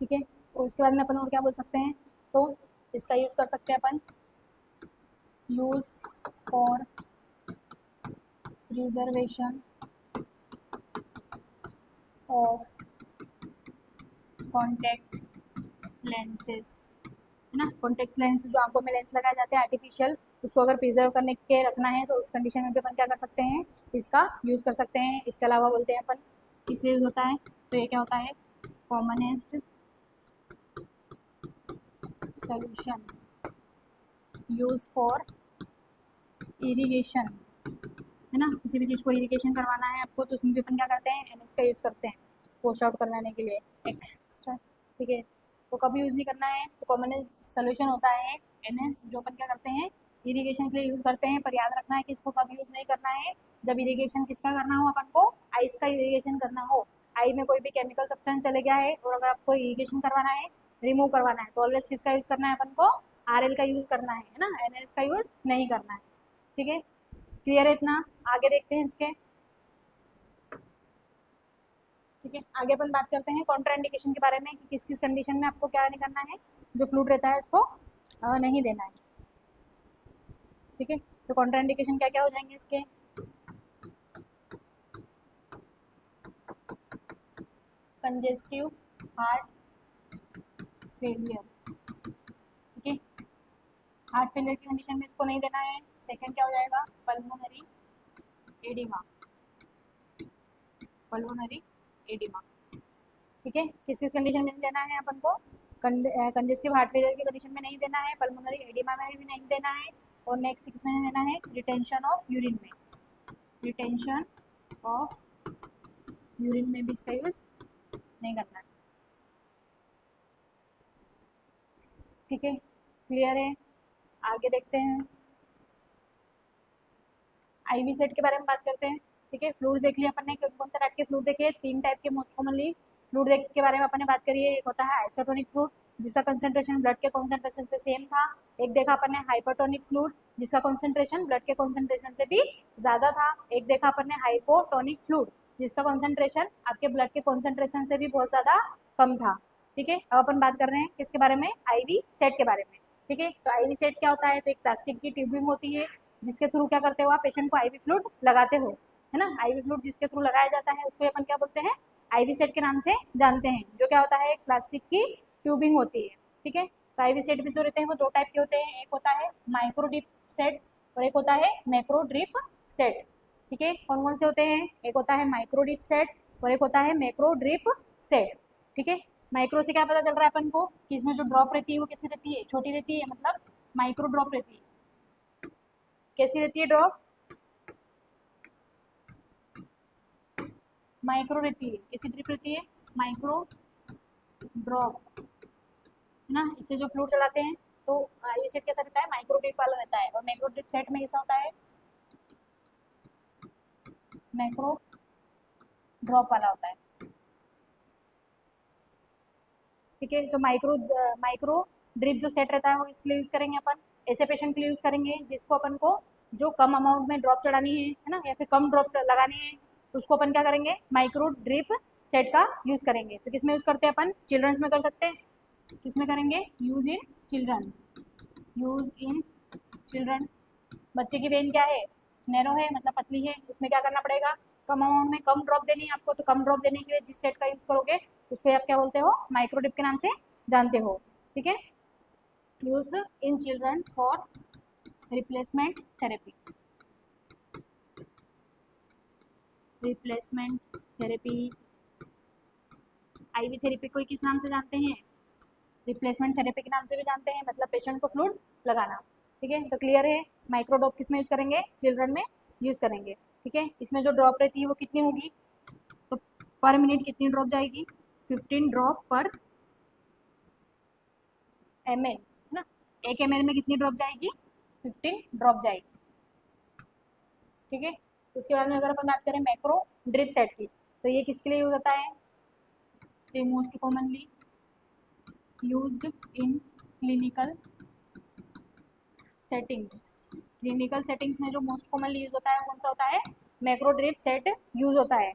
ठीक है, और उसके बाद में अपन और क्या बोल सकते हैं, तो इसका यूज़ कर सकते हैं अपन, use for preservation of contact lenses, है ना। कॉन्टैक्ट लेंस जो आंखों में लेंस लगाए जाते हैं आर्टिफिशियल, उसको अगर प्रिजर्व करने के रखना है तो उस कंडीशन में भी अपन क्या कर सकते हैं, इसका यूज़ कर सकते हैं। इसके अलावा बोलते हैं अपन इसलिए यूज़ होता है, तो ये क्या होता है, commonest solution use for irrigation, है ना, किसी भी चीज़ को इरिगेशन करवाना है आपको तो उसमें भी अपन क्या करते हैं, NS का यूज़ करते हैं वॉश आउट करवाने के लिए एक्स्ट्रा। ठीक है, तो कभी यूज़ नहीं करना है तो कॉमन सोल्यूशन होता है NS, जो अपन क्या करते हैं, इरिगेशन के लिए यूज़ करते हैं। पर याद रखना है कि इसको कभी यूज़ नहीं करना है जब इरिगेशन किसका करना हो, अपन को आइस का इरिगेशन करना हो। आई में कोई भी केमिकल सब्सटेंस चले गया है और अगर आपको इरिगेशन करवाना है रिमूव करवाना है तो ऑलवेज किसका यूज़ करना है अपन को, RL का यूज़ करना है ना, NaOH का यूज़ नहीं करना है। ठीक है, क्लियर है इतना? आगे देखते हैं इसके। ठीक है, आगे अपन बात करते हैं कॉन्ट्राइंडिकेशन के बारे में कि किस किस कंडीशन में आपको क्या नहीं करना है, जो फ्लूइड रहता है उसको नहीं देना है। ठीक है, तो कॉन्ट्राइंडिकेशन क्या क्या हो जाएंगे इसके, कंजेस्टिव हार्ट फेलियर। ठीक है, हार्ट फेलियर की कंडीशन में इसको नहीं देना है। सेकंड क्या हो जाएगा, पल्मोनरी एडिमा, पल्मोनरी एडिमा। ठीक है, किस किस कंडीशन में नहीं देना है अपन को, कंजेस्टिव हार्ट फेलियर की कंडीशन में नहीं देना है, पल्मोनरी एडिमा में भी नहीं देना है, और नेक्स्ट किस में नहीं देना है, रिटेंशन ऑफ यूरिन में, रिटेंशन ऑफ यूरिन में भी इसका यूज नहीं करना है। ठीक है, क्लियर है? आगे देखते हैं, आईवी सेट के बारे में बात करते हैं। ठीक है, फ्लूइड देख लिया अपन ने, कौन कौन सा टाइप के फ्लूइड देखे, 3 टाइप के मोस्ट कॉमनली फ्लूइड के बारे में अपन ने बात करी है। एक होता है आइसोटोनिक फ्लूइड जिसका कंसंट्रेशन ब्लड के कॉन्सेंट्रेशन से सेम था। एक देखा अपन ने हाइपरटोनिक फ्लूइड जिसका कॉन्सेंट्रेशन ब्लड के कॉन्सेंट्रेशन से भी ज़्यादा था। एक देखा अपन ने हाइपोटोनिक फ्लूइड जिसका कॉन्सेंट्रेशन आपके ब्लड के कॉन्सेंट्रेशन से भी बहुत ज़्यादा कम था। ठीक है, अब अपन बात कर रहे हैं किसके बारे में, आईवी सेट के बारे में। ठीक है, तो आईवी सेट क्या होता है, तो एक प्लास्टिक की ट्यूबिंग होती है जिसके थ्रू क्या करते हो आप, पेशेंट को आईवी फ्लूइड लगाते हो, है ना। आईवी फ्लूइड जिसके थ्रू लगाया जाता है उसको अपन क्या बोलते हैं, आईवी सेट के नाम से जानते हैं, जो क्या होता है, एक प्लास्टिक की ट्यूबिंग होती है। ठीक है, तो आईवी सेट भी जो रहते हैं वो 2 टाइप के होते हैं, एक होता है माइक्रो ड्रिप सेट और एक होता है मैक्रो ड्रिप सेट। ठीक है, कौन कौन से होते हैं, एक होता है माइक्रो ड्रिप सेट और एक होता है मैक्रो ड्रिप सेट। ठीक है, माइक्रो से क्या पता चल रहा है अपन को कि इसमें जो ड्रॉप रहती है वो कैसी रहती है, छोटी रहती है, मतलब माइक्रो ड्रॉप रहती है। कैसी रहती है ड्रॉप, माइक्रो रहती है। कैसी ड्रिप रहती है, माइक्रो ड्रॉप, है ना। इससे जो फ्लूइड चलाते हैं तो ये सेट कैसा रहता है, माइक्रो ड्रिप वाला रहता है, और मैक्रो ड्रिप सेट में ऐसा होता है मैक्रो ड्रॉप वाला होता है। ठीक है, तो माइक्रो ड्रिप जो सेट रहता है वो इसके लिए यूज़ करेंगे अपन, ऐसे पेशेंट के लिए यूज़ करेंगे जिसको अपन को जो कम अमाउंट में ड्रॉप चढ़ानी है ना, या फिर कम ड्रॉप लगानी है, तो उसको अपन क्या करेंगे, माइक्रो ड्रिप सेट का यूज़ करेंगे। तो किस में यूज़ करते हैं अपन, चिल्ड्रंस में कर सकते हैं, किस में करेंगे, use in children, use in children. बच्चे की वेन क्या है, नैरो है, मतलब पतली है, उसमें क्या करना पड़ेगा, कम अमाउंट में कम ड्रॉप देनी है आपको, तो कम ड्रॉप देने के लिए जिस सेट का यूज़ करोगे उसको आप क्या बोलते हो, माइक्रो ड्रिप के नाम से जानते हो। ठीक है, use in children for replacement therapy, replacement therapy. Ivy therapy को किस नाम से जानते हैं, रिप्लेसमेंट थेरेपी के नाम से भी जानते हैं, मतलब पेशेंट को फ्लूइड लगाना। ठीक है, तो क्लियर है, माइक्रो ड्रॉप किस में यूज़ करेंगे, चिल्ड्रन में यूज़ करेंगे। ठीक है, इसमें जो ड्रॉप रहती है वो कितनी होगी, तो पर मिनट कितनी ड्रॉप जाएगी, 15 ड्रॉप पर ml, है ना। 1 ml में कितनी ड्रॉप जाएगी, 15 ड्रॉप जाएगी। ठीक है, उसके बाद में अगर अपन बात करें मैक्रो ड्रिप सेट की, तो ये किसके लिए यूज होता है, ये most commonly used in clinical settings. Clinical settings में जो मोस्ट कॉमनली यूज होता है कौन सा होता है, मैक्रो ड्रिप सेट यूज होता है।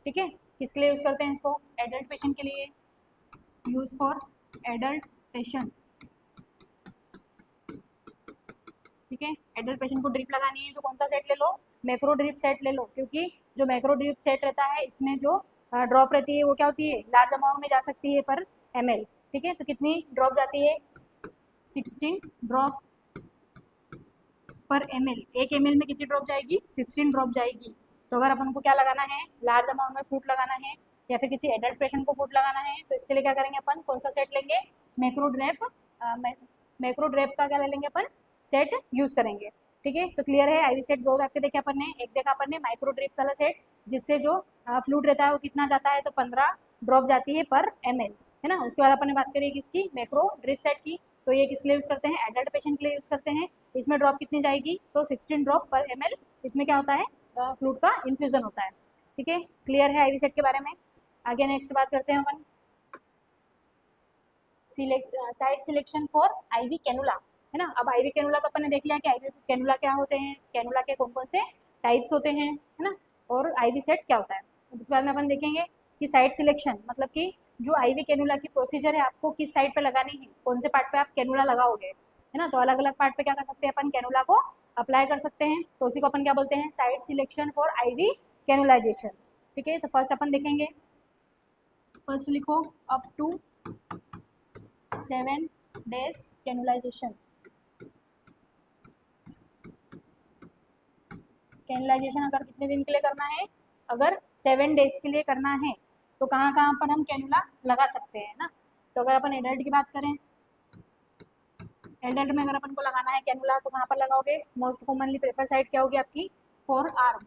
ठीक है, किसके लिए यूज करते हैं इसको, एडल्ट पेशेंट के लिए, यूज फॉर एडल्ट पेशेंट। ठीक है, एडल्ट पेशेंट को ड्रिप लगानी है तो कौन सा सेट ले लो, मैक्रो ड्रिप सेट ले लो, क्योंकि जो मैक्रो ड्रिप सेट रहता है इसमें जो ड्रॉप रहती है वो क्या होती है, लार्ज अमाउंट में जा सकती है पर ml। ठीक है, तो कितनी ड्रॉप जाती है, 16 ड्रॉप पर ml। 1 ml में कितनी ड्रॉप जाएगी, 16 ड्रॉप जाएगी। तो अगर अपन को क्या लगाना है, लार्ज अमाउंट में फूड लगाना है या फिर किसी एडल्ट पेशेंट को फूड लगाना है, तो इसके लिए क्या करेंगे अपन, कौन सा सेट लेंगे, मैक्रो ड्रेप का क्या ले लेंगे अपन, सेट यूज करेंगे। ठीक है, तो क्लियर है, आईवी सेट 2 आपके देखे अपन ने, एक देखा अपन ने माइक्रो ड्रिप वाला सेट जिससे जो फ्लूइड रहता है वो कितना जाता है, तो 15 ड्रॉप जाती है पर ml, है ना। उसके बाद अपन ने बात करी किसकी, मैक्रो ड्रिप सेट की, तो ये किस लिए यूज़ करते हैं, एडल्ट पेशेंट के लिए यूज़ करते हैं। इसमें ड्रॉप कितनी जाएगी, तो 16 ड्रॉप पर ml। इसमें क्या होता है, फ्लूइड का इन्फ्यूजन होता है। ठीक है, क्लियर है आईवी सेट के बारे में। आगे नेक्स्ट बात करते हैं अपन site selection for IV cannula, है ना। अब आईवी कैनुला तो अपन ने देख लिया कि आईवी कैनुला क्या होते हैं, कैनुला के कौन कौन से टाइप्स होते हैं, है ना, और आईवी सेट क्या होता है। इसके बाद में अपन देखेंगे कि साइट सिलेक्शन मतलब कि जो आईवी कैनुला की प्रोसीजर है, आपको किस साइड पे लगानी है, कौन से पार्ट पे आप कैनुला लगाओगे, है ना। तो अलग अलग पार्ट पे क्या कर सकते हैं अपन, कैनुला को अप्लाई कर सकते हैं। तो उसी को अपन क्या बोलते हैं, साइट सिलेक्शन फॉर आईवी कैनुलाइजेशन। ठीक है, तो फर्स्ट अपन देखेंगे, फर्स्ट लिखो अप टू 7 days कैनुलाइजेशन। कैनुलाइजेशन अगर कितने दिन के लिए करना है, अगर 7 days के लिए करना है तो कहाँ कहाँ पर हम कैनुला लगा सकते हैं ना। तो अगर अपन एडल्ट की बात करें, एडल्ट में अगर अपन को लगाना है कैनुला तो कहाँ पर लगाओगे, मोस्ट कॉमनली प्रेफर साइट क्या होगी आपकी, 4 आर्म।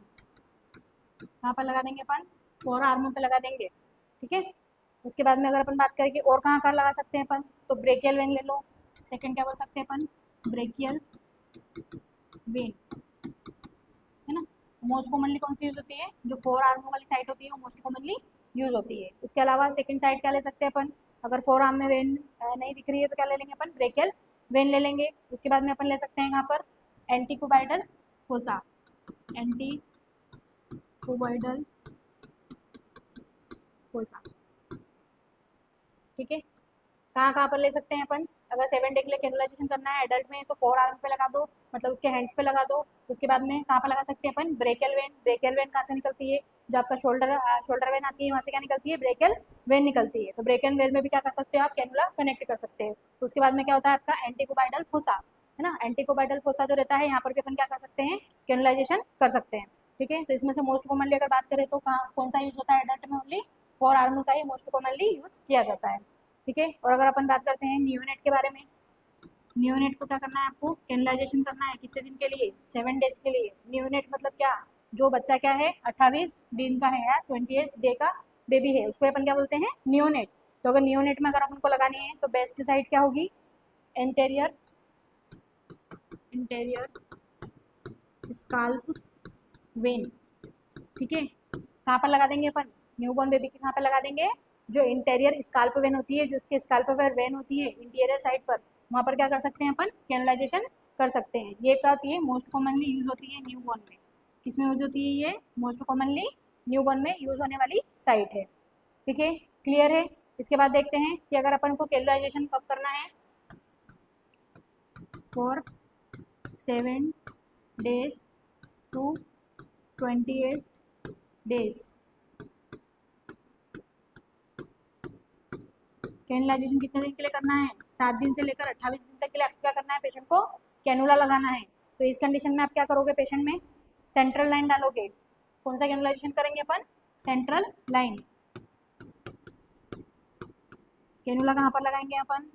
कहाँ पर लगा देंगे अपन, 4 आर्म पे लगा देंगे। ठीक है, उसके बाद में अगर अपन बात करें कि और कहाँ कहाँ लगा सकते हैं अपन, तो ब्रेकियल वेन ले लो। सेकंड क्या बोल सकते हैं अपन, ब्रेकियल वेन, है ना। मोस्ट कॉमनली कौन सी यूज होती है, जो 4 आर्मों वाली साइट होती है वो मोस्ट कॉमनली यूज होती है। उसके अलावा सेकंड साइड क्या ले सकते हैं अपन, अगर 4 आर्म में वेन नहीं दिख रही है तो क्या ले लेंगे अपन, ब्रेकियल वेन ले लेंगे। उसके बाद में अपन ले सकते हैं यहाँ पर एंटीकुबाइडल फोसा, एंटीकुबाइडल फोसा। ठीक है, कहाँ कहाँ पर ले सकते हैं अपन, अगर 7 डे के लिए कैनुलाइजेशन करना है एडल्ट में तो 4 आर्म पे लगा दो, मतलब उसके हैंड्स पे लगा दो। उसके बाद में कहाँ पर लगा सकते हैं अपन, ब्रेकियल वेन। ब्रेकियल वेन कहाँ से निकलती है, जो आपका शोल्डर वेन आती है वहाँ से क्या निकलती है, ब्रेकियल वेन निकलती है। तो ब्रेकियल वेन में भी क्या कर सकते हो आप, कैनुला कनेक्ट कर सकते हो। तो उसके बाद में क्या होता है आपका एंटीकुबाइडल फोसा, है ना। एंटीकुबाइडल फोसा जो रहता है यहाँ पर भी अपन क्या कर सकते हैं, कैनुलाइजेशन कर सकते हैं। ठीक है, तो इसमें से मोस्ट कॉमनली अगर बात करें तो कहाँ कौन सा यूज होता है एडल्ट में, ओनली 4 आर्म का ही मोस्ट कॉमनली यूज किया जाता है। ठीक है, और अगर अपन बात करते हैं नियोनेट के बारे में, नियोनेट को क्या करना है आपको, कैनुलाइजेशन करना है कितने दिन के लिए, 7 डेज के लिए। नियोनेट मतलब क्या, जो बच्चा क्या है 28 दिन का है या 28 डे का बेबी है, उसको अपन क्या बोलते हैं, नियोनेट। तो अगर नियोनेट में अगर अपन को लगानी है तो बेस्ट साइड क्या होगी, एंटेरियर स्काल्प वेन। ठीक है, कहाँ पर लगा देंगे अपन, न्यूबॉर्न बेबी के कहाँ पर लगा देंगे, जो इंटीरियर स्काल्प वेन होती है, जो उसके स्काल्प पर वेन होती है इंटीरियर साइड पर, वहाँ पर क्या कर सकते हैं अपन, कैनुलाइजेशन कर सकते हैं। ये क्या होती है, मोस्ट कॉमनली यूज होती है न्यूबॉर्न में। किसमें यूज होती है ये, मोस्ट कॉमनली न्यूबॉर्न में यूज होने वाली साइट है। ठीक है, क्लियर है। इसके बाद देखते हैं कि अगर अपन को कैनुलाइजेशन कब करना है, फॉर 7 days to 28 days। कैनुलाइजेशन कितने दिन के लिए करना है, 7 दिन से लेकर 28 दिन तक के लिए आपको क्या करना है, पेशेंट को कैनुला लगाना है। तो इस कंडीशन में आप क्या करोगे, पेशेंट में सेंट्रल लाइन डालोगे। कौन सा कैनुलाइजेशन करेंगे अपन, सेंट्रल लाइन। कैनुला कहाँ पर लगाएंगे अपन,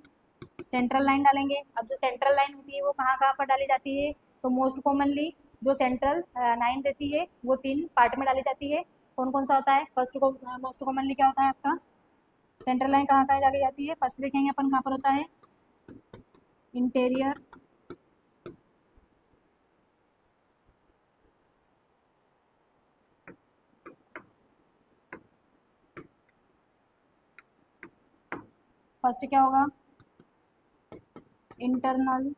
सेंट्रल लाइन डालेंगे। अब जो सेंट्रल लाइन होती है वो कहाँ कहाँ पर डाली जाती है, तो मोस्ट कॉमनली जो सेंट्रल लाइन देती है वो 3 पार्ट में डाली जाती है। कौन कौन सा होता है, फर्स्ट को मोस्ट कॉमनली क्या होता है आपका, सेंट्रल लाइन कहाँ कहाँ जाके जाती है, फर्स्ट देखेंगे अपन कहाँ पर होता है, इंटीरियर फर्स्ट क्या होगा, इंटरनल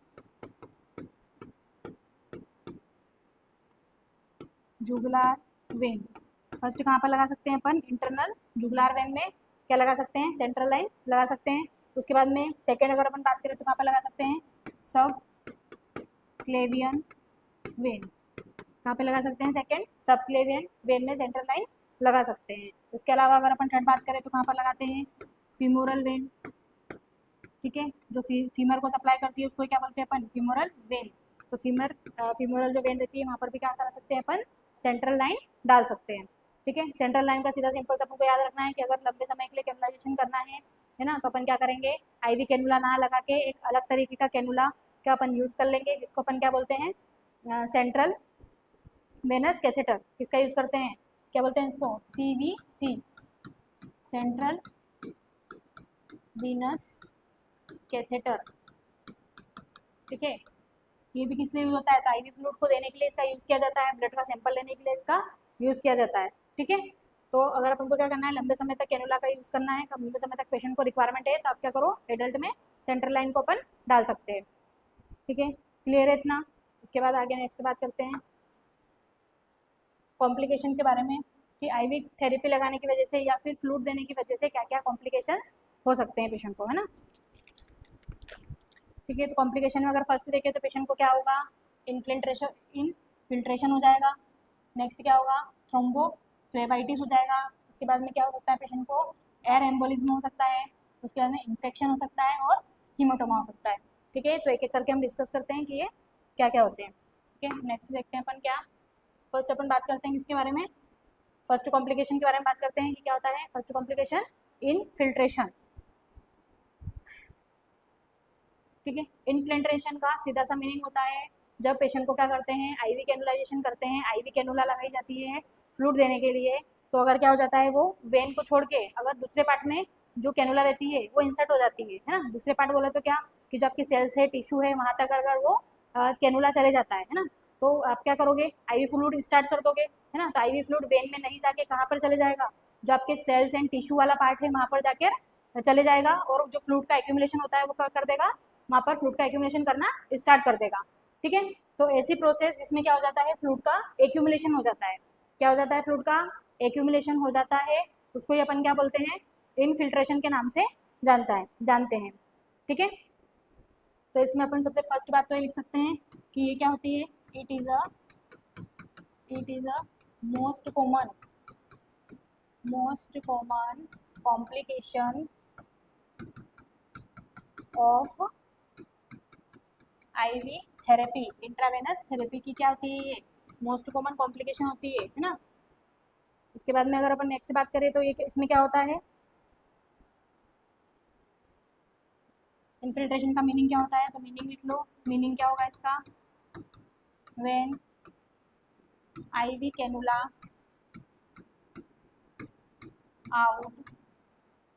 जुगुलार वेन। फर्स्ट कहाँ पर लगा सकते हैं अपन, इंटरनल जुगुलार वेन में क्या लगा सकते हैं, सेंट्रल लाइन लगा सकते हैं। उसके बाद में सेकेंड अगर अपन बात करें तो कहाँ पर लगा सकते हैं, सब क्लेवियन वेन। कहाँ पे लगा सकते हैं, सेकेंड सब क्लेवियन वेन में सेंट्रल लाइन लगा सकते हैं। उसके अलावा अगर अपन थर्ड बात करें तो कहाँ पर लगाते हैं, फीमोरल वेन। ठीक है, जो फीमर को सप्लाई करती है उसको क्या बोलते हैं अपन, फीमोरल वेन। तो फीमोरल जो वेन रहती है वहाँ पर भी क्या कर सकते हैं अपन, सेंट्रल लाइन डाल सकते हैं। ठीक है, सेंट्रल लाइन का सीधा सिंपल सबको याद रखना है कि अगर लंबे समय के लिए कैनुलाइजेशन करना है ना, तो अपन क्या करेंगे, आईवी कैनुला ना लगा के एक अलग तरीके का कैनुला का अपन यूज़ कर लेंगे, जिसको अपन क्या बोलते हैं, सेंट्रल वेनस कैथेटर। किसका यूज़ करते हैं, क्या बोलते हैं इसको, CVC, सेंट्रल वीनस कैथेटर। ठीक है, ये भी किस लिए यूज होता है, तो आईवी फ्लूइड को देने के लिए इसका यूज़ किया जाता है, ब्लड का सैंपल लेने के लिए इसका यूज़ किया जाता है। ठीक है, तो अगर अपन को क्या करना है, लंबे समय तक कैनुला का यूज़ करना है, लंबे समय तक पेशेंट को रिक्वायरमेंट है, तो आप क्या करो, एडल्ट में सेंट्रल लाइन को अपन डाल सकते हैं। ठीक है, क्लियर है इतना। इसके बाद आगे नेक्स्ट बात करते हैं कॉम्प्लिकेशन के बारे में, कि आईवी थेरेपी लगाने की वजह से या फिर फ्लूइड देने की वजह से क्या क्या कॉम्प्लिकेशंस हो सकते हैं पेशेंट को, है ना। ठीक है, तो कॉम्प्लिकेशन में अगर फर्स्ट देखें तो पेशेंट को क्या होगा, इनफिल्ट्रेशन हो जाएगा। नेक्स्ट क्या होगा, थ्रोम्बोफ्लेबाइटिस हो जाएगा। उसके बाद में क्या हो सकता है, पेशेंट को एयर एम्बोलिज्म हो सकता है। उसके बाद में इन्फेक्शन हो सकता है और हीमोटोमा हो सकता है। ठीक है, तो एक एक करके हम डिस्कस करते हैं कि ये क्या क्या होते हैं। ठीक है, नेक्स्ट देखते हैं अपन क्या, फर्स्ट अपन बात करते हैं किसके बारे में, फर्स्ट कॉम्प्लिकेशन के बारे में बात करते हैं कि क्या होता है फर्स्ट कॉम्प्लिकेशन, इनफिल्ट्रेशन। ठीक है, इनफिल्ट्रेशन का सीधा सा मीनिंग होता है जब पेशेंट को क्या करते हैं, आईवी कैनुलाइजेशन करते हैं, आईवी कैनुला लगाई जाती है फ्लूइड देने के लिए, तो अगर क्या हो जाता है, वो वेन को छोड़ के अगर दूसरे पार्ट में जो कैनुला रहती है वो इंसर्ट हो जाती है ना। दूसरे पार्ट बोले तो क्या, कि जो आपकी सेल्स है, टिश्यू है, वहाँ तक अगर वो कैनुला चले जाता है ना, तो आप क्या करोगे, आईवी फ्लूइड स्टार्ट कर दोगे, है ना। तो आईवी फ्लूइड वेन में नहीं जाके कहाँ पर चले जाएगा, जो आपके सेल्स एंड टिश्यू वाला पार्ट है वहाँ पर जाकर चले जाएगा, और जो फ्लूइड का एक्यूमुलेशन होता है वो क्या कर देगा, वहाँ पर फ्लूइड का एक्यूमुलेशन करना स्टार्ट कर देगा। ठीक है, तो ऐसी प्रोसेस जिसमें क्या हो जाता है, फ्लूइड का एक्यूमुलेशन हो जाता है, क्या हो जाता है, फ्लूइड का एक्यूमुलेशन हो जाता है, उसको ही अपन क्या बोलते हैं, इनफिल्ट्रेशन के नाम से जानते हैं। ठीक है, तो इसमें अपन सबसे फर्स्ट बात तो ये लिख सकते हैं कि ये क्या होती है, it is a most common complication of ivy therapy, intravenous therapy की क्या होती है, ये मोस्ट कॉमन कॉम्प्लिकेशन होती है ना। उसके बाद में अगर अपन नेक्स्ट बात करें तो ये इसमें क्या होता है, इन्फिल्ट्रेशन का मीनिंग क्या होता है, तो मीनिंग लिख लो, मीनिंग क्या होगा इसका, व्हेन आईवी कैनुला आउट,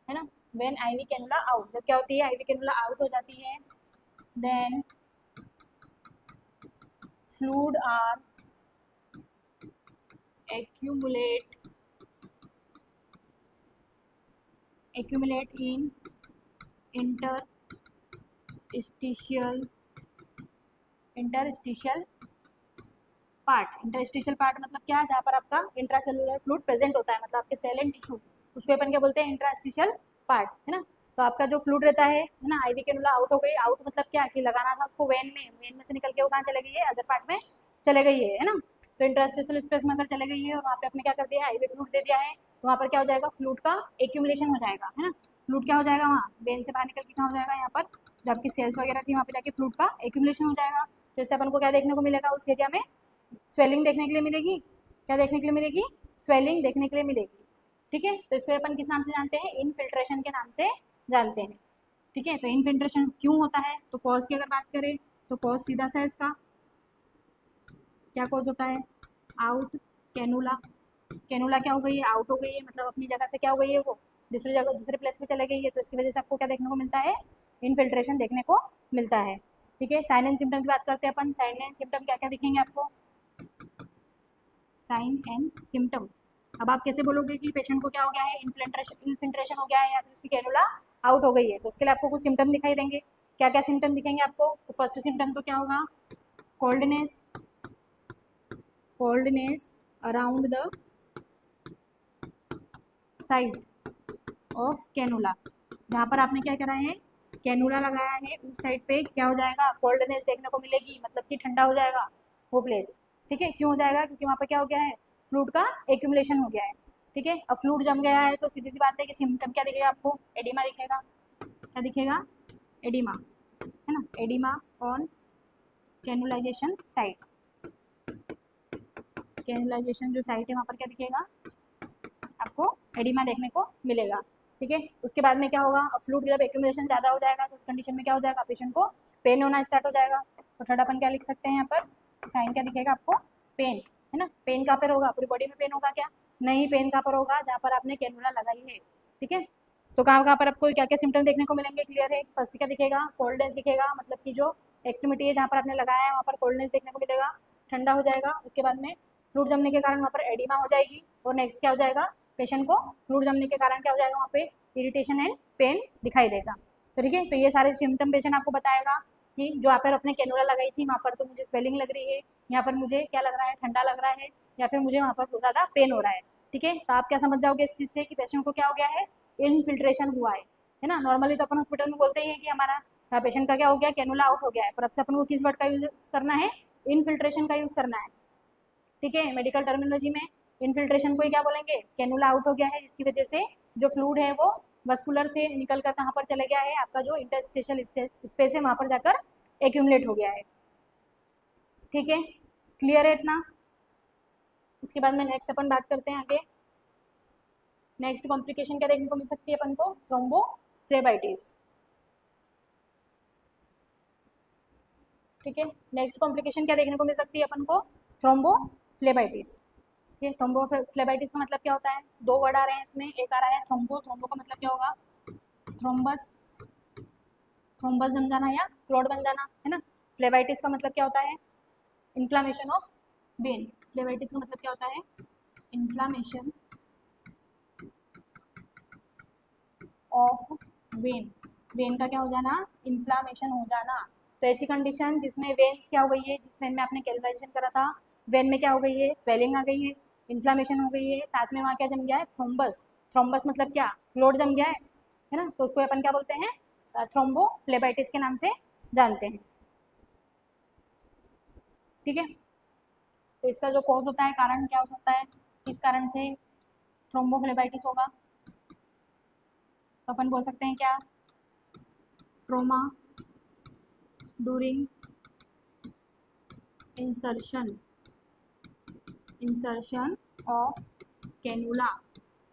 है ना, व्हेन आईवी कैनुला आउट, जब क्या होती है, आईवी कैनुला आउट हो जाती है, then fluid are accumulate in interstitial part मतलब क्या, जहाँ पर आपका इंट्रासेलुलर फ्लूइड प्रेजेंट होता है, मतलब आपके सेल एंड टिश्यू, उसको अपन क्या बोलते हैं, इंट्रास्टिशियल पार्ट, है ना। तो आपका जो फ्लूइड रहता है ना, आईवी कैनुला आउट हो गई, आउट मतलब क्या, कि लगाना था उसको वेन में से निकल के वो कहाँ चले गई है, अदर पार्ट में चले गई है ना। तो इंट्रास्टिशियल स्पेस में अगर चले गई है और वहाँ पे आपने क्या कर दिया है, आईवी फ्लूइड दे दिया है, तो वहाँ पर क्या हो जाएगा, फ्लूइड का एक्यूमुलेशन हो जाएगा, है ना। फ्लूइड क्या हो जाएगा, वहाँ वेन से बाहर निकल के कहाँ हो जाएगा, यहाँ पर जो आपकी सेल्स वगैरह थी वहाँ पे जाके फ्लूइड का एक्यूमुलेशन हो जाएगा। तो इससे अपन को क्या देखने को मिलेगा, उस एरिया में स्वेलिंग देखने के लिए मिलेगी, क्या देखने के लिए मिलेगी, स्वेलिंग देखने के लिए मिलेगी। ठीक है, तो इसको अपन किस नाम से जानते हैं, इनफिल्ट्रेशन के नाम से जानते हैं। ठीक है, तो इनफिल्ट्रेशन क्यों होता है, तो कॉज की अगर बात करें तो कॉज सीधा सा इसका क्या कॉज होता है, आउट कैनुला, कैनुला क्या हो गई है, आउट हो गई है, मतलब अपनी जगह से क्या हो गई है, वो दूसरी जगह दूसरे प्लेस पे चले गई है, तो इसकी वजह से आपको क्या देखने को मिलता है, इनफिल्ट्रेशन देखने को मिलता है। ठीक है, साइन एंड सिम्टम की बात करते हैं अपन, साइन एंड सिम्टम क्या क्या दिखेंगे आपको, साइन एंड सिम्टम, अब आप कैसे बोलोगे कि पेशेंट को क्या हो गया है, इन्फिल्ट्रेशन हो गया है या फिर उसकी कैनुला आउट हो गई है, तो उसके लिए आपको कुछ सिम्टम दिखाई देंगे। क्या क्या सिम्टम दिखेंगे आपको, तो फर्स्ट सिम्टम तो क्या होगा, coldness around the side of cannula, जहाँ पर आपने क्या करा है, कैनुला लगाया है, उस साइड पे क्या हो जाएगा, कोल्डनेस देखने को मिलेगी, मतलब कि ठंडा हो जाएगा वो प्लेस। ठीक है, क्यों हो जाएगा, क्योंकि वहाँ पर क्या हो गया है, फ्लूइड का एक्यूमुलेशन हो गया है। ठीक है, अब फ्लूइड जम गया है तो सीधी सी बात है कि सिम्टम क्या दिखेगा आपको, एडिमा दिखेगा, क्या दिखेगा, एडिमा, है ना, एडिमा ऑन कैनुलाइजेशन साइट, कैनुलाइजेशन जो साइट है वहाँ पर क्या दिखेगा, आपको एडिमा देखने को मिलेगा। ठीक है, उसके बाद में क्या होगा, फ्लूइड जब एक्यूमुलेशन ज़्यादा हो जाएगा तो उस कंडीशन में क्या हो जाएगा, पेशेंट को पेन होना स्टार्ट हो जाएगा। तो थर्ड अपन क्या लिख सकते हैं यहाँ पर, साइन क्या दिखेगा आपको, पेन, है ना। पेन कहाँ पर होगा, पूरी बॉडी में पेन होगा क्या, नहीं, पेन कहाँ पर होगा, जहाँ पर आपने कैनुला लगाई है। ठीक है, तो कहाँ कहाँ पर आपको क्या क्या सिम्टम देखने को मिलेंगे, क्लियर है। फर्स्ट क्या दिखेगा, कोल्डनेस दिखेगा, मतलब कि जो एक्सट्रीमिटी है जहाँ पर आपने लगाया है वहाँ पर कोल्डनेस देखने को मिलेगा, ठंडा हो जाएगा। उसके बाद में फ्लूइड जमने के कारण वहाँ पर एडिमा हो जाएगी, और नेक्स्ट क्या हो जाएगा, पेशेंट को फ्लूइड जमने के कारण क्या हो जाएगा, वहाँ पे इरिटेशन एंड पेन दिखाई देगा। तो ठीक है, तो ये सारे सिम्टम पेशेंट आपको बताएगा कि जो आप पर अपने कैनुला लगाई थी वहाँ पर तो मुझे स्वेलिंग लग रही है, यहाँ पर मुझे क्या लग रहा है, ठंडा लग रहा है, या फिर मुझे वहाँ पर बहुत ज़्यादा पेन हो रहा है। ठीक है, तो आप क्या समझ जाओगे इस चीज़ से कि पेशेंट को क्या हो गया है, इनफिल्ट्रेशन हुआ है ना। नॉर्मली तो अपन हॉस्पिटल में बोलते ही है कि हमारा पेशेंट का क्या हो गया, कैनुला आउट हो गया है, पर अब से अपन को किस वर्ड का यूज करना है, इनफिल्ट्रेशन का यूज़ करना है। ठीक है, मेडिकल टर्मिनोलॉजी में इनफिल्ट्रेशन को ही क्या बोलेंगे, कैनुला आउट हो गया है, जिसकी वजह से जो फ्लूइड है वो वस्कुलर से निकल कर कहाँ पर चले गया है, आपका जो इंटरस्टिशियल स्पेस है वहाँ पर जाकर एक्यूमुलेट हो गया है। ठीक है, क्लियर है इतना। इसके बाद में नेक्स्ट अपन बात करते हैं आगे। नेक्स्ट कॉम्प्लिकेशन क्या देखने को मिल सकती है अपन को, थ्रोम्बोफ्लेबाइटिस। ठीक है, नेक्स्ट कॉम्प्लिकेशन क्या देखने को मिल सकती है अपन को, थ्रोम्बोफ्लेबाइटिस। ठीक है, थ्रोम्बोफ्लेबाइटिस का मतलब क्या होता है, दो वर्ड आ रहे हैं इसमें, एक आ रहा है थ्रोम्बो, थ्रोम्बो का मतलब क्या होगा, थ्रोम्बस, थ्रोम्बस जम जाना या क्लॉट बन जाना, है ना। फ्लेबाइटिस का मतलब क्या होता है, इन्फ्लामेशन ऑफ वेन। फ्लेबाइटिस का मतलब क्या होता है, इन्फ्लामेशन ऑफ वेन। वेन का क्या हो जाना, इन्फ्लामेशन हो जाना। तो ऐसी कंडीशन जिसमें वेन्स क्या हो गई है, जिस वेन में आपने कैल्कुलेशन करा था, वेन में क्या हो गई है, स्वेलिंग आ गई है, इन्फ्लामेशन हो गई है, साथ में वहाँ क्या जम गया है, थ्रोम्बस। थ्रोम्बस मतलब क्या, क्लोट जम गया है ना, तो उसको अपन क्या बोलते हैं, थ्रोम्बोफ्लेबाइटिस के नाम से जानते हैं। ठीक है, तो इसका जो कॉज होता है, कारण क्या हो सकता है, किस कारण से थ्रोम्बोफ्लेबाइटिस होगा, तो अपन बोल सकते हैं क्या, trauma during insertion of cannula.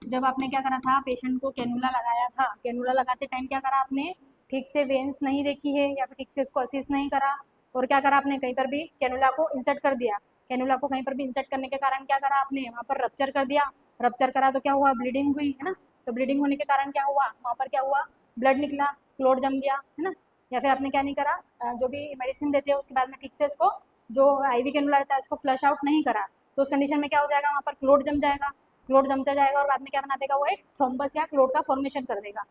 जब आपने क्या करा था, पेशेंट को कैनुला लगाया था, कैनुला लगाते टाइम क्या करा आपने, ठीक से वेन्स नहीं देखी है या फिर ठीक से इसको असिस्ट नहीं करा, और क्या करा आपने, कहीं पर भी कैनुला को इंसर्ट कर दिया। कैनुला को कहीं पर भी इंसर्ट करने के कारण क्या करा आपने, वहाँ पर रप्चर कर दिया। रप्चर करा तो क्या हुआ, ब्लीडिंग हुई, है ना। तो ब्लीडिंग होने के कारण क्या हुआ, वहाँ पर क्या हुआ, ब्लड निकला, क्लोट जम गया, है ना। या फिर आपने क्या नहीं करा, जो भी मेडिसिन देते हैं उसके बाद में ठीक से उसको, जो आईवी कैनुला रहता है उसको फ्लश आउट नहीं करा, तो उस कंडीशन में क्या हो जाएगा, वहाँ पर क्लोट जम जाएगा। क्लोट जमता जाएगा और बाद में क्या बना देगा, वो एक थ्रोम्बस या क्लोट का फॉर्मेशन कर देगा।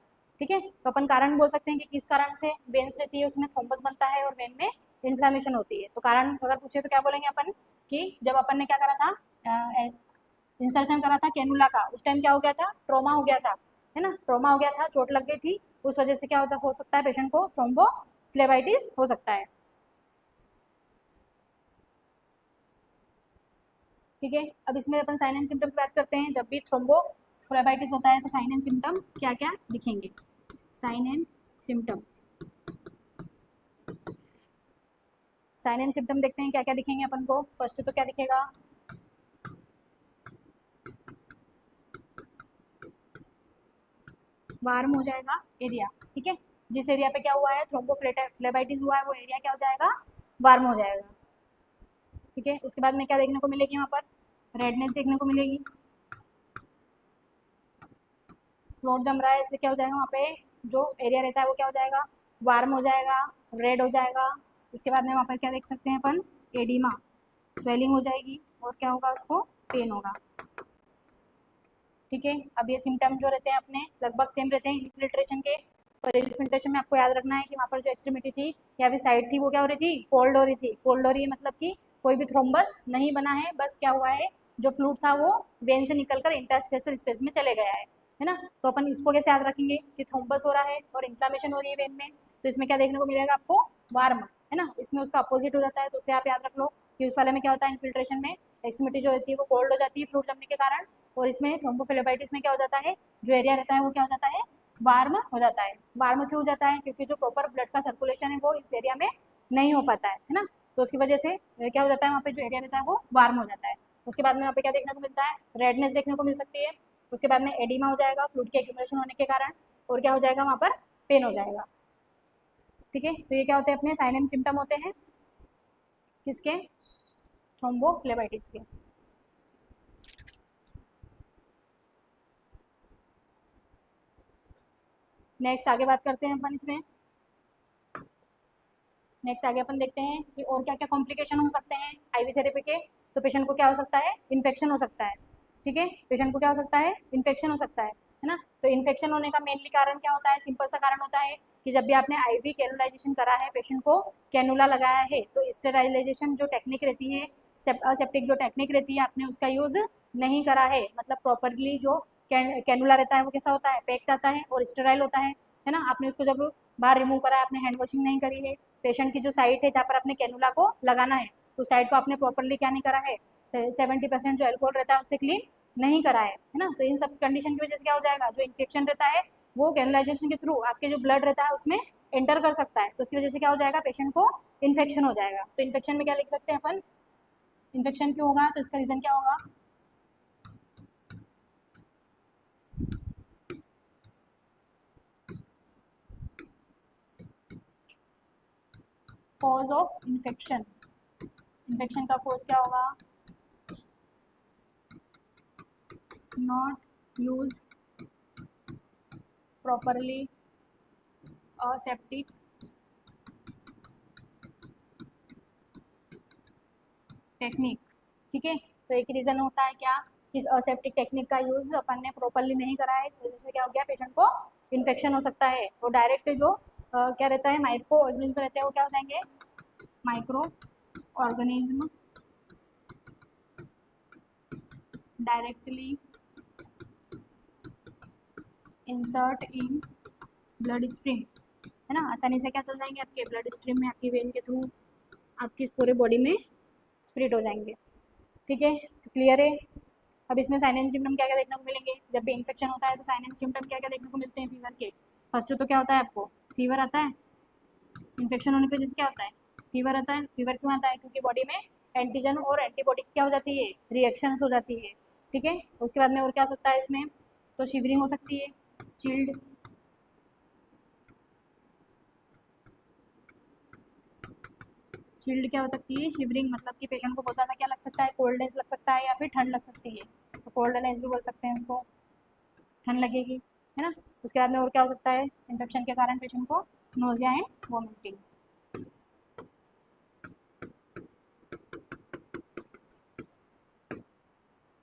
ठीक है, तो अपन कारण बोल सकते हैं कि किस कारण से वेन्स रहती है उसमें थ्रोम्बस बनता है और वेन में इन्फ्लामेशन होती है। तो कारण अगर पूछे तो क्या बोलेंगे अपन, कि जब अपन ने क्या करा था, इंसर्शन करा था कैनुला का, उस टाइम क्या हो गया था, ट्रोमा हो गया था, है ना। ट्रोमा हो गया था, चोट लग गई थी, उस वजह से क्या हो सकता है, पेशेंट को थ्रोम्बोफ्लेबाइटिस हो सकता है। ठीक है, अब इसमें अपन साइन एंड सिम्टम की बात करते हैं। जब भी थ्रोम्बोफ्लेबाइटिस होता है तो साइन एंड सिम्टम क्या क्या दिखेंगे, sign and symptoms. Sign and symptom देखते हैं क्या क्या दिखेंगे अपन को। फर्स्ट तो क्या दिखेगा, वार्म हो जाएगा एरिया। ठीक है, जिस एरिया पे क्या हुआ है, थ्रोम्बोफ्लेबाइटिस हुआ है, वो एरिया क्या हो जाएगा, वार्म हो जाएगा। ठीक है, उसके बाद में क्या देखने को मिलेगी, वहाँ पर रेडनेस देखने को मिलेगी, फ्लोट जम रहा है इसलिए क्या हो जाएगा, वहाँ पे जो एरिया रहता है वो क्या हो जाएगा, वार्म हो जाएगा, रेड हो जाएगा। इसके बाद में वहाँ पर क्या देख सकते हैं अपन, एडिमा, स्वेलिंग हो जाएगी, और क्या होगा, उसको पेन होगा। ठीक है, अब ये सिम्टम जो रहते हैं अपने लगभग सेम रहते हैं इन्फिल्ट्रेशन के। और इन्फिल्ट्रेशन में आपको याद रखना है कि वहाँ पर जो एक्सट्रीमिटी थी या फिर साइड थी वो क्या हो रही थी, कोल्ड हो रही थी। कोल्ड हो रही है मतलब कि कोई भी थ्रोम्बस नहीं बना है, बस क्या हुआ है, जो फ्लूइड था वो वेन से निकलकर इंटरस्टिशियल स्पेस में चले गया है ना। तो अपन इसको कैसे याद रखेंगे कि थ्रोम्बस हो रहा है और इन्फ्लामेशन हो रही है वेन में, तो इसमें क्या देखने को मिलेगा आपको, वार्म, है ना। इसमें उसका अपोजिट हो जाता है, तो उसे आप याद रख लो कि उस वाले में क्या होता है, इन्फिल्ट्रेशन में एक्सट्रीमिटी जो होती है वो कोल्ड हो जाती है फ्लूइड जमने के कारण, और इसमें थ्रोम्बोफ्लेबाइटिस में क्या हो जाता है, जो एरिया रहता है वो क्या हो जाता है, वार्म हो जाता है। वार्म क्यों हो जाता है, क्योंकि जो प्रॉपर ब्लड का सर्कुलेशन है वो इस एरिया में नहीं हो पाता है ना। तो उसकी वजह से क्या हो जाता है, वहाँ पे जो एरिया रहता है वो वार्म हो जाता है। उसके बाद में वहाँ पे क्या देखने को मिलता है, रेडनेस देखने को मिल सकती है। उसके बाद में एडिमा हो जाएगा फ्लूइड के एक्यूमुलेशन होने के कारण, और क्या हो जाएगा, वहाँ पर पेन हो जाएगा। ठीक है, तो ये क्या होते हैं, अपने साइन एंड सिम्टम होते हैं किसके, थ्रोम्बोफ्लेबाइटिस के। नेक्स्ट आगे बात करते हैं अपन इसमें। नेक्स्ट आगे अपन देखते हैं कि और क्या क्या कॉम्प्लिकेशन हो सकते हैं आईवी थेरेपी के। तो पेशेंट को क्या हो सकता है, इन्फेक्शन हो सकता है। ठीक है, पेशेंट को क्या हो सकता है, इन्फेक्शन हो सकता है ना। तो इन्फेक्शन होने का मेनली कारण क्या होता है, सिंपल सा कारण होता है कि जब भी आपने आईवी कैनुलाइजेशन करा है, पेशेंट को कैनुला लगाया है, तो स्टेराइलाइजेशन जो टेक्निक रहती है, असेप्टिक जो टेक्निक रहती है, आपने उसका यूज़ नहीं करा है। मतलब प्रॉपरली जो कैनुला रहता है वो कैसा होता है, पैक्ड आता है और स्टेराइल होता है ना। आपने उसको जब बाहर रिमूव करा है, आपने हैंड वॉशिंग नहीं करी है, पेशेंट की जो साइट है जहाँ पर आपने कैनुला को लगाना है, तो साइड को आपने प्रॉपरली क्या नहीं करा है, 70% जो एल्कोहल रहता है उससे क्लीन नहीं करा है ना। तो इन सब कंडीशन की वजह से क्या हो जाएगा, जो इन्फेक्शन रहता है वो कैनुलाइजेशन के थ्रू आपके जो ब्लड रहता है उसमें एंटर कर सकता है, तो उसकी वजह से क्या हो जाएगा, पेशेंट को इन्फेक्शन हो जाएगा। तो इन्फेक्शन में क्या लिख सकते हैं अपन, इन्फेक्शन क्यों होगा, तो इसका रीज़न क्या होगा, कॉज ऑफ इन्फेक्शन। इन्फेक्शन का कॉज क्या होगा, not use properly aseptic technique. ठीक है, तो एक रीज़न होता है क्या, इस असेप्टिक टेक्निक का यूज़ अपन ने प्रॉपरली नहीं करा है, इस वजह से क्या हो गया, पेशेंट को इन्फेक्शन हो सकता है। वो डायरेक्ट जो क्या रहता है, माइक्रो ऑर्गेनिज्म रहते हैं, वो क्या हो जाएंगे, micro organism directly insert in blood stream, है ना, आसानी से क्या चल जाएंगे, आपके ब्लड स्ट्रीम में, आपकी वेन के थ्रू आपकी पूरे बॉडी में स्प्रेड हो जाएंगे। ठीक है, तो क्लियर है। अब इसमें साइन एंड सिम्टम क्या क्या देखने को मिलेंगे, जब भी इन्फेक्शन होता है तो साइन एंड सिम्टम क्या क्या देखने को मिलते हैं फीवर के। फर्स्ट तो क्या होता है, आपको फीवर आता है, इन्फेक्शन होने की वजह से क्या होता है, फीवर आता है। फीवर क्यों आता है, क्योंकि बॉडी में एंटीजन और एंटीबॉडी की क्या हो जाती है, रिएक्शंस हो जाती है। ठीक है, उसके बाद में और क्या हो सकता है इसमें, तो शिवरिंग हो सकती है, चिल्ड, चिल्ड क्या हो सकती है, शिवरिंग, मतलब कि पेशेंट को बहुत ज़्यादा क्या लग सकता है, कोल्डनेस लग सकता है या फिर ठंड लग सकती है, तो कोल्डनेस भी बोल सकते हैं उसको, ठंड लगेगी, है ना। उसके बाद में और क्या हो सकता है, इन्फेक्शन के कारण पेशेंट को nausea and vomiting,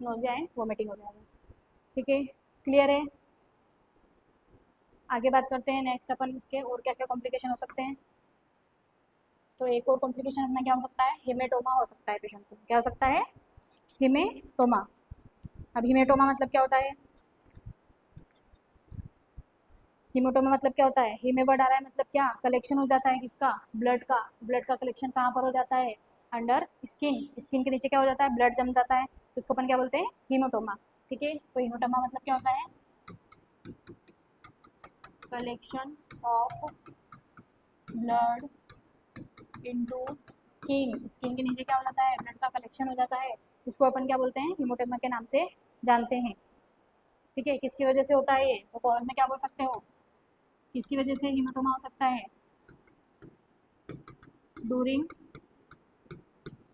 nausea and vomiting हो जाएगा। ठीक है, क्लियर है। आगे बात करते हैं नेक्स्ट अपन इसके और क्या क्या कॉम्प्लिकेशन हो सकते हैं। तो एक और कॉम्प्लिकेशन अपना क्या हो सकता है, हिमेटोमा हो सकता है पेशेंट को, क्या हो सकता है, हिमेटोमा। अब हिमेटोमा मतलब क्या होता है, हीमोटोमा मतलब क्या होता है, हीमे वर्ड आ रहा है, मतलब क्या, कलेक्शन हो जाता है किसका, ब्लड का। ब्लड का कलेक्शन कहाँ पर हो जाता है, अंडर स्किन, स्किन के नीचे क्या हो जाता है, ब्लड जम जाता है, तो उसको अपन क्या बोलते हैं, हीमोटोमा। ठीक है, तो हीमोटोमा मतलब क्या होता है, collection of blood into skin, skin के नीचे क्या हो जाता है, ब्लड का कलेक्शन हो जाता है, इसको अपन क्या बोलते हैं, हीमोटोमा के नाम से जानते हैं। ठीक है, किसकी वजह से होता है ये, तो कॉज में क्या बोल सकते हो, किसकी वजह से हीमोटोमा हो सकता है, ड्यूरिंग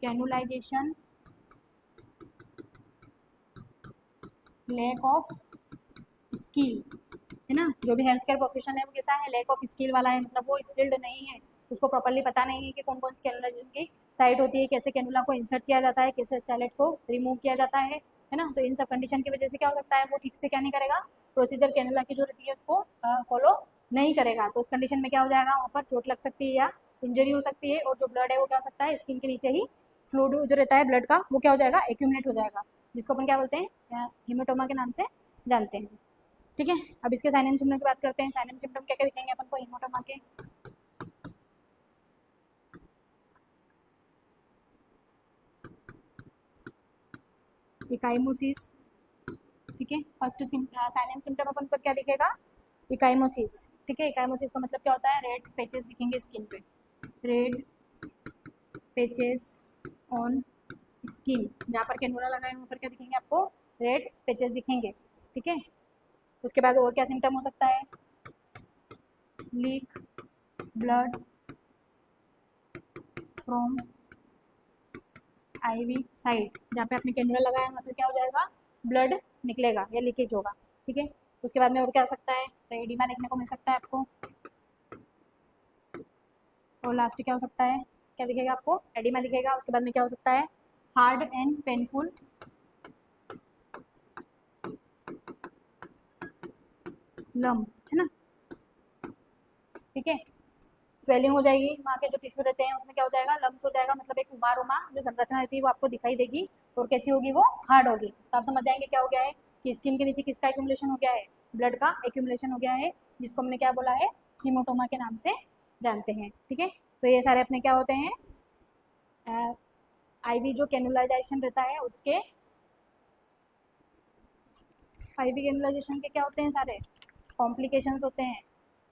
कैनुलाइजेशन, लैक ऑफ स्किल, है ना। जो भी हेल्थ केयर प्रोफेशन है वो कैसा है, लैक ऑफ स्किल वाला है, मतलब वो स्किल्ड नहीं है, उसको प्रॉपरली पता नहीं है कि कौन कौन सी कैनुलाइजेशन की साइट होती है, कैसे कैनुला को इंसर्ट किया जाता है, कैसे स्टेलेट को रिमूव किया जाता है ना। तो इन सब कंडीशन की वजह से क्या हो सकता है, वो ठीक से क्या नहीं करेगा, प्रोसीजर कैनुला की जो रहती है उसको फॉलो नहीं करेगा, तो उस कंडीशन में क्या हो जाएगा, वहाँ पर चोट लग सकती है या इंजरी हो सकती है, और जो ब्लड है वो क्या हो सकता है, स्किन के नीचे ही फ्लूइड जो रहता है ब्लड का वो क्या हो जाएगा, एक्यूमुलेट हो जाएगा, जिसको अपन क्या बोलते हैं, हीमेटोमा के नाम से जानते हैं। ठीक है, अब इसके साइन एंड सिम्टम की बात करते हैं। साइन एंड सिम्टम क्या क्या दिखेंगे अपन को हीमोटोमा के, इकाइमोसिस। ठीक है, फर्स्ट साइन एंड सिम्टम अपन को क्या दिखेगा, इकाइमोसिस। ठीक है, इकाइमोसिस का मतलब क्या होता है, रेड पैचेस दिखेंगे स्किन पे, रेड पैचेस ऑन स्किन, जहाँ पर कैनुला लगाए वहाँ पर क्या दिखेंगे आपको, रेड पैचेस दिखेंगे। ठीक है, उसके बाद और क्या सिम्टम हो सकता है, leak blood from IV site, जहाँ पे आपने कैनुला लगाया वहाँ पे क्या हो जाएगा, ब्लड निकलेगा या लीकेज होगा। ठीक है, उसके बाद में और क्या हो सकता है, तो एडिमा देखने को मिल सकता है आपको, और लास्ट क्या हो सकता है, क्या दिखेगा आपको, एडिमा दिखेगा। उसके बाद में क्या हो सकता है, हार्ड एंड पेनफुल लम्प, है ना, ठीक है। स्वेलिंग हो जाएगी, वहाँ के जो टिश्यू रहते हैं उसमें क्या हो जाएगा, लम्स हो जाएगा, मतलब एक उमा जो संरचना रहती है वो आपको दिखाई देगी और कैसी होगी, वो हार्ड होगी। तो आप समझ जाएंगे क्या हो गया है कि स्किन के नीचे किसका एक्यूमुलेशन हो गया है, ब्लड का एक्यूमुलेशन हो गया है, जिसको हमने क्या बोला है, हीमोटोमा के नाम से जानते हैं, ठीक है। तो ये सारे अपने क्या होते हैं, आईवी जो कैनुलाइजेशन रहता है उसके, आईवी कैनुलाइजेशन के क्या होते हैं, सारे कॉम्प्लिकेशंस होते हैं,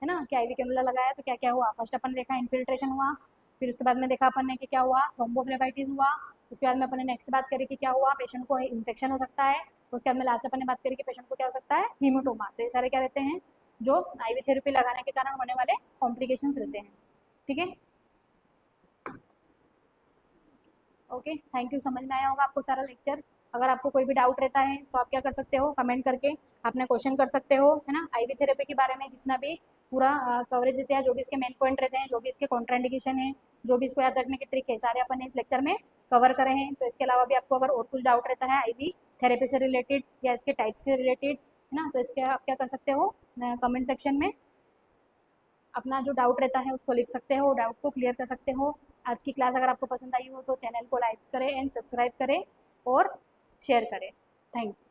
है ना, कि आईवी कैनुला लगाया तो क्या क्या हुआ। फर्स्ट अपन देखा इन्फिल्ट्रेशन हुआ, फिर उसके बाद में देखा अपन ने कि क्या हुआ, थ्रोम्बोफ्लेबाइटिस हुआ, उसके बाद में अपन ने नेक्स्ट बात करी कि क्या हुआ, पेशेंट को इन्फेक्शन हो सकता है, उसके बाद में लास्ट अपन ने बात करी कि पेशेंट को क्या हो सकता है, हीमोटोमा। तो ये सारे क्या रहते हैं, जो आईवी थेरेपी लगाने के कारण होने वाले कॉम्प्लिकेशंस रहते हैं, ठीक है। ओके, थैंक यू, समझ में आया होगा आपको सारा लेक्चर। अगर आपको कोई भी डाउट रहता है तो आप क्या कर सकते हो, कमेंट करके अपने क्वेश्चन कर सकते हो, है ना। आईवी थेरेपी के बारे में जितना भी पूरा कवरेज रहता है, जो भी इसके मेन पॉइंट रहते हैं, जो भी इसके कॉन्ट्राइंडिकेशन है, जो भी इसको याद रखने की ट्रिक है, सारे अपन ने इस लेक्चर में कवर करे हैं। तो इसके अलावा भी आपको अगर और कुछ डाउट रहता है आईवी थेरेपी से रिलेटेड या इसके टाइप्स से रिलेटेड, है ना, तो इसके आप क्या कर सकते हो, कमेंट सेक्शन में अपना जो डाउट रहता है उसको लिख सकते हो, डाउट को क्लियर कर सकते हो। आज की क्लास अगर आपको पसंद आई हो तो चैनल को लाइक करें एंड सब्सक्राइब करें और शेयर करें। Thank you.